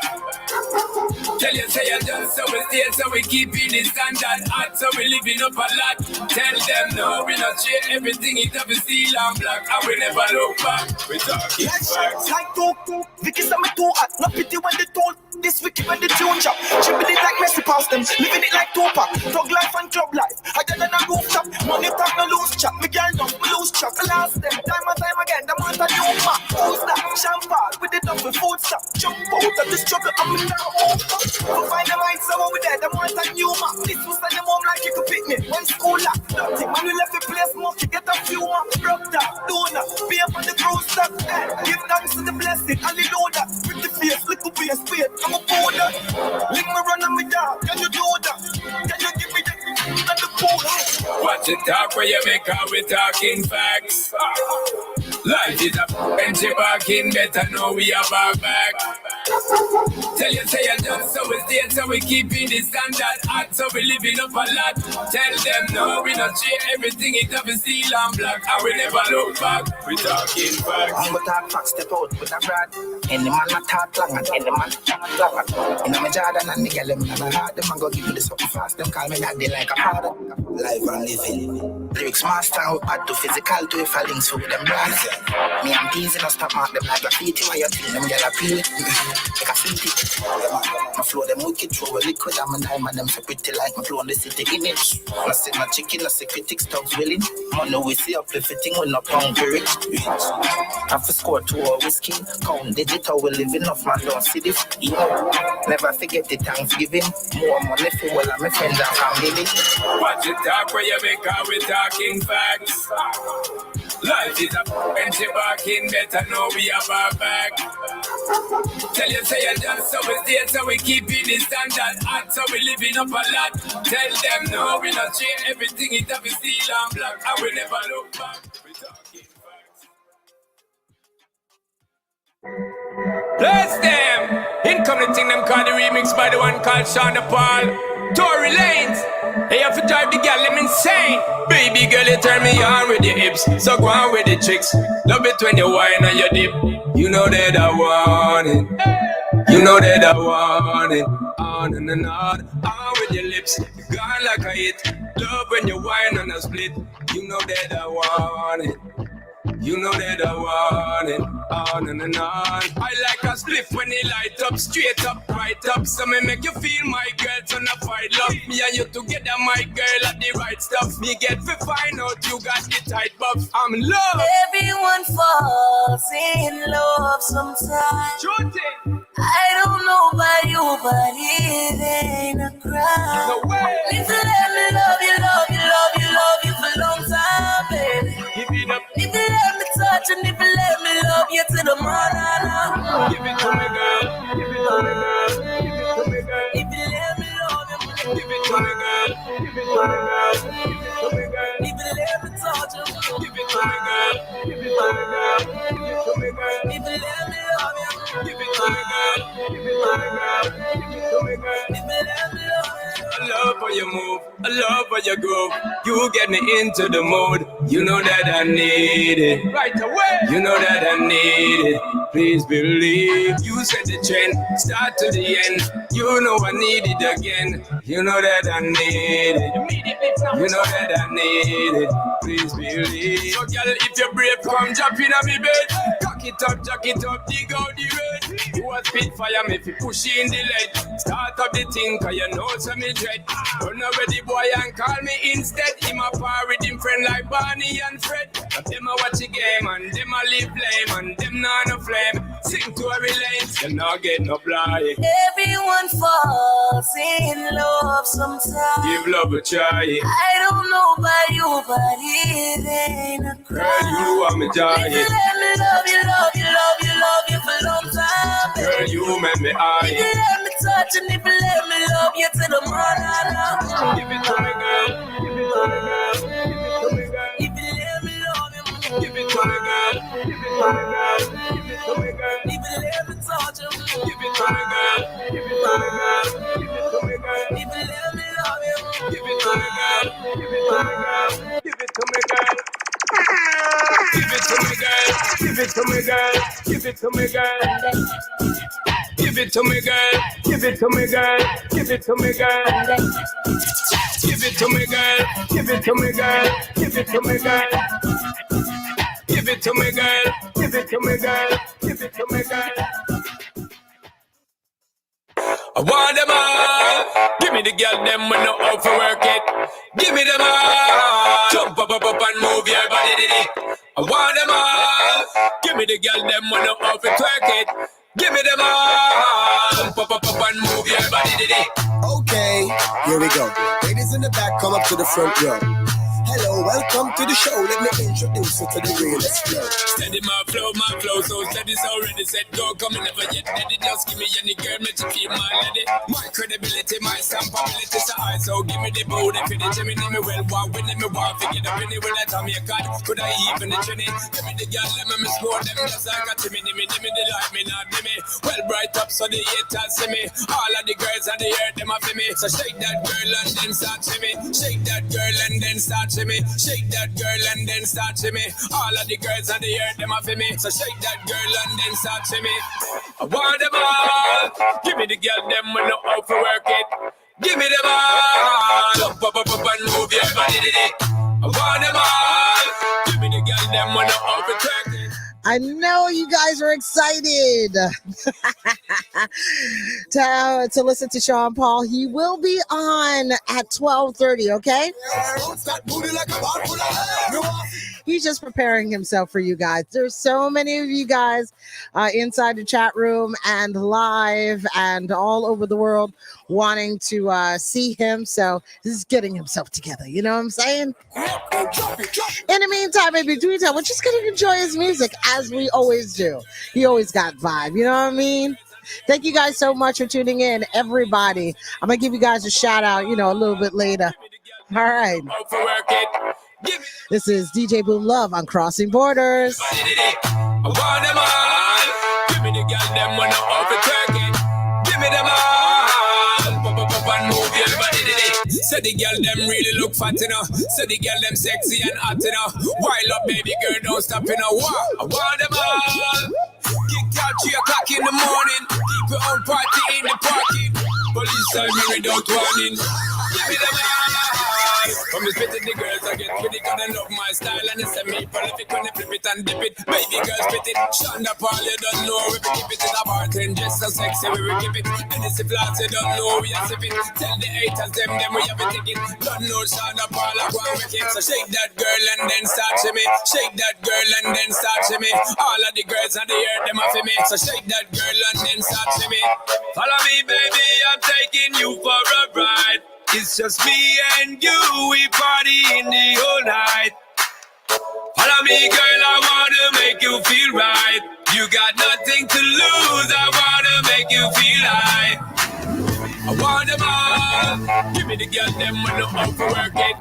Tell you say you just so we stay, so we keeping the standard hot, so we living up a lot. Tell them no, we not share everything, it up is steel and black, and we never look back. We talking facts. Like talk, Vicky say me too hot, no pity when they told. this wicked when the tune drop. She believe like Messi past them, living it like Tupac. Thug life and club life, I done on a rooftop. Money talk no loose chat, me girl no lose track. I lost them, time and time again, them want a new map. Who's that? Champagne with the double food stop. Jump out of the struggle, I'm in now. We'll find them right somewhere with them, them want a new map. This will send them home like you could pick me. When school locked, nothing, when we left the place, monkey get a few maps. Broke that, donut, be up on the cruise stop. Give thanks to the blessing, hallelujah. Pretty face, little face, wait, I'm a border. Lick me run on me dog, can you do that? Can you give me the and the pool? Watch it talk where you make out we talking facts. Life is a empty barking, better know we are back. Tell you say you done, so we stay, so we keeping the standard hot, so we living up a lot. Tell them no, we not share everything, it have a steel and black, and we never look back. We talking facts. I'm gonna talk facts, step out with a brad. Any man not talk long, and any man talk long. In my Jordan and the girl, them never hard. Them I go give you the something fast. Them call me daddy like a father. Live and living. Lyrics master, how bad to physical to if I links with them brands. Me I'm teasing, I stop mark them like graffiti. Why you think them girl appeal? Like a fleet. My flow them wicked, throw a liquid. I'm a diamond, them so pretty like my flow on the city image. I see my chicken, I see critics, dogs willing. Money we see up if fitting when up hungry. Have to score 2 or whiskey. Count digital, we living off my don't see this. Never forget the Thanksgiving. More money for all of my friends and family. Watch it talk where you make out we talking facts. Life is a empty barking, better know we are back. Tell you say you done, so we stay, so we keeping the standard hot, so we living up a lot. Tell them no, we not share everything, it have a steel and black, and we never look back. We talking facts. Bless them! Incoming thing them called the remix by the one called Sean Paul. Tory Lanez. Hey, you have to drive the girl, them insane. Baby girl, you turn me on with your hips. So go on with the tricks. Love it when you whine and you dip. You know that I want it. You know that I want it. On and on with your lips. Gone like a hit. Love when you whine and a split. You know that I want it. You know that I want it, on and on. I like a split when it light up, straight up, right up. So me make you feel my girl, turn up fight love. Me and you together, my girl, at the right stuff. Me get to find out you got the tight buff. I'm in love. Everyone falls in love sometimes. Shoot it. I don't know about you, but it ain't a crime. No way. Listen, let me love you, love you, love you, love you for a long time, baby. Give it up. If you let me touch and if you let me love you to the morning, give it to me, girl. Give it to me, girl. Give it to me, girl. If you let me love you, give it to me, girl. Give it to me, girl. Give it to me, girl. If you let me touch you, give it to me, girl. Give it to me, girl. Give it to me, girl. If you let me love you, give it to me, girl. Give it to me, girl. Give it to me, girl. If you let me love you. I love how you move, I love how you groove. You get me into the mood. You know that I need it. Right away. You know that I need it. Please believe. You set the trend, start to the end. You know I need it again. You know that I need it. You know that I need it. Please believe. So girl, if you're brave, come jump in on me bed. Cock it up, jack it up, dig out the red. You a spit fire, me fi push in the lead. Start up the thing, cause you know some me dread. Run away the boy and call me instead. Him a par with him friend like Barney and Fred. But them a watch the game and them a live blame and them not no flame. Sing to every lane, them not get no blind. Everyone falls in love sometimes. Give love a try. I don't know about you, but it ain't a crime. Girl, you want me die. If you let me love you, love you, love you, love you for a long time, baby. Girl, you make me high. If you let me touch and if you let me love you to the morning. Give it to me, girl. Give it to me, girl. Give it to me, girl. If you let me love you, give it to me, girl. Give it to me, girl. Give it to me, girl. If you let me touch you, give it to me, girl. Give it to me, girl. Give it to me, girl. If you let me love you, give it to me, girl. Give it to me, girl. Give it to me, girl. Give it to me, girl. Give it to me, girl. Give it to me, girl. Give it to me, girl. Give it to me, girl. Give it to me, girl. Give it to me, girl. Give it to me, girl. Give it to me, girl. Give it to me, girl. Give it to me, girl. Give it to me, girl. want them all. Give me the girl them when no out for work it. Give me them all. Jump up and move your body, did it. I want them all. Give me the girl them when no out for twerk it. Give me them all. Jump up and move your body, did it. Okay, here we go. Ladies in the back, come up to the front row. Hello, welcome to the show. Let me introduce you to the realest flow. Steady my flow, so steady, so ready, set, go, come and never yet ready. Just give me any girl, make you feel my lady. My credibility, my stampability, so high, so give me the booty for the Jimmy, me well, walk with me, walk, forget up any will I tell me a card, could I even the trinity? Give me the girl, let me score them, just like a Timmy, me, the light, me, not me. Well, bright up, so the haters see me. All of the girls on the earth, them are for me. So shake that girl and then start to me. Shake that girl and then start to me. Shake that girl and then start to me. All of the girls on the earth, them are for me. So shake that girl and then start to me. I want them all. Give me the girl, them when no out for work it. Give me them all. Jump up and move your body, did it. I want them all. Give me the girl, them when no out for work it. I know you guys are excited to listen to Sean Paul. He will be on at 12:30, okay? He's just preparing himself for you guys. There's so many of you guys inside the chat room and live and all over the world wanting to see him. So this is getting himself together. You know what I'm saying? In the meantime, in between time, we're just going to enjoy his music as we always do. He always got vibe. You know what I mean? Thank you guys so much for tuning in, everybody. I'm going to give you guys a shout out, a little bit later. All right. This is DJ Boomlove on Crossing Borders. I want them all. Give me the girl, them when I'm off the turkey. Give me them all. Pop and move your body today. Say the girl, them really look fat, Say the girl, them sexy and hot, Wild up, baby girl, don't stop, I want them all. Kick out 3 o'clock in the morning. Keep your own party in the parking. Police tell me without warning. Give me them all. From the spit the girls, I get pretty good and love my style. And it's a me prolific when they flip it and dip it. Baby girl, spit it. Shonda Paul, you don't know. We keep it in a bartend, just so sexy, we will keep it. And it's a flat, you don't know, we are sipping. Tell the haters, them, we have a ticket. Don't know Shonda Paul, I want to wicked. So shake that girl and then start to me. Shake that girl and then start to me. All of the girls on the earth, them are for me. So shake that girl and then start to me. Follow me, baby, I'm taking you for a ride. It's just me and you, we party in the whole night. Follow me, girl, I wanna make you feel right. You got nothing to lose, I wanna make you feel high. I want them all. Give me the girl, them when no out for work it.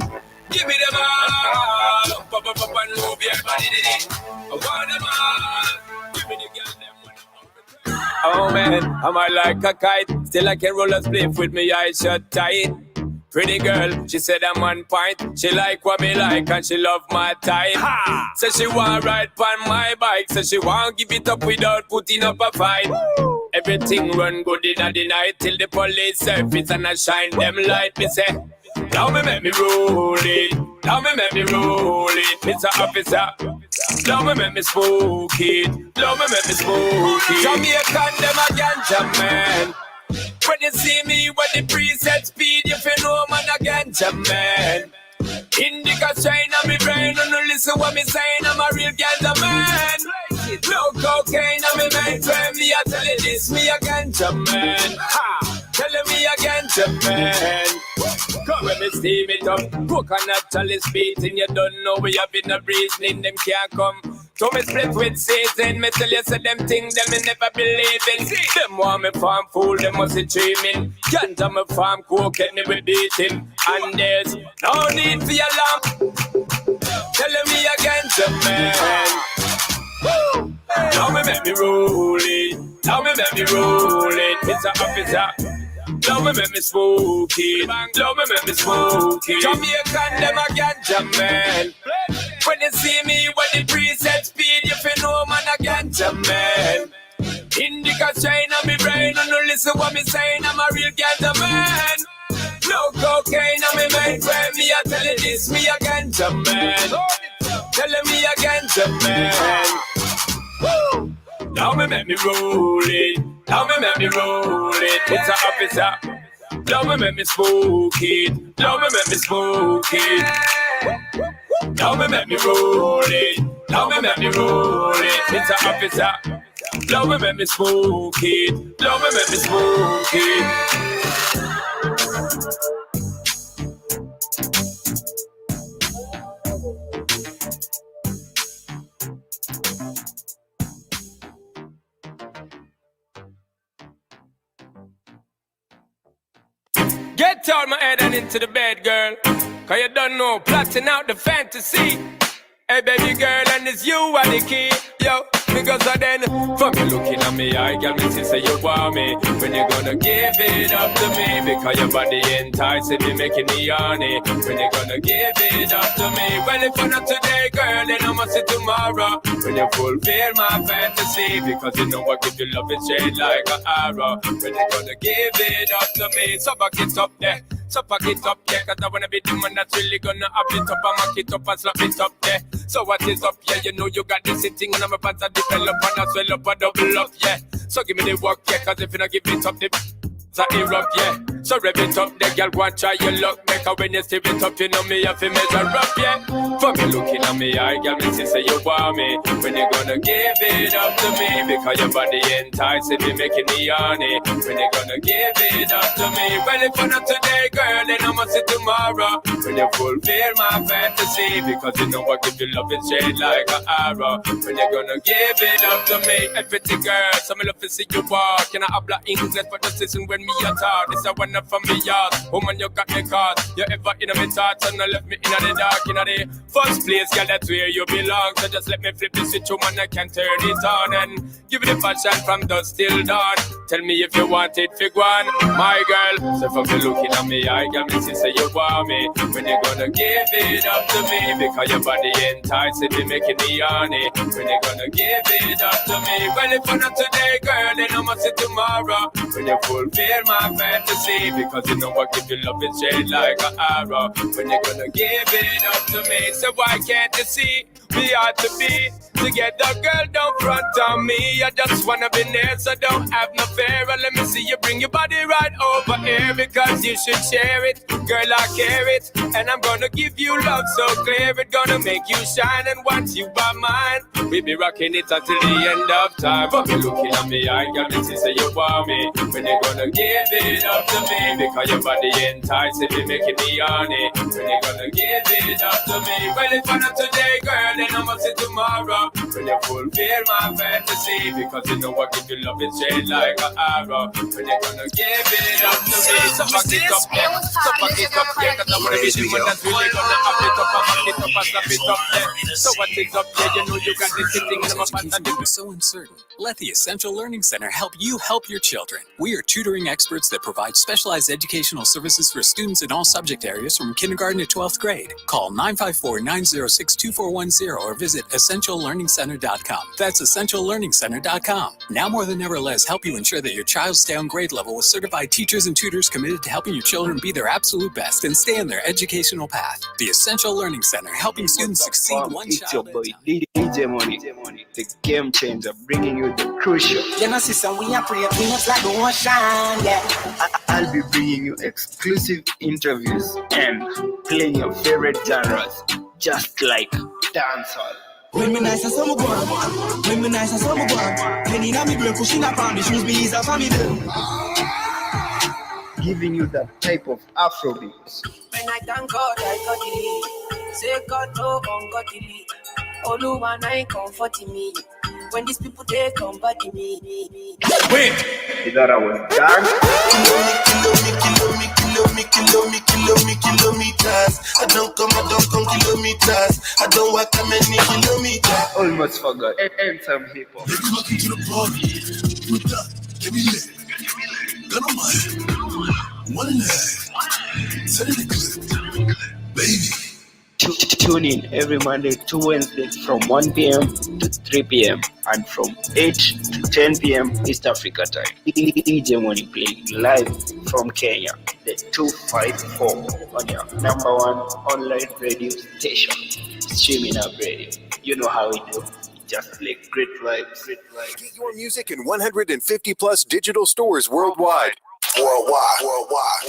Give me them all. Pop and move your body, did it. I want them all. Give me the girl, them when no out for work it. Oh man, am I like a kite? Still I can roll a spliff with me eyes shut tight. Pretty girl, she said I'm on point. She like what me like and she love my type. Said she want ride on my bike. Said she want give it up without putting up a fight. Woo! Everything run good in the night till the police surface and I shine them light. Me say, now me make me roll it. Now me make me roll it, Mr. Officer. Now me make me smoke it. Now me make me smoke it. Jamaican them a ganja man. When you see me with the preset speed, you feel no man a ganja man. Indica strain on me brain, and no listen what me saying, I'm a real ganja man. No cocaine on me mainframe, me I tell you this, me a ganja man. Ha! Telling me a ganja man. Come when me steam it up, coconut chalice beating, you don't know we have been a reasoning, them can't come. So me split with Satan, me tell you say them things them me never believe in. Them want me farm fool, them must be dreaming. Ganja me farm cocaine, me will beat him. And there's no need for your lamp. Telling me a ganja man. Woo! Now me make me roll it. Now me make me roll it, Mr. Officer. Now me make me smoke it. Now me make me smoke it. Jamaican them a ganja man. When you see me with the preset speed, you feel no man a ganja man. Indica strain on me brain, and no listen what me saying, I'm a real ganja man. No cocaine on me mainframe, me I tell you this, me a ganja man. Telling me a ganja man. Woo! Now me make me roll it. Love me, make me roll it. It's a officer. Love me, make me smoke it. Love me, make me smoke it. Love me, make me roll it. Love me, make me roll it. It's a officer. Love me, make me smoke it. Love me, make me smoke it. Get out my head and into the bed, girl. Cause you don't know, plotting out the fantasy. Hey baby girl, and it's you are the key. Yo, because of then fuck you looking at me, I got me to say you want me. When you gonna give it up to me? Because your body enticing me, making me horny. When you gonna give it up to me? Well, if not today, girl, then I must see tomorrow. When you fulfill my fantasy, because you know I give you love and shade like an arrow. When you gonna give it up to me? So back it up there. So pack it up, yeah, cause I wanna be the man that's really gonna up it up and mock it up and slap it up, yeah. So what is up, yeah, you know you got this sitting on my pants and develop and I swell up and double up, yeah. So give me the work, yeah, cause if you don't give it up, the so erupt, yeah. So rev it up, the girl go and try your luck. Make her when you stir it up, you know me have to measure up, yeah. Fuck you looking at me, I girl, me say you want me. When you gonna give it up to me? Because your body enticing me, making me horny. When you gonna give it up to me? Well, if not today, girl, then I must see tomorrow. When you fulfill my fantasy, because you know I give you love and shade like an arrow. When you gonna give it up to me? And pretty girl, so me love to see you walk. Can I habla English, but just listen when me a talk. This a one from me yard. Woman, you got me caught. You ever in my thoughts and I left me in the dark, in the first place, girl, that's where you belong. So just let me flip the switch, woman, I can turn it on and give it a passion from dusk till dawn. Tell me if you want it, fig one, my girl. So from you looking at me, I got me say you want me. When you gonna give it up to me? Because your body enticing me, making me horny. When you gonna give it up to me? Well, if not today, girl, then I must see tomorrow. When you fulfill my fantasy, because you know I give you love and shade like an arrow. When you gonna give it up to me? So why can't you see? We ought to be together, girl, don't front on me. I just wanna be near, so don't have no fear. Let me see you bring your body right over here, because you should share it. Girl, I care it, and I'm gonna give you love so clear. It's gonna make you shine, and once you are mine, we be rocking it until the end of time. But you looking at me, I got me to say you want me. When you gonna give it up to me? Because your body enticing me, making me horny. When you gonna give it up to me? Well, if not today, girl, then I must see tomorrow. When you fulfill my fantasy, because you know I give you love and shade like an arrow. When you gonna give it up to me? So fuck it up, yeah. So fuck it up, yeah. Cause I wanna be the one that's really gonna up it up and mock it up and slap it up, yeah. So what is up, yeah? You know you got this sitting in my pants and you so uncertain. Let the Essential Learning Center help you help your children. We are tutoring experts that provide specialized educational services for students in all subject areas from kindergarten to 12th grade. Call 954-906-2410 or visit EssentialLearningCenter.com. That's EssentialLearningCenter.com. Now more than ever, let's help you ensure that your child stay on grade level with certified teachers and tutors committed to helping your children be their absolute best and stay on their educational path. The Essential Learning Center, helping students succeed one child at a time. DJ Money, the game changer, bringing you the crucial. Genesis and we are creating us like the ocean, yeah. I'll be bringing you exclusive interviews and playing your favorite genres, just like dancehall. When me nice and summer gone, when me nice and summer gone, penny na me brain pushing up on the shoes be easy for me then. Giving you that type of Afrobeats. When I thank God, I got the lead. Say God, no one got the lead. Oluwa ain't comforting me. When these people they come body me. Wait! You thought I was done? Kilometers. I don't come kilometers. I don't walk that many kilometers. Almost forgot. And some hip hop. They come to the party. With that, give me lit. Gun on my head. 1.5. Set it in the clip. Baby. Tune in every Monday to Wednesday from 1 p.m. to 3 p.m. and from 8 to 10 p.m. East Africa time. DJ Money playing live from Kenya, the 254 on your #1 online radio station, Streaminn Hub Radio. You know how we do. just play great vibes. Get your music in 150 plus digital stores worldwide.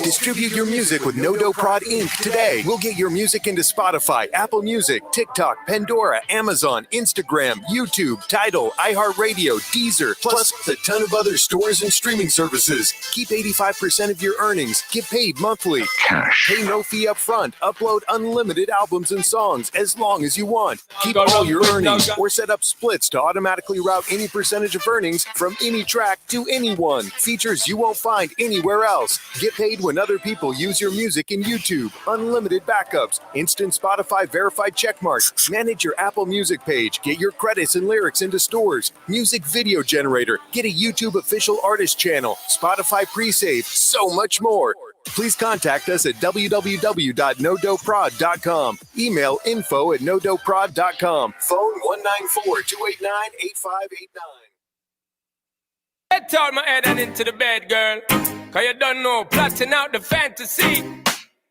Distribute your music with No Dope Prod Inc. today. We'll get your music into Spotify, Apple Music, TikTok, Pandora, Amazon, Instagram, YouTube, Tidal, iHeartRadio, Deezer, plus a ton of other stores and streaming services. Keep 85% of your earnings. Get paid monthly. Cash. Pay no fee up front. Upload unlimited albums and songs as long as you want. Keep all your earnings or set up splits to automatically route any percentage of earnings from any track to anyone. Features you won't find anywhere else. Get paid when other people use your music in YouTube. Unlimited backups. Instant Spotify verified checkmarks. Manage your Apple Music page. Get your credits and lyrics into stores. Music video generator. Get a YouTube official artist channel. Spotify pre-save. So much more. Please contact us at www.nodoprod.com. Email info@nodoprod.com. Phone 194-289-8589. Get out my head and into the bed, girl. Cause you don't know, plotting out the fantasy.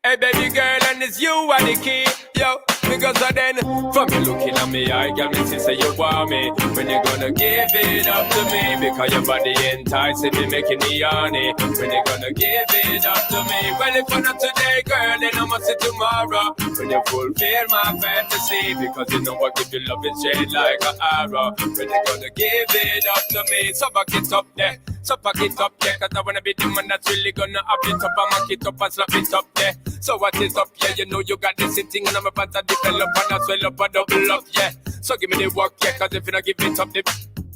Hey, baby girl, and it's you are the key. Yo, because of then, from you looking at me, I got me say you want me. When you gonna give it up to me? Because your body enticing me, making me honey. When you gonna give it up to me? Well, if not today, girl, then I must say tomorrow. When you fulfill my fantasy, because you know what, if you love it shade like an arrow. When you gonna give it up to me? So back it up there. So pack it up, yeah, cause I wanna be the man that's really gonna up it up and mack it up and slap it up, yeah. So what is up, yeah, you know you got this sitting and I'm about to develop and I swell up and double up, yeah. So give me the work, yeah, cause if you don't give it up, the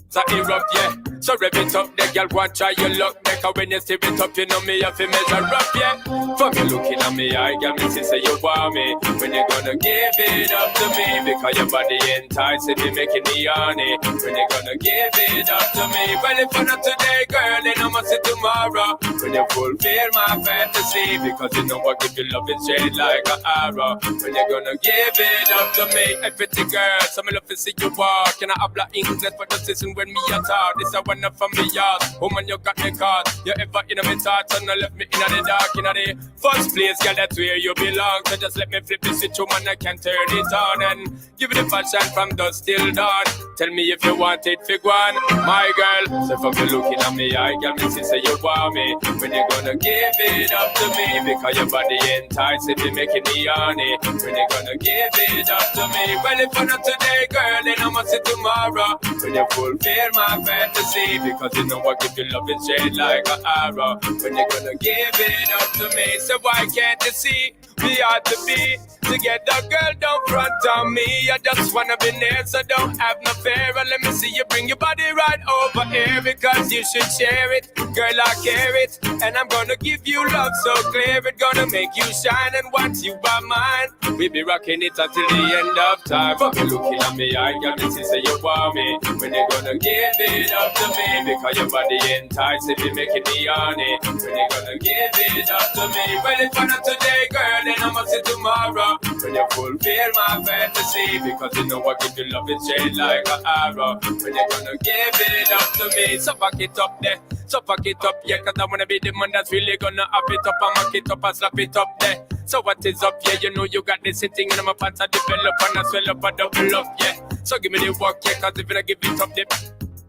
so erupt, yeah. So rev it up, the girl go and try your luck, yeah, cause when you stir it up, you know me have to measure up, yeah. From you looking at me, I got me say you want me. When you gonna give it up to me? Because your body enticing me, making me honey. When you gonna give it up to me? Well, if not today, girl, then I must say tomorrow. When you fulfill my fantasy, because you know what, if you love it shade like an arrow. When you gonna give it up to me? A pretty girl, so me love to see you walk. Can I habla English for the season when me a talk? This a one from me yard. Woman, you got me caught. You ever in my thoughts and left me in the dark, in the first place, girl, that's where you belong. So just let me flip the switch, woman, I can turn it on and give it a passion from dusk till dawn. Tell me if you want it, fig one, my girl. So from you looking at me, I got me say you want me. When you gonna give it up to me? Because your body enticing me, making me honey. When you gonna give it up to me? Well, if not today, girl, then I must say tomorrow. When you fulfill my fantasy, because you know what, if you love it shade like an arrow. When you gonna give it up to me? So why can't you see we ought to be together, girl? Don't front on me. I just wanna be near, so don't have no fear. And let me see you bring your body right over here, because you should share it, girl. I care it, and I'm gonna give you love so clear. It's gonna make you shine, and once you are mine, we be rocking it until the end of time. But you looking at me, I got me say you want me. When you gonna give it up to me? Because your body enticing me, making me honey. When you gonna give it up to me? Well, if not today, girl, then I must say tomorrow. When you fulfill my fantasy, because you know what, if you love it shade like an arrow. When you gonna give it up to me? So back it up there. So pack it up, yeah, cause I wanna be the man that's really gonna up it up and mack it up and slap it up there. So what is up, yeah, you know you got this sitting in my pants, I develop and I swell up and double up, yeah. So give me the work, yeah, cause if you don't give it up, the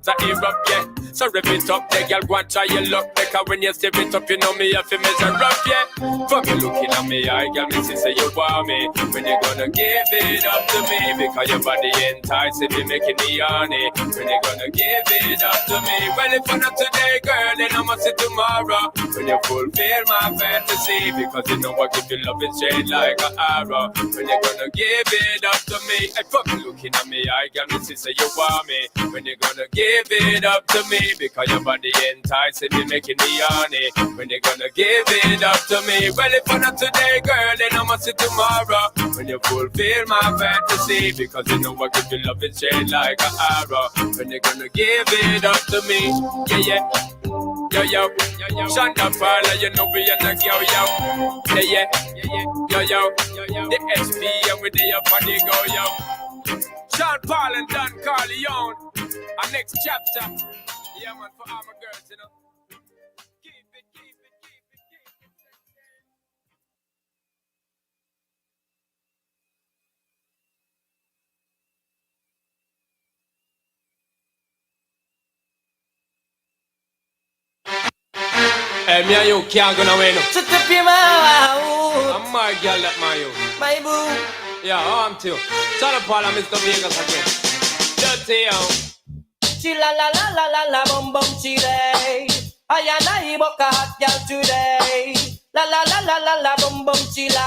so erupt, yeah. So rev it up, the girl go and try your luck, because when you stir it up, you know me have to measure up, yeah. From you looking at me, I got me say you want me. When you gonna give it up to me? Because your body enticing me, making me honey. When you gonna give it up to me? Well, if not today, girl, then I must say tomorrow. When you fulfill my fantasy, because you know what, if you love it shade like an arrow. When you gonna give it up to me? Hey, from you looking at me, I got me say you want me. When you gonna give it up to me? Because your body enticing me, making me honey. When you gonna give it up to me? Well, if not today, girl, then I must say tomorrow. When you fulfill my fantasy, because you know what, if you love it shade like an arrow. When you gonna give it up to me? Yeah, yeah. Yo, yo, Shonda Parla, you know we are not yo, yo. Yeah, yeah, yo, yo, the SP and we the up on the go, yo. Sean Paul and Don Carleone, our next chapter. Yeah, man, for all my girls, you know. Hey, me and you can't go nowhere no. Shut up your mouth. I'm my girl that my you. My boo. Yeah, I'm too. Shut up, Paul and Mr. Vegas again. Dirty, yo. Chilla la la la la la bum bum chile. I and I book a hot girl today. La la la la la la bum bum chilla.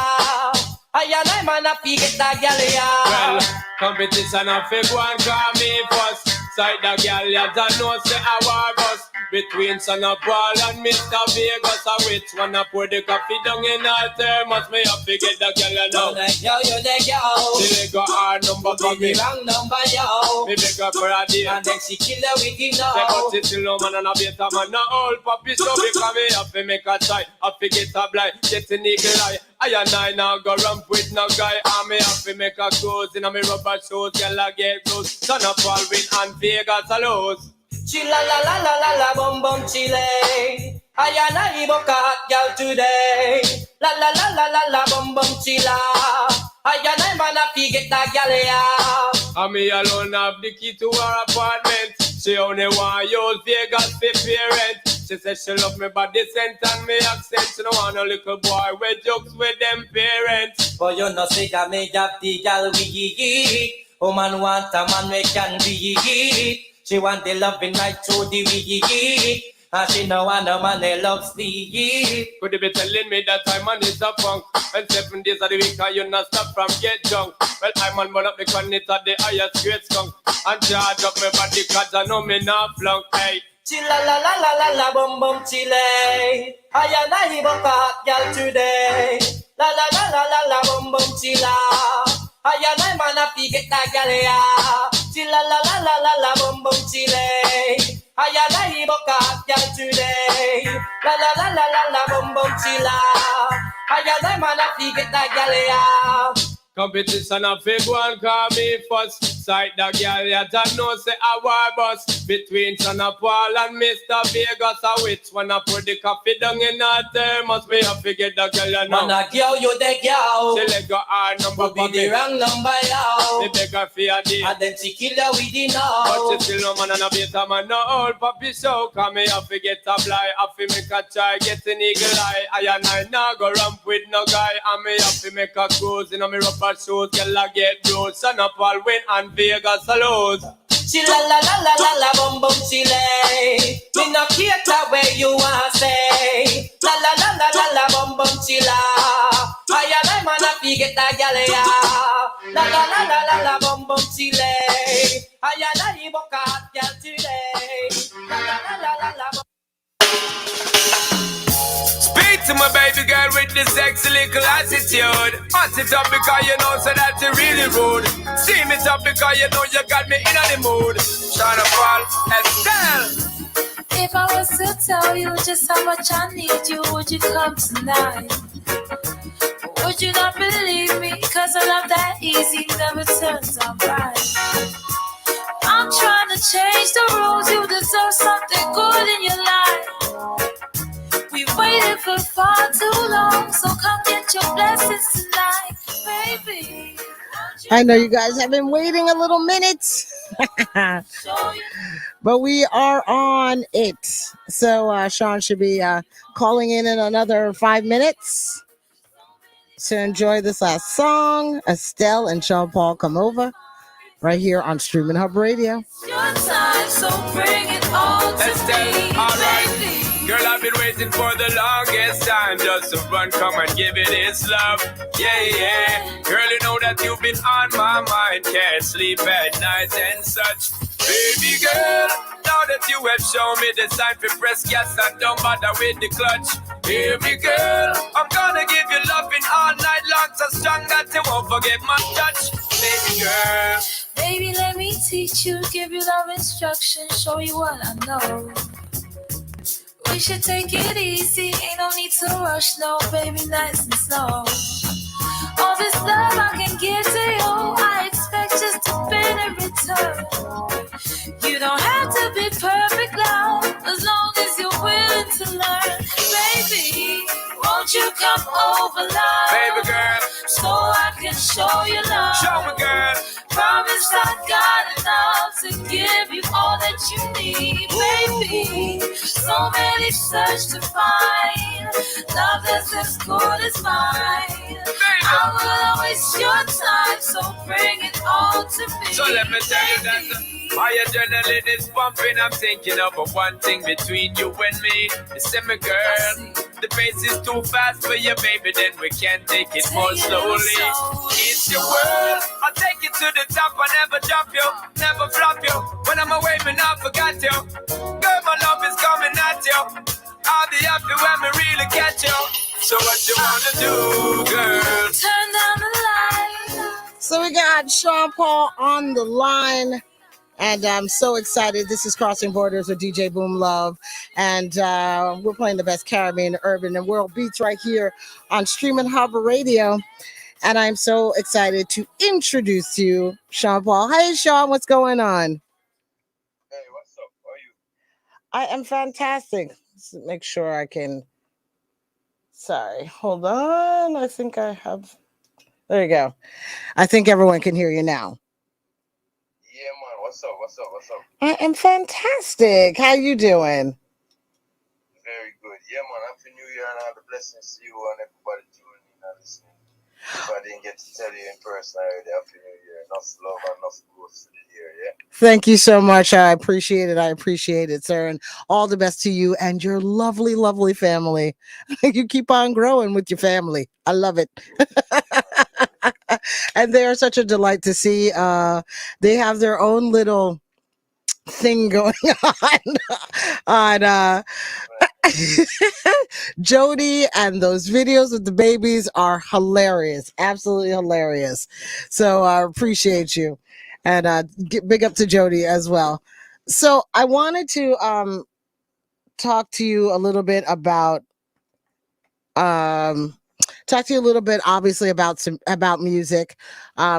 I and I man a fi get that girl ya. Well, competition a fi go and call me first. Side the girl ya don't know say a war bus. Between Son of Paul and Mr. Vegas, which one I pour the coffee down in our thermos? Me have to get the girl you know. You the girl. She got our number for me. Wrong number, yo. Me beg her for a date. And then she kill her with it now. Say but she still no man and a better man. No old puppy so because me have to make a try. Have to get a blind, get an eagle eye. I and I now go ramp with no guy. And me have to make a clothes in a me rubber shoes. Girl I get close. Son of Paul win and Vegas a lose. Chilla la la la la la bum bum chile. I and I book a hot girl today. La la la la la la bum bum chilla. I and I man a fi get that girl ya. And me alone have the key to her apartment. She only want use Vegas for parent. She says she love me body scent and me accent. She don't want a little boy with jokes with them parents. But you know say that me have the girl we. Woman want a man we can be. She want the loving right to the wee. And she no want a man that loves the. Could you be telling me that I'm on is a punk? And 7 days of the week and you not stop from get drunk. Well, I'm on burn up the connect at the highest grade skunk. And charge up my body cause I know me not flunk. Hey. Chilla la la la la la bum bum chile. I and I book a hot girl today. La la la la la la bum bum chilla. I and I man a fi get that girl ya. Chilla la la la la la bum bum chile. I and I book a hot girl today. La la la la la la bum bum chilla. I and I man a fi get that girl ya. Competition a fi go and call me first. Sight the girl ya don't know say a war bus. Between Son of Paul and Mr. Vegas, a which one I put the coffee down in her thermos? Me have to get the girl you know. Man a girl, you the girl. She let go her number for me. The wrong number, yo. Me beg her for a date. And then she kill her with it now. But she still no man and a better man. No old puppy show. Cause me have to get a fly. Have to make a try. Get an eagle eye. I and I now go ramp with no guy. And me have to make a cruise. In a me rubber shoes. Girl I get bruised. Son of Paul win and Vegas a lose. Chilla la la la la la bum bum chile. Me no cater where you want say. La la la la la la bum bum chilla. I and I man a fi get that gyal ya. La la la la la la bum bum chile. I and I book a hot gyal today. La la la la la la. Speak to my baby girl with the sexy little attitude. Hot it up because you know so that you really rude. Steam it up because you know you got me in the mood. Shut up, Paul, Estelle. If I was to tell you just how much I need you, would you come tonight? Would you not believe me? Cause a love that easy never turns out right. I'm trying to change the rules. You deserve something good in your life. We've waited for far too long, so come get your blessings tonight, baby. I know you guys have been waiting a little minute, but we are on it. So Sean should be calling in another 5 minutes to enjoy this last song. Estelle and Sean Paul come over right here on Streaminn Hub Radio. Your time, so bring it all to me, all right. baby. Girl, I've been waiting for the longest time just to run, come and give it its love. Yeah, yeah. Girl, you know that you've been on my mind. Can't sleep at night and such. Baby girl, now that you have shown me the sign for press gas and don't bother with the clutch. Hear me, girl, I'm gonna give you loving all night long, so strong that you won't forget my touch. Baby girl. Baby, let me teach you, give you love instruction, show you what I know. We should take it easy, ain't no need to rush, no, baby, nice and slow. All this love I can give to you, I expect just a bit in return. You don't have to be perfect, love, as long as you're willing to learn. Baby, won't you come over, love? Baby girl, so I can show you love. Show me, girl. Promise I got enough to give you all that you need, baby. So many search to find love that's as good as mine. I will waste your time, so bring it all to me. So let me tell you that my adrenaline is pumping. I'm thinking of one thing between you and me. You see me, girl, the pace is too fast for you, baby. Then we can't take it more slowly. It's your world. I'll take you to the top. I never drop you, never flop you. When I'm away, man, I forgot you. Girl, my love is coming at you. I'll be happy when we really catch you. So what you wanna do, girl? Turn down the light. So we got Sean Paul on the line, and I'm so excited. This is Crossing Borders with DJ Boomlove, and we're playing the best Caribbean, urban, and world beats right here on Streaminn Hub Radio. And I'm so excited to introduce you, Sean Paul. Hey, Sean, what's going on? Hey, what's up? How are you? I am fantastic. Let's make sure I can. Sorry, hold on. I think I have. There you go. I think everyone can hear you now. Yeah, man. What's up? What's up? What's up? I am fantastic. How you doing? Very good. Yeah, man. Happy New Year and all the blessings to you and everybody tuning in and listening. If I didn't get to tell you in person already, Happy New Year. Enough love and enough growth for the year, yeah? Thank you so much. I appreciate it. I appreciate it, sir. And all the best to you and your lovely, lovely family. You keep on growing with your family. I love it. And they are such a delight to see. They have their own little thing going on Jody, and those videos with the babies are hilarious, absolutely hilarious. So I appreciate you, and big up to Jody as well. So I wanted to talk to you a little bit about obviously about music,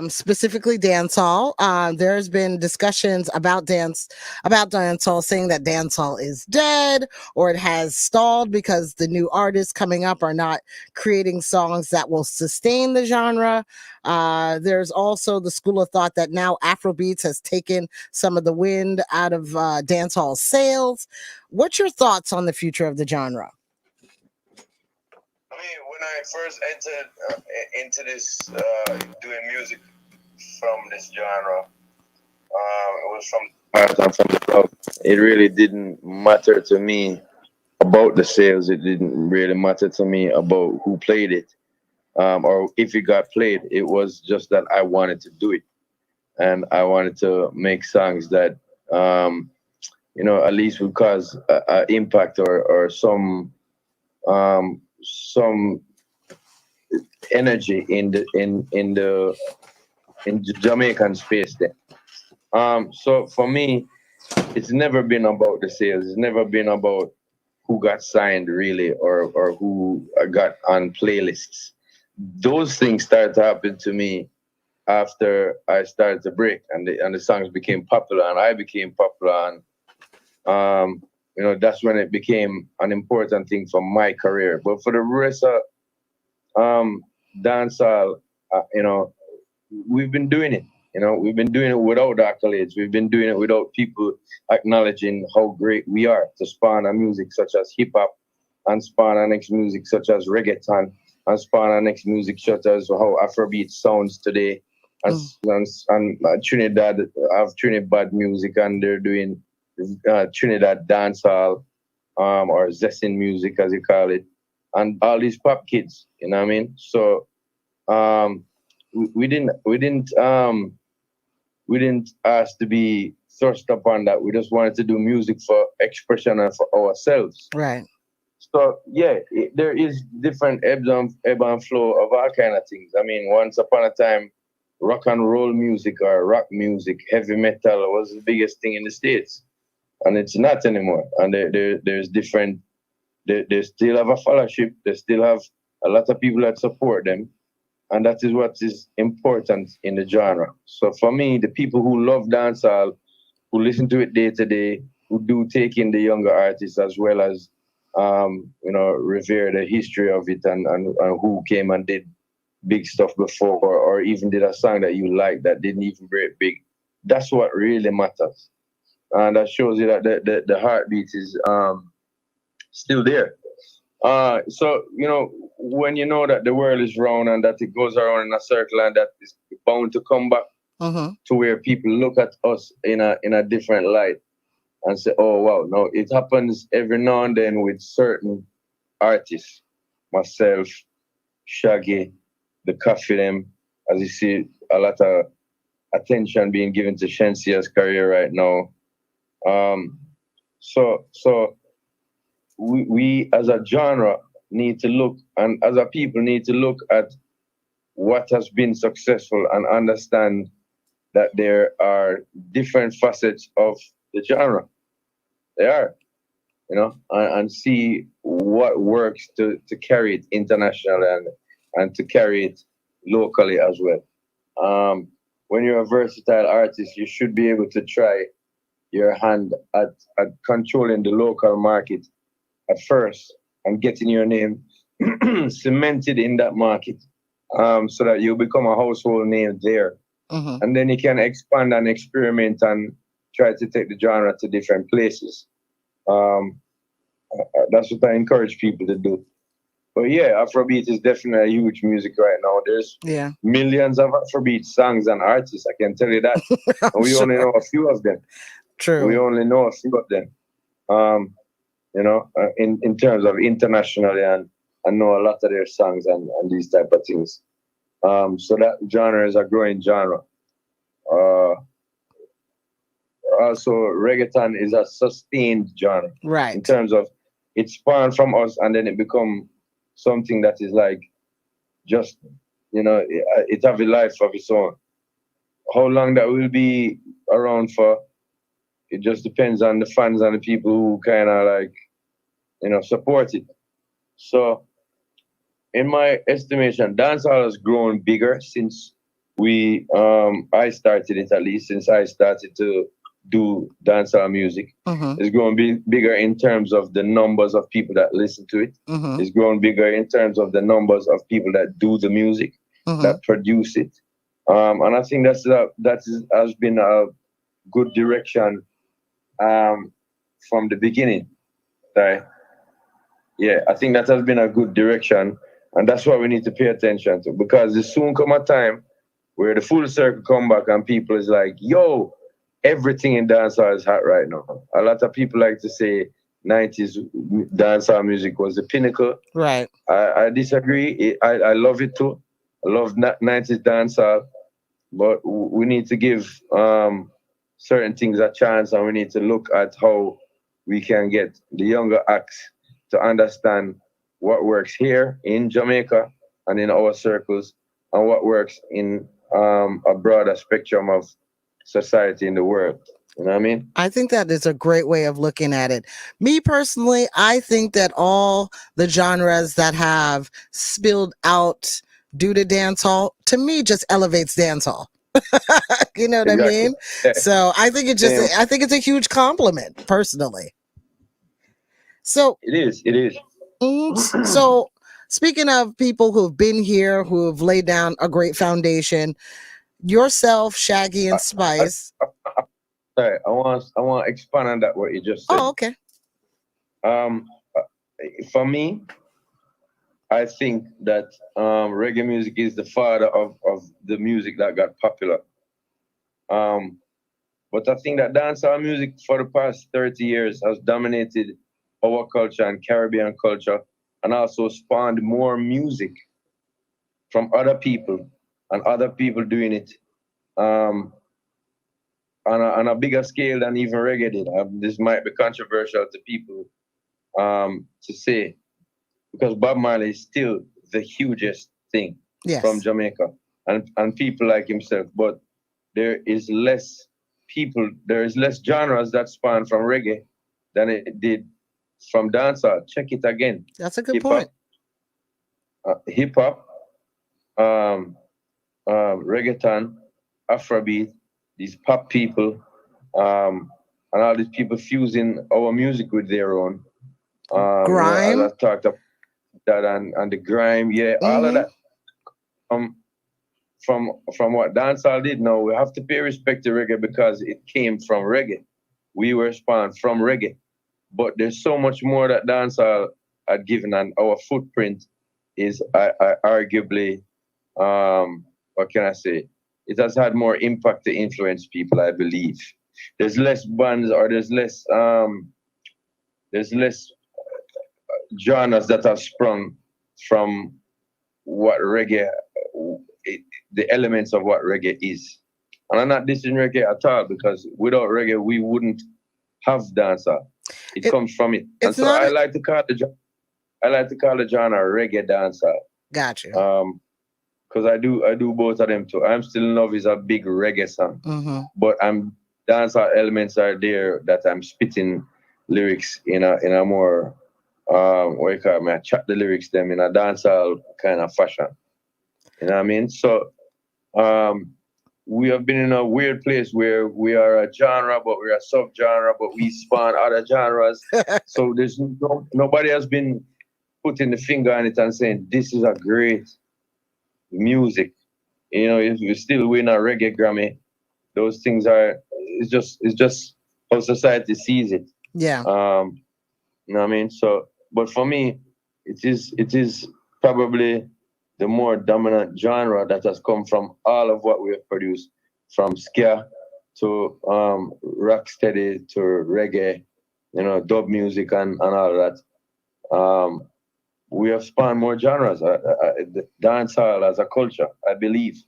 specifically dancehall. There's been discussions about dancehall, saying that dancehall is dead or it has stalled because the new artists coming up are not creating songs that will sustain the genre. There's also the school of thought that now Afrobeats has taken some of the wind out of dancehall sails. What's your thoughts on the future of the genre? I mean, when I first entered into this, doing music from this genre, it was from the club. It really didn't matter to me about the sales. It didn't really matter to me about who played it, or if it got played. It was just that I wanted to do it, and I wanted to make songs that, at least would cause an impact or some energy in the Jamaican space there. So for me, it's never been about the sales. It's never been about who got signed really or who got on playlists. Those things started to happen to me after I started to break and the songs became popular and I became popular, and that's when it became an important thing for my career. But for the rest of dancehall, we've been doing it. We've been doing it without accolades. We've been doing it without people acknowledging how great we are to spawn a music such as hip hop, and spawn our next music such as reggaeton, and spawn our next music such as how Afrobeat sounds today. And Trinidad have Trinidad music, and they're doing Trinidad dancehall, or zessin music as you call it, and all these pop kids, you know what I mean? So we didn't ask to be thrust upon that. We just wanted to do music for expression and for ourselves. Right. So yeah, there is different ebb and flow of all kind of things. I mean, once upon a time, rock and roll music or rock music, heavy metal was the biggest thing in the States. And it's not anymore. And there's different, they still have a fellowship. They still have a lot of people that support them. And that is what is important in the genre. So for me, the people who love dancehall, who listen to it day to day, who do take in the younger artists as well as, revere the history of it and who came and did big stuff before, or even did a song that you like that didn't even break big. That's what really matters. And that shows you that the heartbeat is still there. So, you know, when you know that the world is round and that it goes around in a circle and that is bound to come back to where people look at us in a different light and say, oh, wow, no, it happens every now and then with certain artists, myself, Shaggy, the Coffee them, as you see, a lot of attention being given to Shensia's career right now. So we as a genre need to look, and as a people need to look at what has been successful and understand that there are different facets of the genre. There are, you know, and see what works to carry it internationally and to carry it locally as well. When you're a versatile artist, you should be able to try your hand at controlling the local market at first and getting your name cemented in that market, so that you become a household name there. And then you can expand and experiment and try to take the genre to different places. That's what I encourage people to do. But yeah, Afrobeat is definitely a huge music right now. There's millions of Afrobeat songs and artists, I can tell you that. And we only know a few of them. True. We only know a few of them. You know, in terms of internationally, and I know a lot of their songs and these type of things. So that genre is a growing genre. Also, reggaeton is a sustained genre. Right. In terms of it spawned from us and then it become something that is like just, you know, it have a life of its own. How long that will be around for, it just depends on the fans and the people who kind of like, you know, support it. So, in my estimation, dancehall has grown bigger since I started it, at least since I started to do dancehall music. It's grown bigger in terms of the numbers of people that listen to it. It's grown bigger in terms of the numbers of people that do the music, that produce it. And I think has been a good direction from the beginning. Right? Yeah, I think that has been a good direction, and that's what we need to pay attention to, because there's soon come a time where the full circle come back and people is like, yo, everything in dancehall is hot right now. A lot of people like to say 90s dancehall music was the pinnacle. Right. I disagree. I love it too. I love 90s dancehall, but we need to give certain things a chance, and we need to look at how we can get the younger acts to understand what works here in Jamaica and in our circles, and what works in a broader spectrum of society in the world. You know what I mean? I think that is a great way of looking at it. Me personally, I think that all the genres that have spilled out due to dancehall, to me, just elevates dancehall. You know what I mean? Yeah. So I think I think it's a huge compliment, personally. So it is. So speaking of people who've been here, who have laid down a great foundation, yourself, Shaggy, and Spice. Sorry, I want to expand on that what you just said. Oh, okay. For me, I think that reggae music is the father of the music that got popular. But I think that dancehall music for the past 30 years has dominated our culture and Caribbean culture, and also spawned more music from other people and other people doing it on a bigger scale than even reggae did. This might be controversial to people to say, because Bob Marley is still the hugest thing from Jamaica, and people like himself, but there is less genres that spawn from reggae than it did from dancehall. Check it again. That's a good point. Hip hop, reggaeton, Afrobeat, these pop people, and all these people fusing our music with their own. Grime. You know, as I talked about that, and the grime, all of that. From what dancehall did. Now we have to pay respect to reggae because it came from reggae. We were spawned from reggae. but there's so much more that dancehall had given, and our footprint is arguably, what can I say? It has had more impact to influence people, I believe. There's less bands, or there's less genres that have sprung from what reggae, the elements of what reggae is. And I'm not dissing reggae at all, because without reggae, we wouldn't have dancehall. It comes from it. And so I like to call the genre reggae dancehall. Gotcha. Because I do both of them too. I'm Still in Love is a big reggae song, but dancehall elements are there that I'm spitting lyrics in a more what you call me? I chat the lyrics them in a dancehall kind of fashion. You know what I mean? So we have been in a weird place where we are a genre, but we're a sub-genre, but we spawn other genres. So there's nobody has been putting the finger on it and saying, this is a great music. You know, if you still win a reggae Grammy, those things it's just how society sees it. Yeah. You know what I mean? So, but for me, it is probably the more dominant genre that has come from all of what we have produced, from ska to rocksteady to reggae, you know, dub music and all of that. We have spawned more genres. Dancehall as a culture, I believe.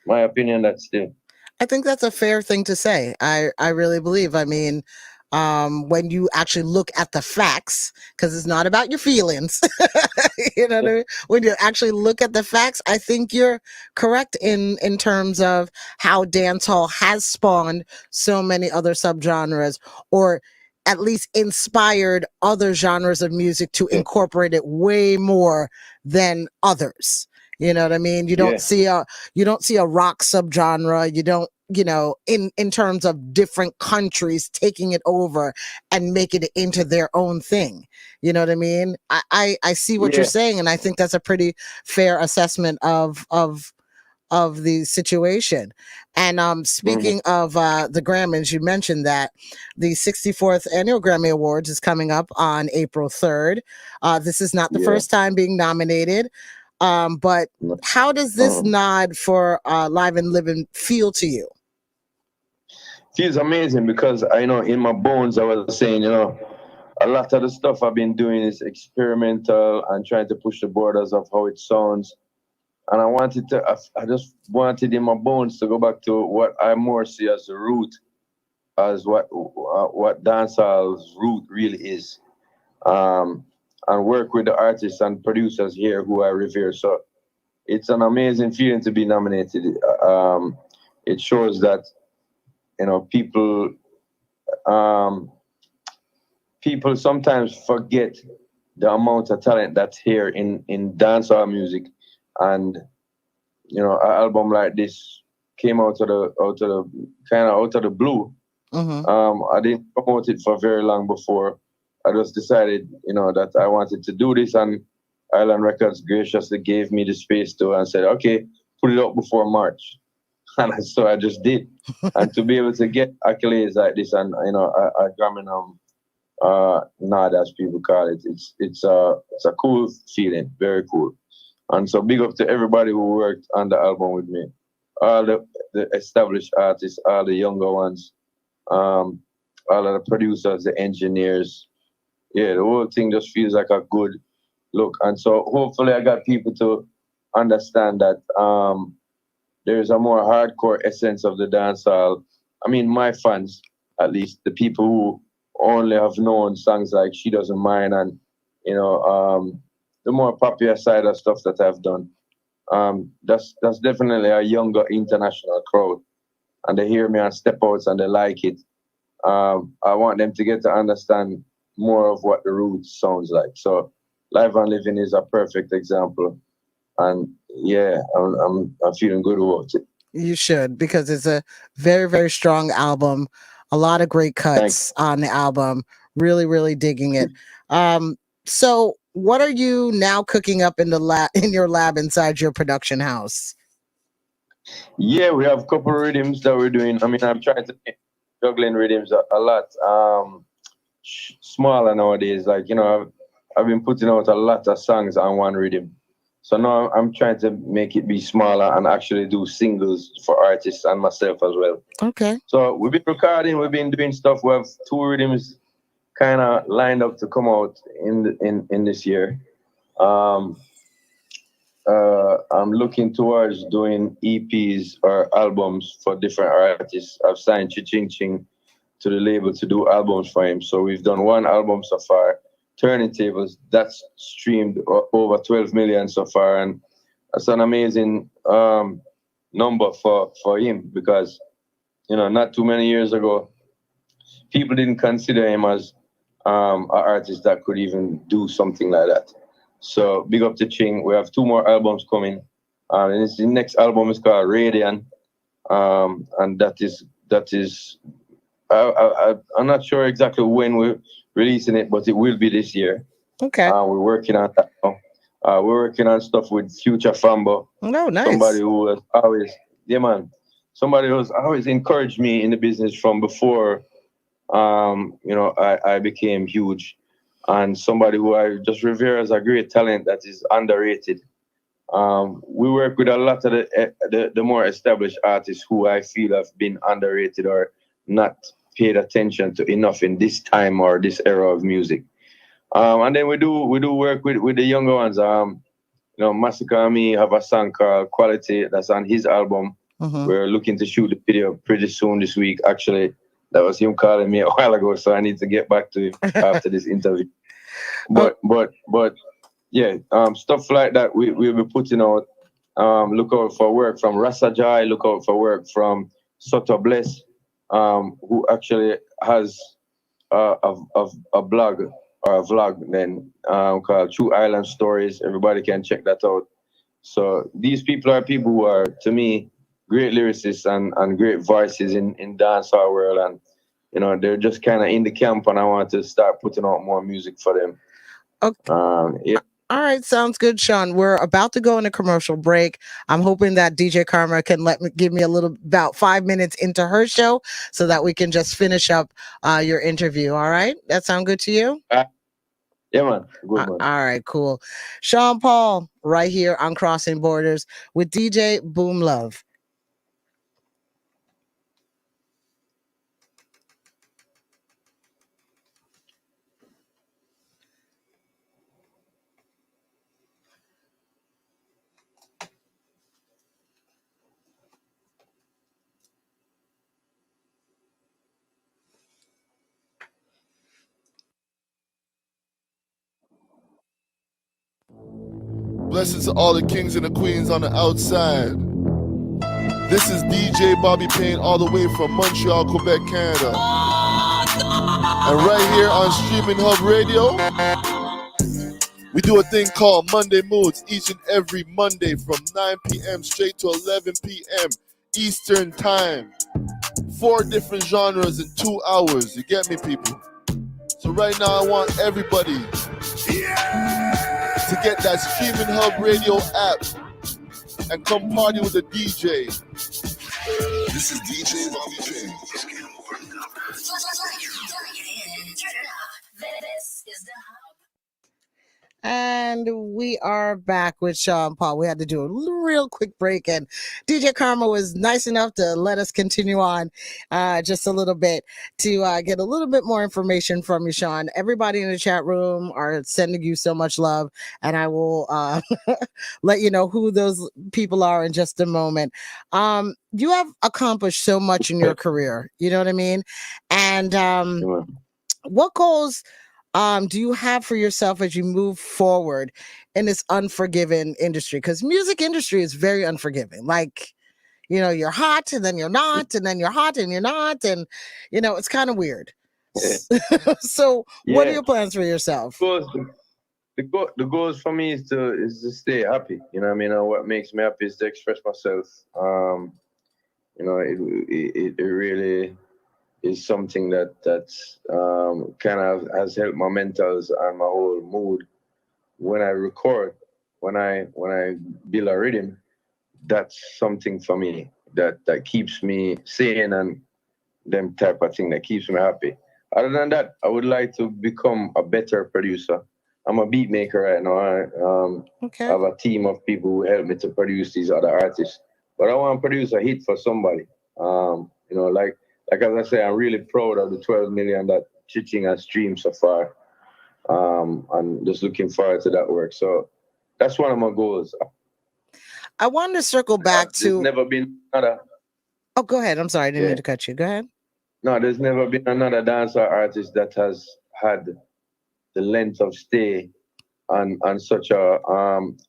My opinion, that's still. I think that's a fair thing to say. I really believe. I mean, when you actually look at the facts, because it's not about your feelings, you know what I mean? When you actually look at the facts, I think you're correct in terms of how dancehall has spawned so many other subgenres, or at least inspired other genres of music to incorporate it way more than others. You know what I mean? You don't see a rock subgenre. You don't, you know, in terms of different countries taking it over and making it into their own thing. You know what I mean? I see what you're saying, and I think that's a pretty fair assessment of the situation. And speaking of the Grammys, you mentioned that the 64th Annual Grammy Awards is coming up on April 3rd. This is not the first time being nominated. But how does this nod for Live and Living feel to you? Feels amazing, because I know in my bones I was saying, you know, a lot of the stuff I've been doing is experimental and trying to push the borders of how it sounds. And I just wanted in my bones to go back to what I more see as the root, as what dancehall's root really is. And work with the artists and producers here who I revere. So it's an amazing feeling to be nominated. It shows that, you know, people sometimes forget the amount of talent that's here in dancehall music. And, you know, an album like this came out of the blue. I didn't promote it for very long before. I just decided, you know, that I wanted to do this, and Island Records graciously gave me the space to, and said, okay, put it up before March. And so I just did. And to be able to get accolades like this, and, you know, a Grammy nod, as people call it, it's a cool feeling, very cool. And so big up to everybody who worked on the album with me. All the established artists, all the younger ones, all of the producers, the engineers. Yeah, the whole thing just feels like a good look. And so hopefully I got people to understand that there's a more hardcore essence of the dancehall. I mean, my fans, at least, the people who only have known songs like She Doesn't Mind and, you know, the more popular side of stuff that I've done. That's definitely a younger international crowd. And they hear me on step outs and they like it. I want them to get to understand more of what the roots sounds like. So Live and Living is a perfect example. And yeah, I'm feeling good about it. You should, because it's a very, very strong album. A lot of great cuts on the album. Really, really digging it. So what are you now cooking up in your lab inside your production house? Yeah, we have a couple of rhythms that we're doing. I mean, I'm trying to juggling rhythms a lot. smaller nowadays. Like, I've been putting out a lot of songs on one rhythm. So now I'm trying to make it be smaller and actually do singles for artists and myself as well. Okay. So we've been recording, we've been doing stuff. We have 2 rhythms kind of lined up to come out in this year. I'm looking towards doing EPs or albums for different artists. I've signed Ching Ching to the label to do albums for him. So we've done 1 album so far. Turning Tables, that's streamed over 12 million so far, and that's an amazing number for him, because not too many years ago people didn't consider him as an artist that could even do something like that. So big up to Ching. We have 2 more albums coming, and the next album is called Radiant, and that is I'm not sure exactly when we're releasing it, but it will be this year. Okay. We're working on that now. We're working on stuff with Future Fambo. Oh, nice. Somebody who has always, somebody who's always encouraged me in the business from before, I became huge. And somebody who I just revere as a great talent that is underrated. We work with a lot of the more established artists who I feel have been underrated or not paid attention to enough in this time or this era of music. And then we do work with the younger ones. Massacre and me have a song called Quality that's on his album. Mm-hmm. We're looking to shoot the video pretty soon this week. Actually, that was him calling me a while ago, so I need to get back to him after this interview. But yeah, stuff like that we'll be putting out. Look out for work from Rasa Jai, look out for work from Soto Bless, who actually has a blog or a vlog then called True Island Stories. Everybody can check that out. So these people are people who are, to me, great lyricists and great voices in dancehall world, and they're just kind of in the camp, and I want to start putting out more music for them. Okay. Yeah. All right, sounds good, Sean. We're about to go on a commercial break. I'm hoping that DJ Karma can give me about 5 minutes into her show so that we can just finish up your interview. All right, that sound good to you? Yeah, man. Good, man. All right, cool. Sean Paul, right here on Crossing Borders with DJ Boomlove. Blessings to all the kings and the queens on the outside. This is DJ Bobby Payne all the way from Montreal, Quebec, Canada. And right here on Streaminn Hub Radio, we do a thing called Monday Moods each and every Monday from 9 p.m. straight to 11 p.m. Eastern Time. 4 different genres in 2 hours. You get me, people? So right now I want everybody to get that Streaminn Hub Radio app and come party with the DJ. This is DJ Bobby Payne. This is the hub. And we are back with Sean Paul. We had to do a real quick break, and DJ Karma was nice enough to let us continue on just a little bit to get a little bit more information from you, Sean. Everybody in the chat room are sending you so much love, and I will let you know who those people are in just a moment. You have accomplished so much in your career, you know what I mean? And what goals do you have for yourself as you move forward in this unforgiving industry? Because music industry is very unforgiving. Like, you're hot and then you're not, and then you're hot and you're not, and it's kind of weird. So what are your plans for yourself? The goals for me is to stay happy. You know what I mean? What makes me happy is to express myself. It really is something that kind of has helped my mentals and my whole mood. When I record, when I build a rhythm, that's something for me that keeps me sane and them type of thing that keeps me happy. Other than that, I would like to become a better producer. I'm a beat maker right now. I have a team of people who help me to produce these other artists. But I want to produce a hit for somebody. Like as I say, I'm really proud of the 12 million that Chiching has streamed so far. And just looking forward to that work. So that's one of my goals. I wanted to circle back to. There's never been another. Oh, go ahead. I'm sorry. I didn't mean to cut you. Go ahead. No, there's never been another dancer artist that has had the length of stay on such a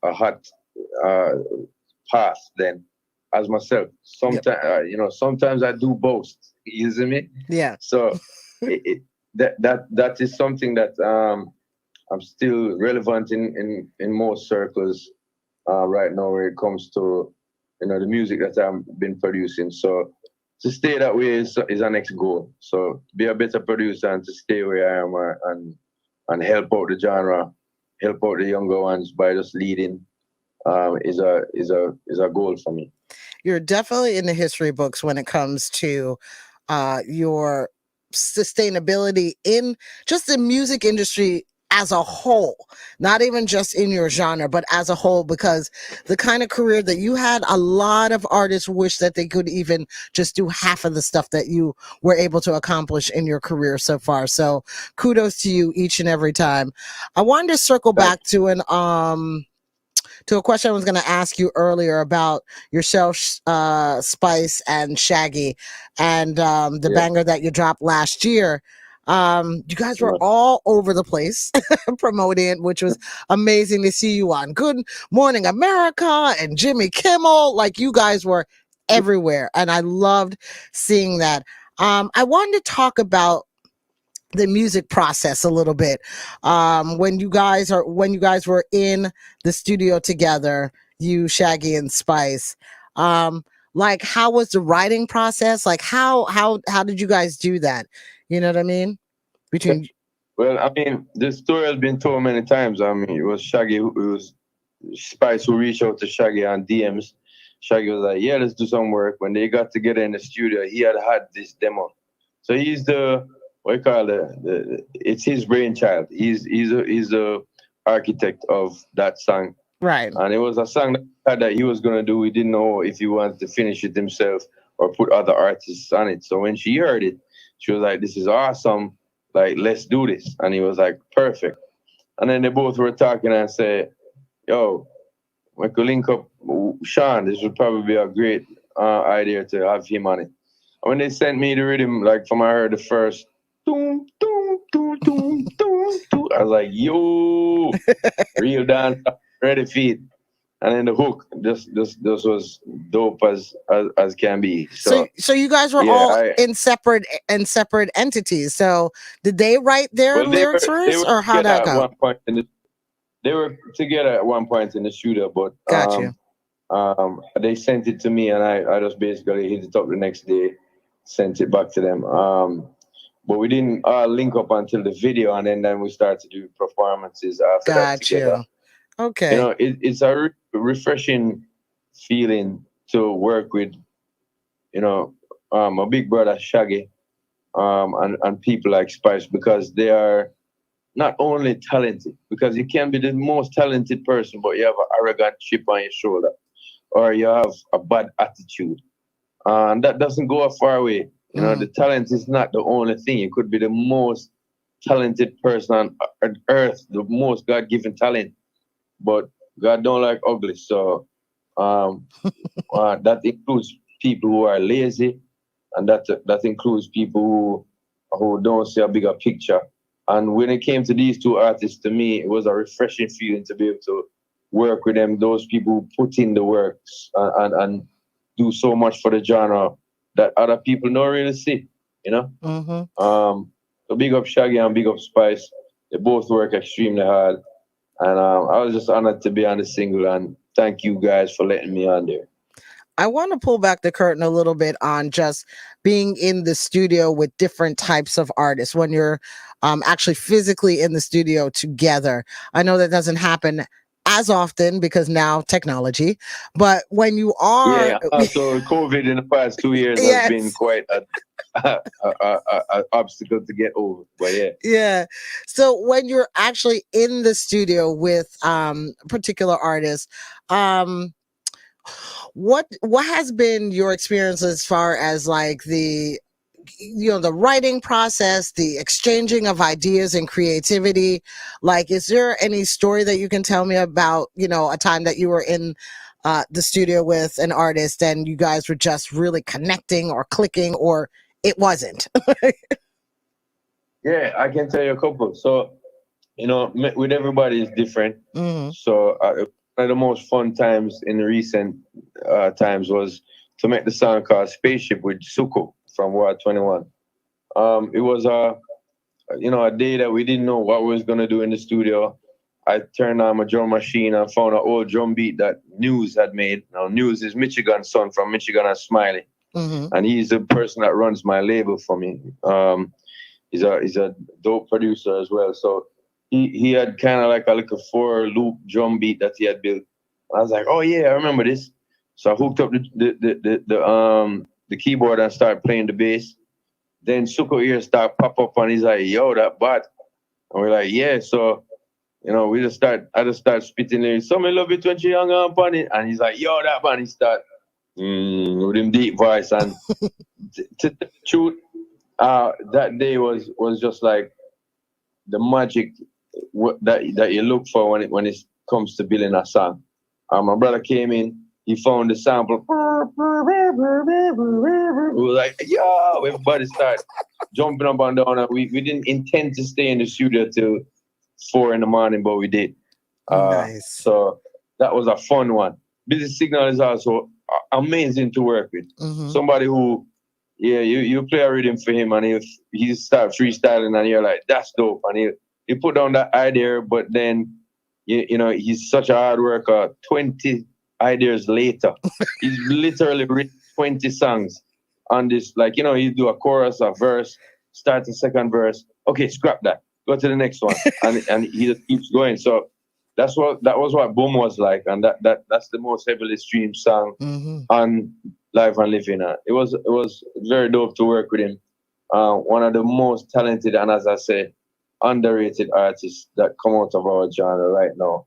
hot path then as myself. Sometimes sometimes I do boast. You see me? Yeah. So that is something that I'm still relevant in most circles right now where it comes to the music that I've been producing. So to stay that way is our next goal. So be a better producer and to stay where I am and help out the genre, help out the younger ones by just leading is a goal for me. You're definitely in the history books when it comes to your sustainability in just the music industry as a whole, not even just in your genre, but as a whole, because the kind of career that you had, a lot of artists wish that they could even just do half of the stuff that you were able to accomplish in your career so far. So kudos to you each and every time. I wanted to circle back to a question I was going to ask you earlier about yourself, Spice and Shaggy, and the banger that you dropped last year. You guys were all over the place promoting it, which was amazing to see you on Good Morning America and Jimmy Kimmel. Like, you guys were everywhere, and I loved seeing that. I wanted to talk about the music process a little bit. When you guys were in the studio together, you, Shaggy, and Spice, like, how was the writing process? Like, how did you guys do that? You know what I mean? Well, I mean, the story has been told many times. I mean, it was Spice who reached out to Shaggy on DMs. Shaggy was like, "Yeah, let's do some work." When they got together in the studio, he had this demo. So he's it's his brainchild. He's the architect of that song. Right. And it was a song that he was gonna do. He didn't know if he wanted to finish it himself or put other artists on it. So when she heard it, she was like, "This is awesome. Like, let's do this." And he was like, "Perfect." And then they both were talking and said, "Yo, we could link up Sean. This would probably be a great idea to have him on it." And when they sent me the rhythm, like from I heard the first doom, doom, doom, doom, doom, doom, I was like, "Yo, real dance, ready feed." And then the hook, this was dope as can be. So you guys were all in separate entities. So did they write their lyrics first, or how'd that go? They were together at one point in the studio, but they sent it to me, and I just basically hit it up the next day, sent it back to them. But we didn't link up until the video, and then we started to do performances after that together. Okay. It's a refreshing feeling to work with, my big brother Shaggy, and people like Spice, because they are not only talented, because you can be the most talented person, but you have an arrogant chip on your shoulder, or you have a bad attitude, and that doesn't go a far way. The talent is not the only thing. You could be the most talented person on earth, the most God-given talent, but God don't like ugly. So that includes people who are lazy, and that includes people who don't see a bigger picture. And when it came to these two artists, to me, it was a refreshing feeling to be able to work with them. Those people who put in the work and do so much for the genre that other people don't really see. So big up Shaggy and big up Spice. They both work extremely hard. And I was just honored to be on the single, and thank you guys for letting me on there. I want to pull back the curtain a little bit on just being in the studio with different types of artists when you're actually physically in the studio together. I know that doesn't happen as often because now technology, but when you are... Yeah, also COVID in the past 2 years has been quite a obstacle to get over. But yeah. Yeah. So when you're actually in the studio with particular artists, what has been your experience as far as like the writing process, the exchanging of ideas and creativity? Like, is there any story that you can tell me about, a time that you were in the studio with an artist and you guys were just really connecting or clicking, or it wasn't? Yeah, I can tell you a couple. So, with everybody is different. Mm-hmm. So one of the most fun times in recent times was to make the song called Spaceship with Suko from World 21. It was a day that we didn't know what we was gonna do in the studio. I turned on my drum machine and found an old drum beat that News had made. Now News is Michigan's son from Michigan and Smiley, and he's the person that runs my label for me. He's a dope producer as well. So he had kind of like a little 4-loop drum beat that he had built. I was like, oh yeah, I remember this. So I hooked up the keyboard and started playing the bass. Then Suko ears start pop up and he's like, yo, that bot. And we're like, yeah. So, I just start spitting lyrics. Some love it when she hung up on it. And he's like, yo, that bot. He start with him deep voice. And to the truth, that day was just like the magic that you look for when it comes to building a song. My brother came in, he found the sample. We were like, yo, everybody started jumping up and down. And we didn't intend to stay in the studio till 4 a.m, but we did. Nice. So that was a fun one. Busy Signal is also amazing to work with. Mm-hmm. Somebody who, you play a rhythm for him and he start freestyling and you're like, that's dope. And he put down that idea, but then, he's such a hard worker. 20 ideas later, he's literally written 20 songs on this. Like, you do a chorus, a verse, start the second verse. Okay, scrap that. Go to the next one. and he just keeps going. So that was what Boom was like. And that's the most heavily streamed song on Live and Living. It was very dope to work with him. One of the most talented and, as I say, underrated artists that come out of our genre right now.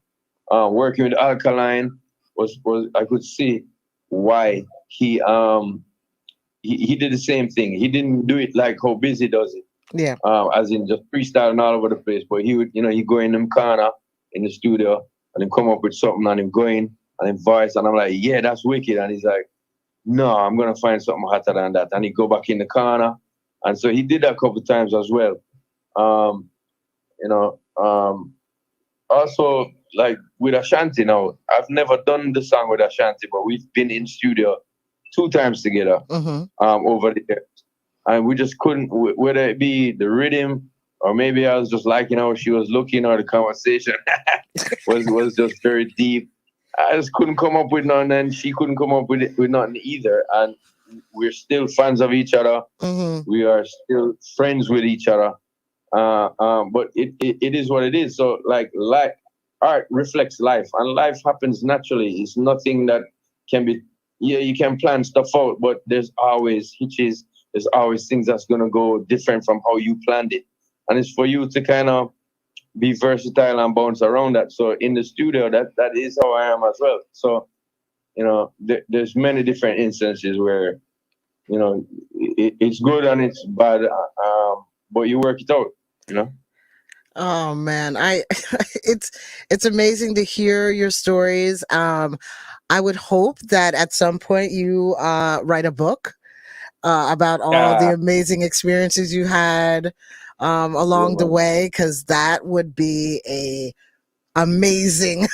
Working with Alkaline was I could see why he did the same thing. He didn't do it like how Busy does it. Yeah. As in just freestyling all over the place. But he would, he go in them corner in the studio and then come up with something and him going and him voice and I'm like, yeah, that's wicked. And he's like, no, I'm gonna find something hotter than that. And he go back in the corner. And so he did that a couple of times as well. Also, like with Ashanti now, I've never done the song with Ashanti, but we've been in studio 2 times together over the years. And we just couldn't, whether it be the rhythm or maybe I was just liking how she was looking or the conversation was just very deep. I just couldn't come up with none and she couldn't come up with nothing either. And we're still fans of each other. We are still friends with each other. But it is what it is. So like art reflects life and life happens naturally. It's nothing that can be, you can plan stuff out, but there's always hitches. There's always things that's going to go different from how you planned it. And it's for you to kind of be versatile and bounce around that. So in the studio, that is how I am as well. So, there's many different instances where, it's good and it's bad, but you work it out, Oh man, it's amazing to hear your stories. I would hope that at some point you write a book about all the amazing experiences you had along the way, because that would be a amazing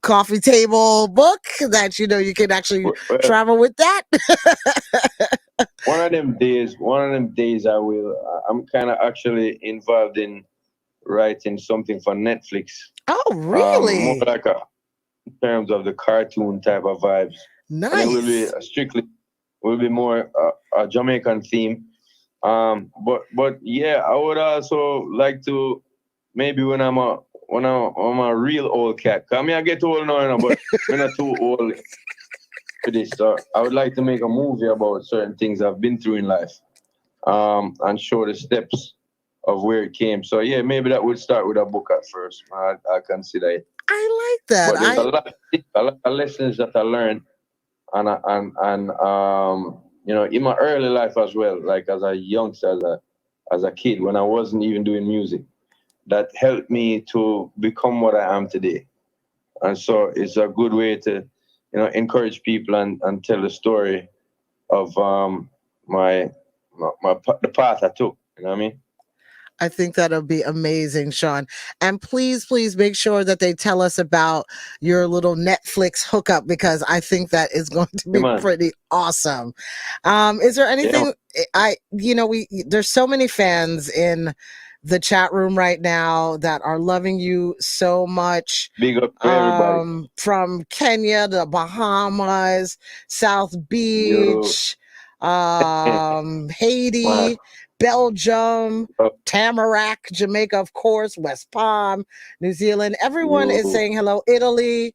coffee table book that you can actually travel with that. One of them days I'm kind of actually involved in writing something for Netflix. Oh, really? More like in terms of the cartoon type of vibes. Nice. And it will be more a Jamaican theme. But yeah, I would also like to maybe when I'm a real old cat. I mean, I get old now, but I'm not too old. for this. So I would like to make a movie about certain things I've been through in life, and show the steps of where it came. So yeah, maybe that would start with a book at first. I consider it. I like that. But there's a lot of lessons that I learned, and you know, in my early life as well, like as a youngster, as a kid, when I wasn't even doing music, that helped me to become what I am today. And so it's a good way to, you know, encourage people and tell the story of the path I took. You know what I mean? I think that'll be amazing, Sean. And please make sure that they tell us about your little Netflix hookup, because I think that is going to be pretty awesome. Is there anything there's so many fans in the chat room right now that are loving you so much. Big up to everybody. From Kenya to Bahamas, South Beach, Haiti, Belgium, Tamarack, Jamaica, of course, West Palm, New Zealand. Everyone is saying hello. Italy.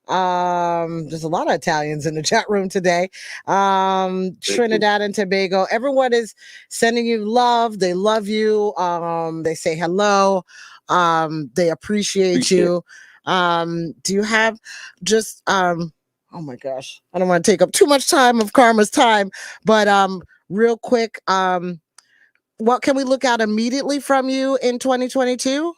There's a lot of Italians in the chat room today. Trinidad and Tobago. Everyone is sending you love. They love you. They say hello. They appreciate you. Do you have just oh my gosh, I don't want to take up too much time of Karma's time, but real quick, what can we look out immediately from you in 2022?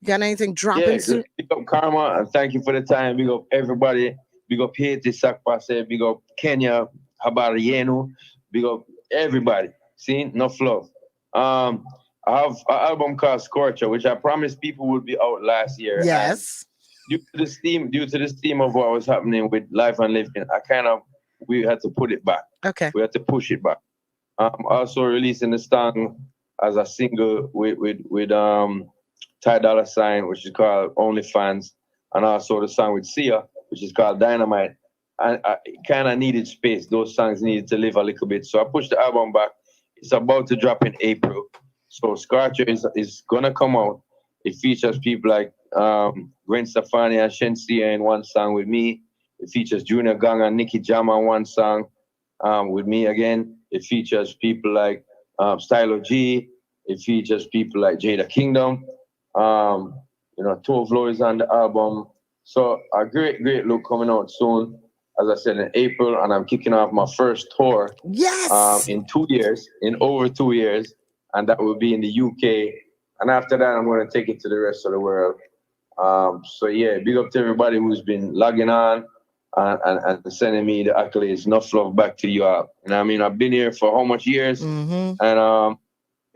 Got anything dropping soon? Big up Karma, and thank you for the time. Big up everybody. Big up Haiti, Sakpase. Big up Kenya, Habari Yenu. Big up everybody. See, enough love. I have an album called Scorcher, which I promised people would be out last year. Yes. And due to this theme of what was happening with Life and Living, we had to put it back. Okay. We had to push it back. Also releasing the song as a single with Ty Dolla $ign, which is called OnlyFans, and also the song with Sia, which is called Dynamite. And I kind of needed space. Those songs needed to live a little bit. So I pushed the album back. It's about to drop in April. So Scorcher is going to come out. It features people like Gwen Stefani and Shensia in one song with me. It features Junior Gang and Nicky Jam on one song with me again. It features people like Stylo G. It features people like Jada Kingdom. Tovlo is on the album. So a great look coming out soon, as I said, in April, and I'm kicking off my first tour. Yes. In over 2 years, and that will be in the UK. And after that, I'm going to take it to the rest of the world. So yeah, big up to everybody who's been logging on and sending me the accolades. Enough love back to you all. You know what I mean? I've been here for how much years? Mm-hmm.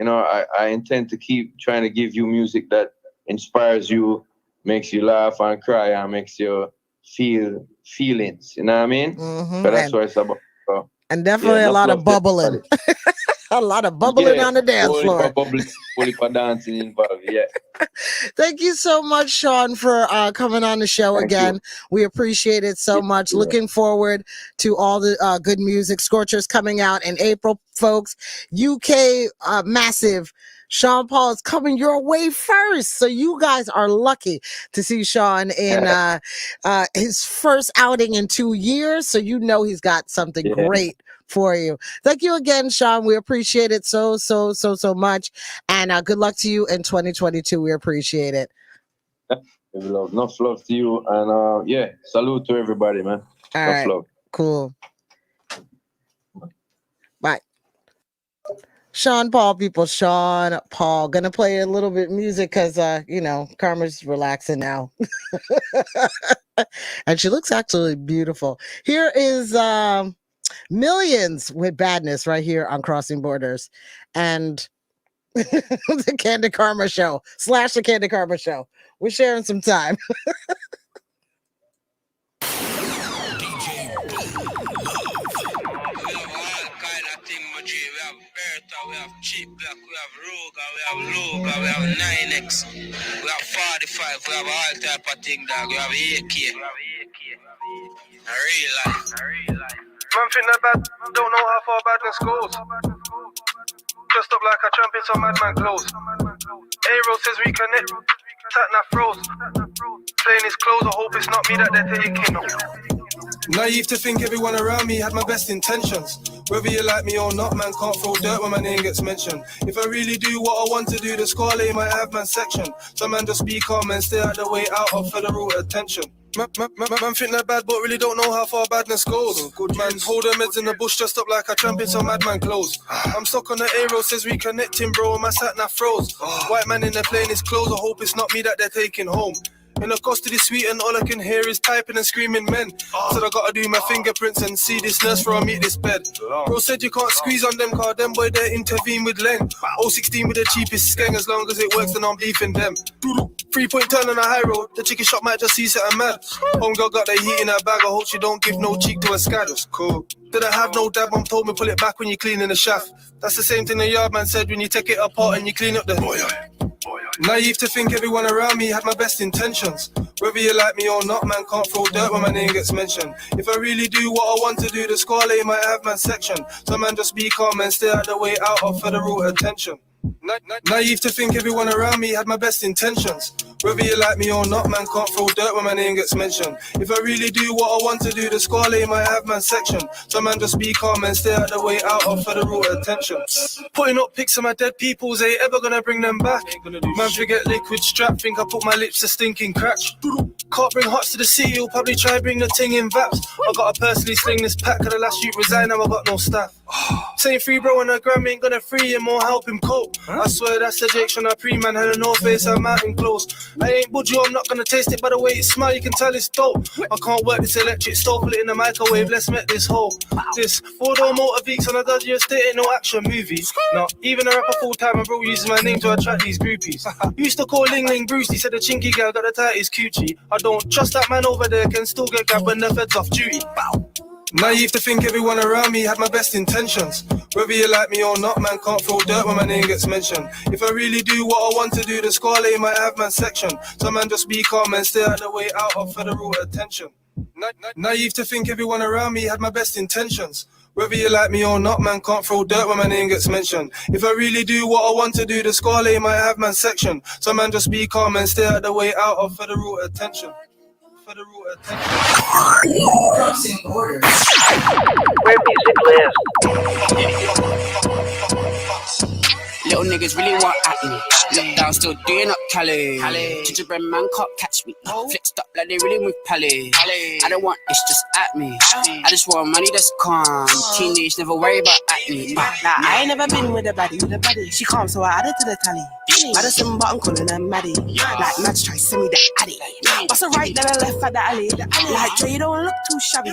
And I intend to keep trying to give you music that inspires you, makes you laugh and cry, and makes you feel feelings. You know what I mean? Mm-hmm. So that's what it's about. So, and definitely a lot of bubbling. A lot of bubbling on the dance floor. Fully for dancing involved, yeah. Thank you so much, Sean, for coming on the show again. We appreciate it so much. Looking forward to all the good music. Scorcher's coming out in April, folks. UK massive. Sean Paul is coming your way first. So you guys are lucky to see Sean in his first outing in 2 years. So you know he's got something great for you. Thank you again, Sean. We appreciate it so much. And good luck to you in 2022. We appreciate it. Enough love to you. And salute to everybody, man. All right. Love. Cool. Bye. Sean Paul, people. Sean Paul. Gonna play a little bit of music because Karma's relaxing now. And she looks actually beautiful. Here is Millions with Badness right here on Crossing Borders, and the Candy Karma Show / the Candy Karma Show. We're sharing some time. We have Cheap Black, we have Roga, we have Loga, we have 9X, we have 45, we have all type of thing, dog. We have AK. A real life. Man think that bad, don't know how far badness goes. Dressed up like a champ in some madman clothes. A-Road says reconnect, Tatna froze. Playing his clothes, I hope it's not me that they're taking. Naive to think everyone around me had my best intentions. Whether you like me or not, man, can't throw dirt when my name gets mentioned. If I really do what I want to do, the squad might have man section. So man, just be calm and stay out the way out of federal attention. Man think they're bad, but really don't know how far badness goes. Good man, hold them heads in the bush, dressed up like a champ in some madman clothes. I'm stuck on the A-road, says reconnecting, bro, and my sat-nav froze. White man in the plane is clothes, I hope it's not me that they're taking home. In the custody suite and all I can hear is typing and screaming men. Said I gotta do my fingerprints and see this nurse before I meet this bed. Bro said you can't squeeze on them car, them boy they intervene with Len. 016 with the cheapest skeng, as long as it works then I'm beefing them. 3-point turn on a high road, the chicken shop might just see something mad. Homegirl got the heat in her bag, I hope she don't give no cheek to a scad. That's cool. Didn't have no dad, mom told me pull it back when you clean in the shaft. That's the same thing the yard man said when you take it apart and you clean up the... Naive to think everyone around me had my best intentions. Whether you like me or not, man, can't throw dirt when my name gets mentioned. If I really do what I want to do, the squad might have man section. So man, just be calm and stay out the way out of federal attention. Naive to think everyone around me had my best intentions. Whether you like me or not, man, can't throw dirt when my name gets mentioned. If I really do what I want to do, the squad might have man section. So man, just be calm and stay out the way out of federal attention. Putting up pics of my dead peoples, ain't ever gonna bring them back. Man, forget liquid strap, think I put my lips to stinking crack. Can't bring hearts to the city, you'll probably try bring the ting in vaps. I gotta personally sling this pack, cause the last shoot resigned, now I got no staff. Saying free bro and a gram ain't gonna free him or help him cope. I swear that's the Jake on a pre-man, had a no face and mountain close. I ain't budgie, I'm not gonna taste it by the way it smell, you can tell it's dope. I can't work this electric stove, put it in the microwave, let's make this whole. This 4-door motor Veeks on a dodgy estate ain't no action movie. Not even a rapper full-time and bro uses my name to attract these groupies. Used to call Ling Ling Bruce, he said the chinky girl got the tightest coochie. I don't trust that man over there, can still get grabbed when the fed's off duty. Naive to think everyone around me had my best intentions. Whether you like me or not, man, can't throw dirt when my name gets mentioned. If I really do what I want to do, the squad might have man section. So man, just be calm and stay out the way out of federal attention. Naive to think everyone around me had my best intentions. Whether you like me or not, man, can't throw dirt when my name gets mentioned. If I really do what I want to do, the squad might have man section. So man, just be calm and stay out the way out of federal attention. Crossing borders. Where music lives. Little niggas really want at me. Look down, still doing up Cali. Gingerbread man can't catch me. Flexed up like they really with Pally. I don't want this just at me. I just want money that's calm. Teenage, never worry about acne. Nah, I ain't never been with a baddie. She calm, so I added to the tally. Madison, but I'm calling her Maddie. Like Mads try send me the addy. Bust a right, then a left at the alley. Like Dre, don't look too shabby.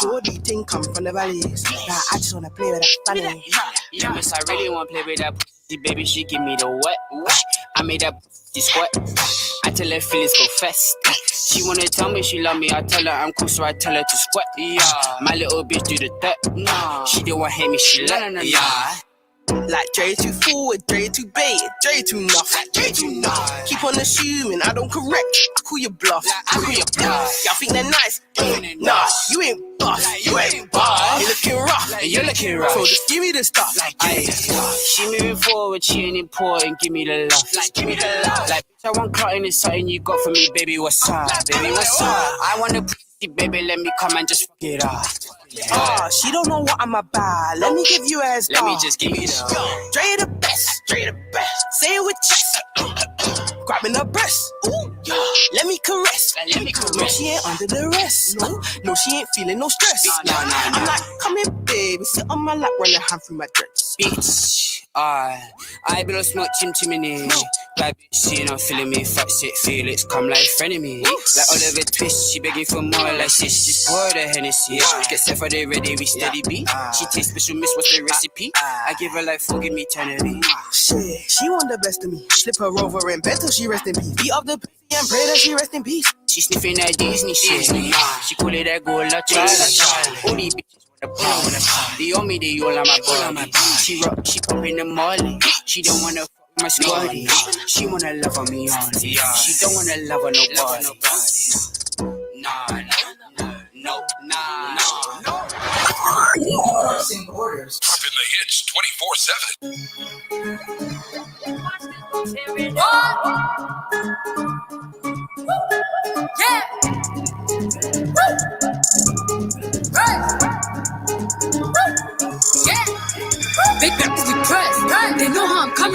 Jordy thing come from the valleys. Like I just wanna play with that funny. Yeah, miss, I really wanna play with that pussy, baby. She give me the wet. I made that pussy sweat. I tell her feelings go fast. She wanna tell me she love me. I tell her I'm cool, so I tell her to squat. Yeah, my little bitch do the dirt. No, she didn't want to hate me. She let no. Yeah. Like Dre too forward, Dre too bait, Dre too nuff, Dre too nuff. Keep on assuming I don't correct. I call you bluff, Y'all think they're nice? Nah, you ain't boss, you ain't boss. You looking rough, you're looking rough. So just give me the stuff. Like she moving forward, she ain't important. Give me the love, give me the love. Like bitch, I want cutting is something you got for me, baby. What's up, baby? What's up? I want a pussy, baby. Let me come and just fuck it up. She don't know what I'm about. Let me give you a star. Let me just give you the Dre the best, Dre the best. Say it with chest. Grabbing her breast. Ooh, yeah. Let me caress. No, she ain't under the rest. No, she ain't feeling no stress. No. I'm like, come here, baby. Sit on my lap, run your hand through my dress. Bitch, I been on smoke chimney. Bad bitch, she ain't not feeling me. Fuck shit, Felix, come like frenemy. Like Oliver Twist, she begging for more. Like she's poured her Hennessy. Get set for the ready, we steady beat. She tastes special, miss, what's the recipe? I give her like forgive me eternity. Shit, she want the best of me. Slip her over in bed till she rest in peace. Beat up the pussy and pray that she rest in peace. She sniffing that Disney shit. She call it that gold la child. All these bitches wanna pound. They on me, they all on my body. She rock, she popping the molly. She don't wanna fuck my squaddy. She wanna love on me only. She don't wanna love on nobody. No. Crossing borders. Popping the hits 24/7. Yeah. Big back we press.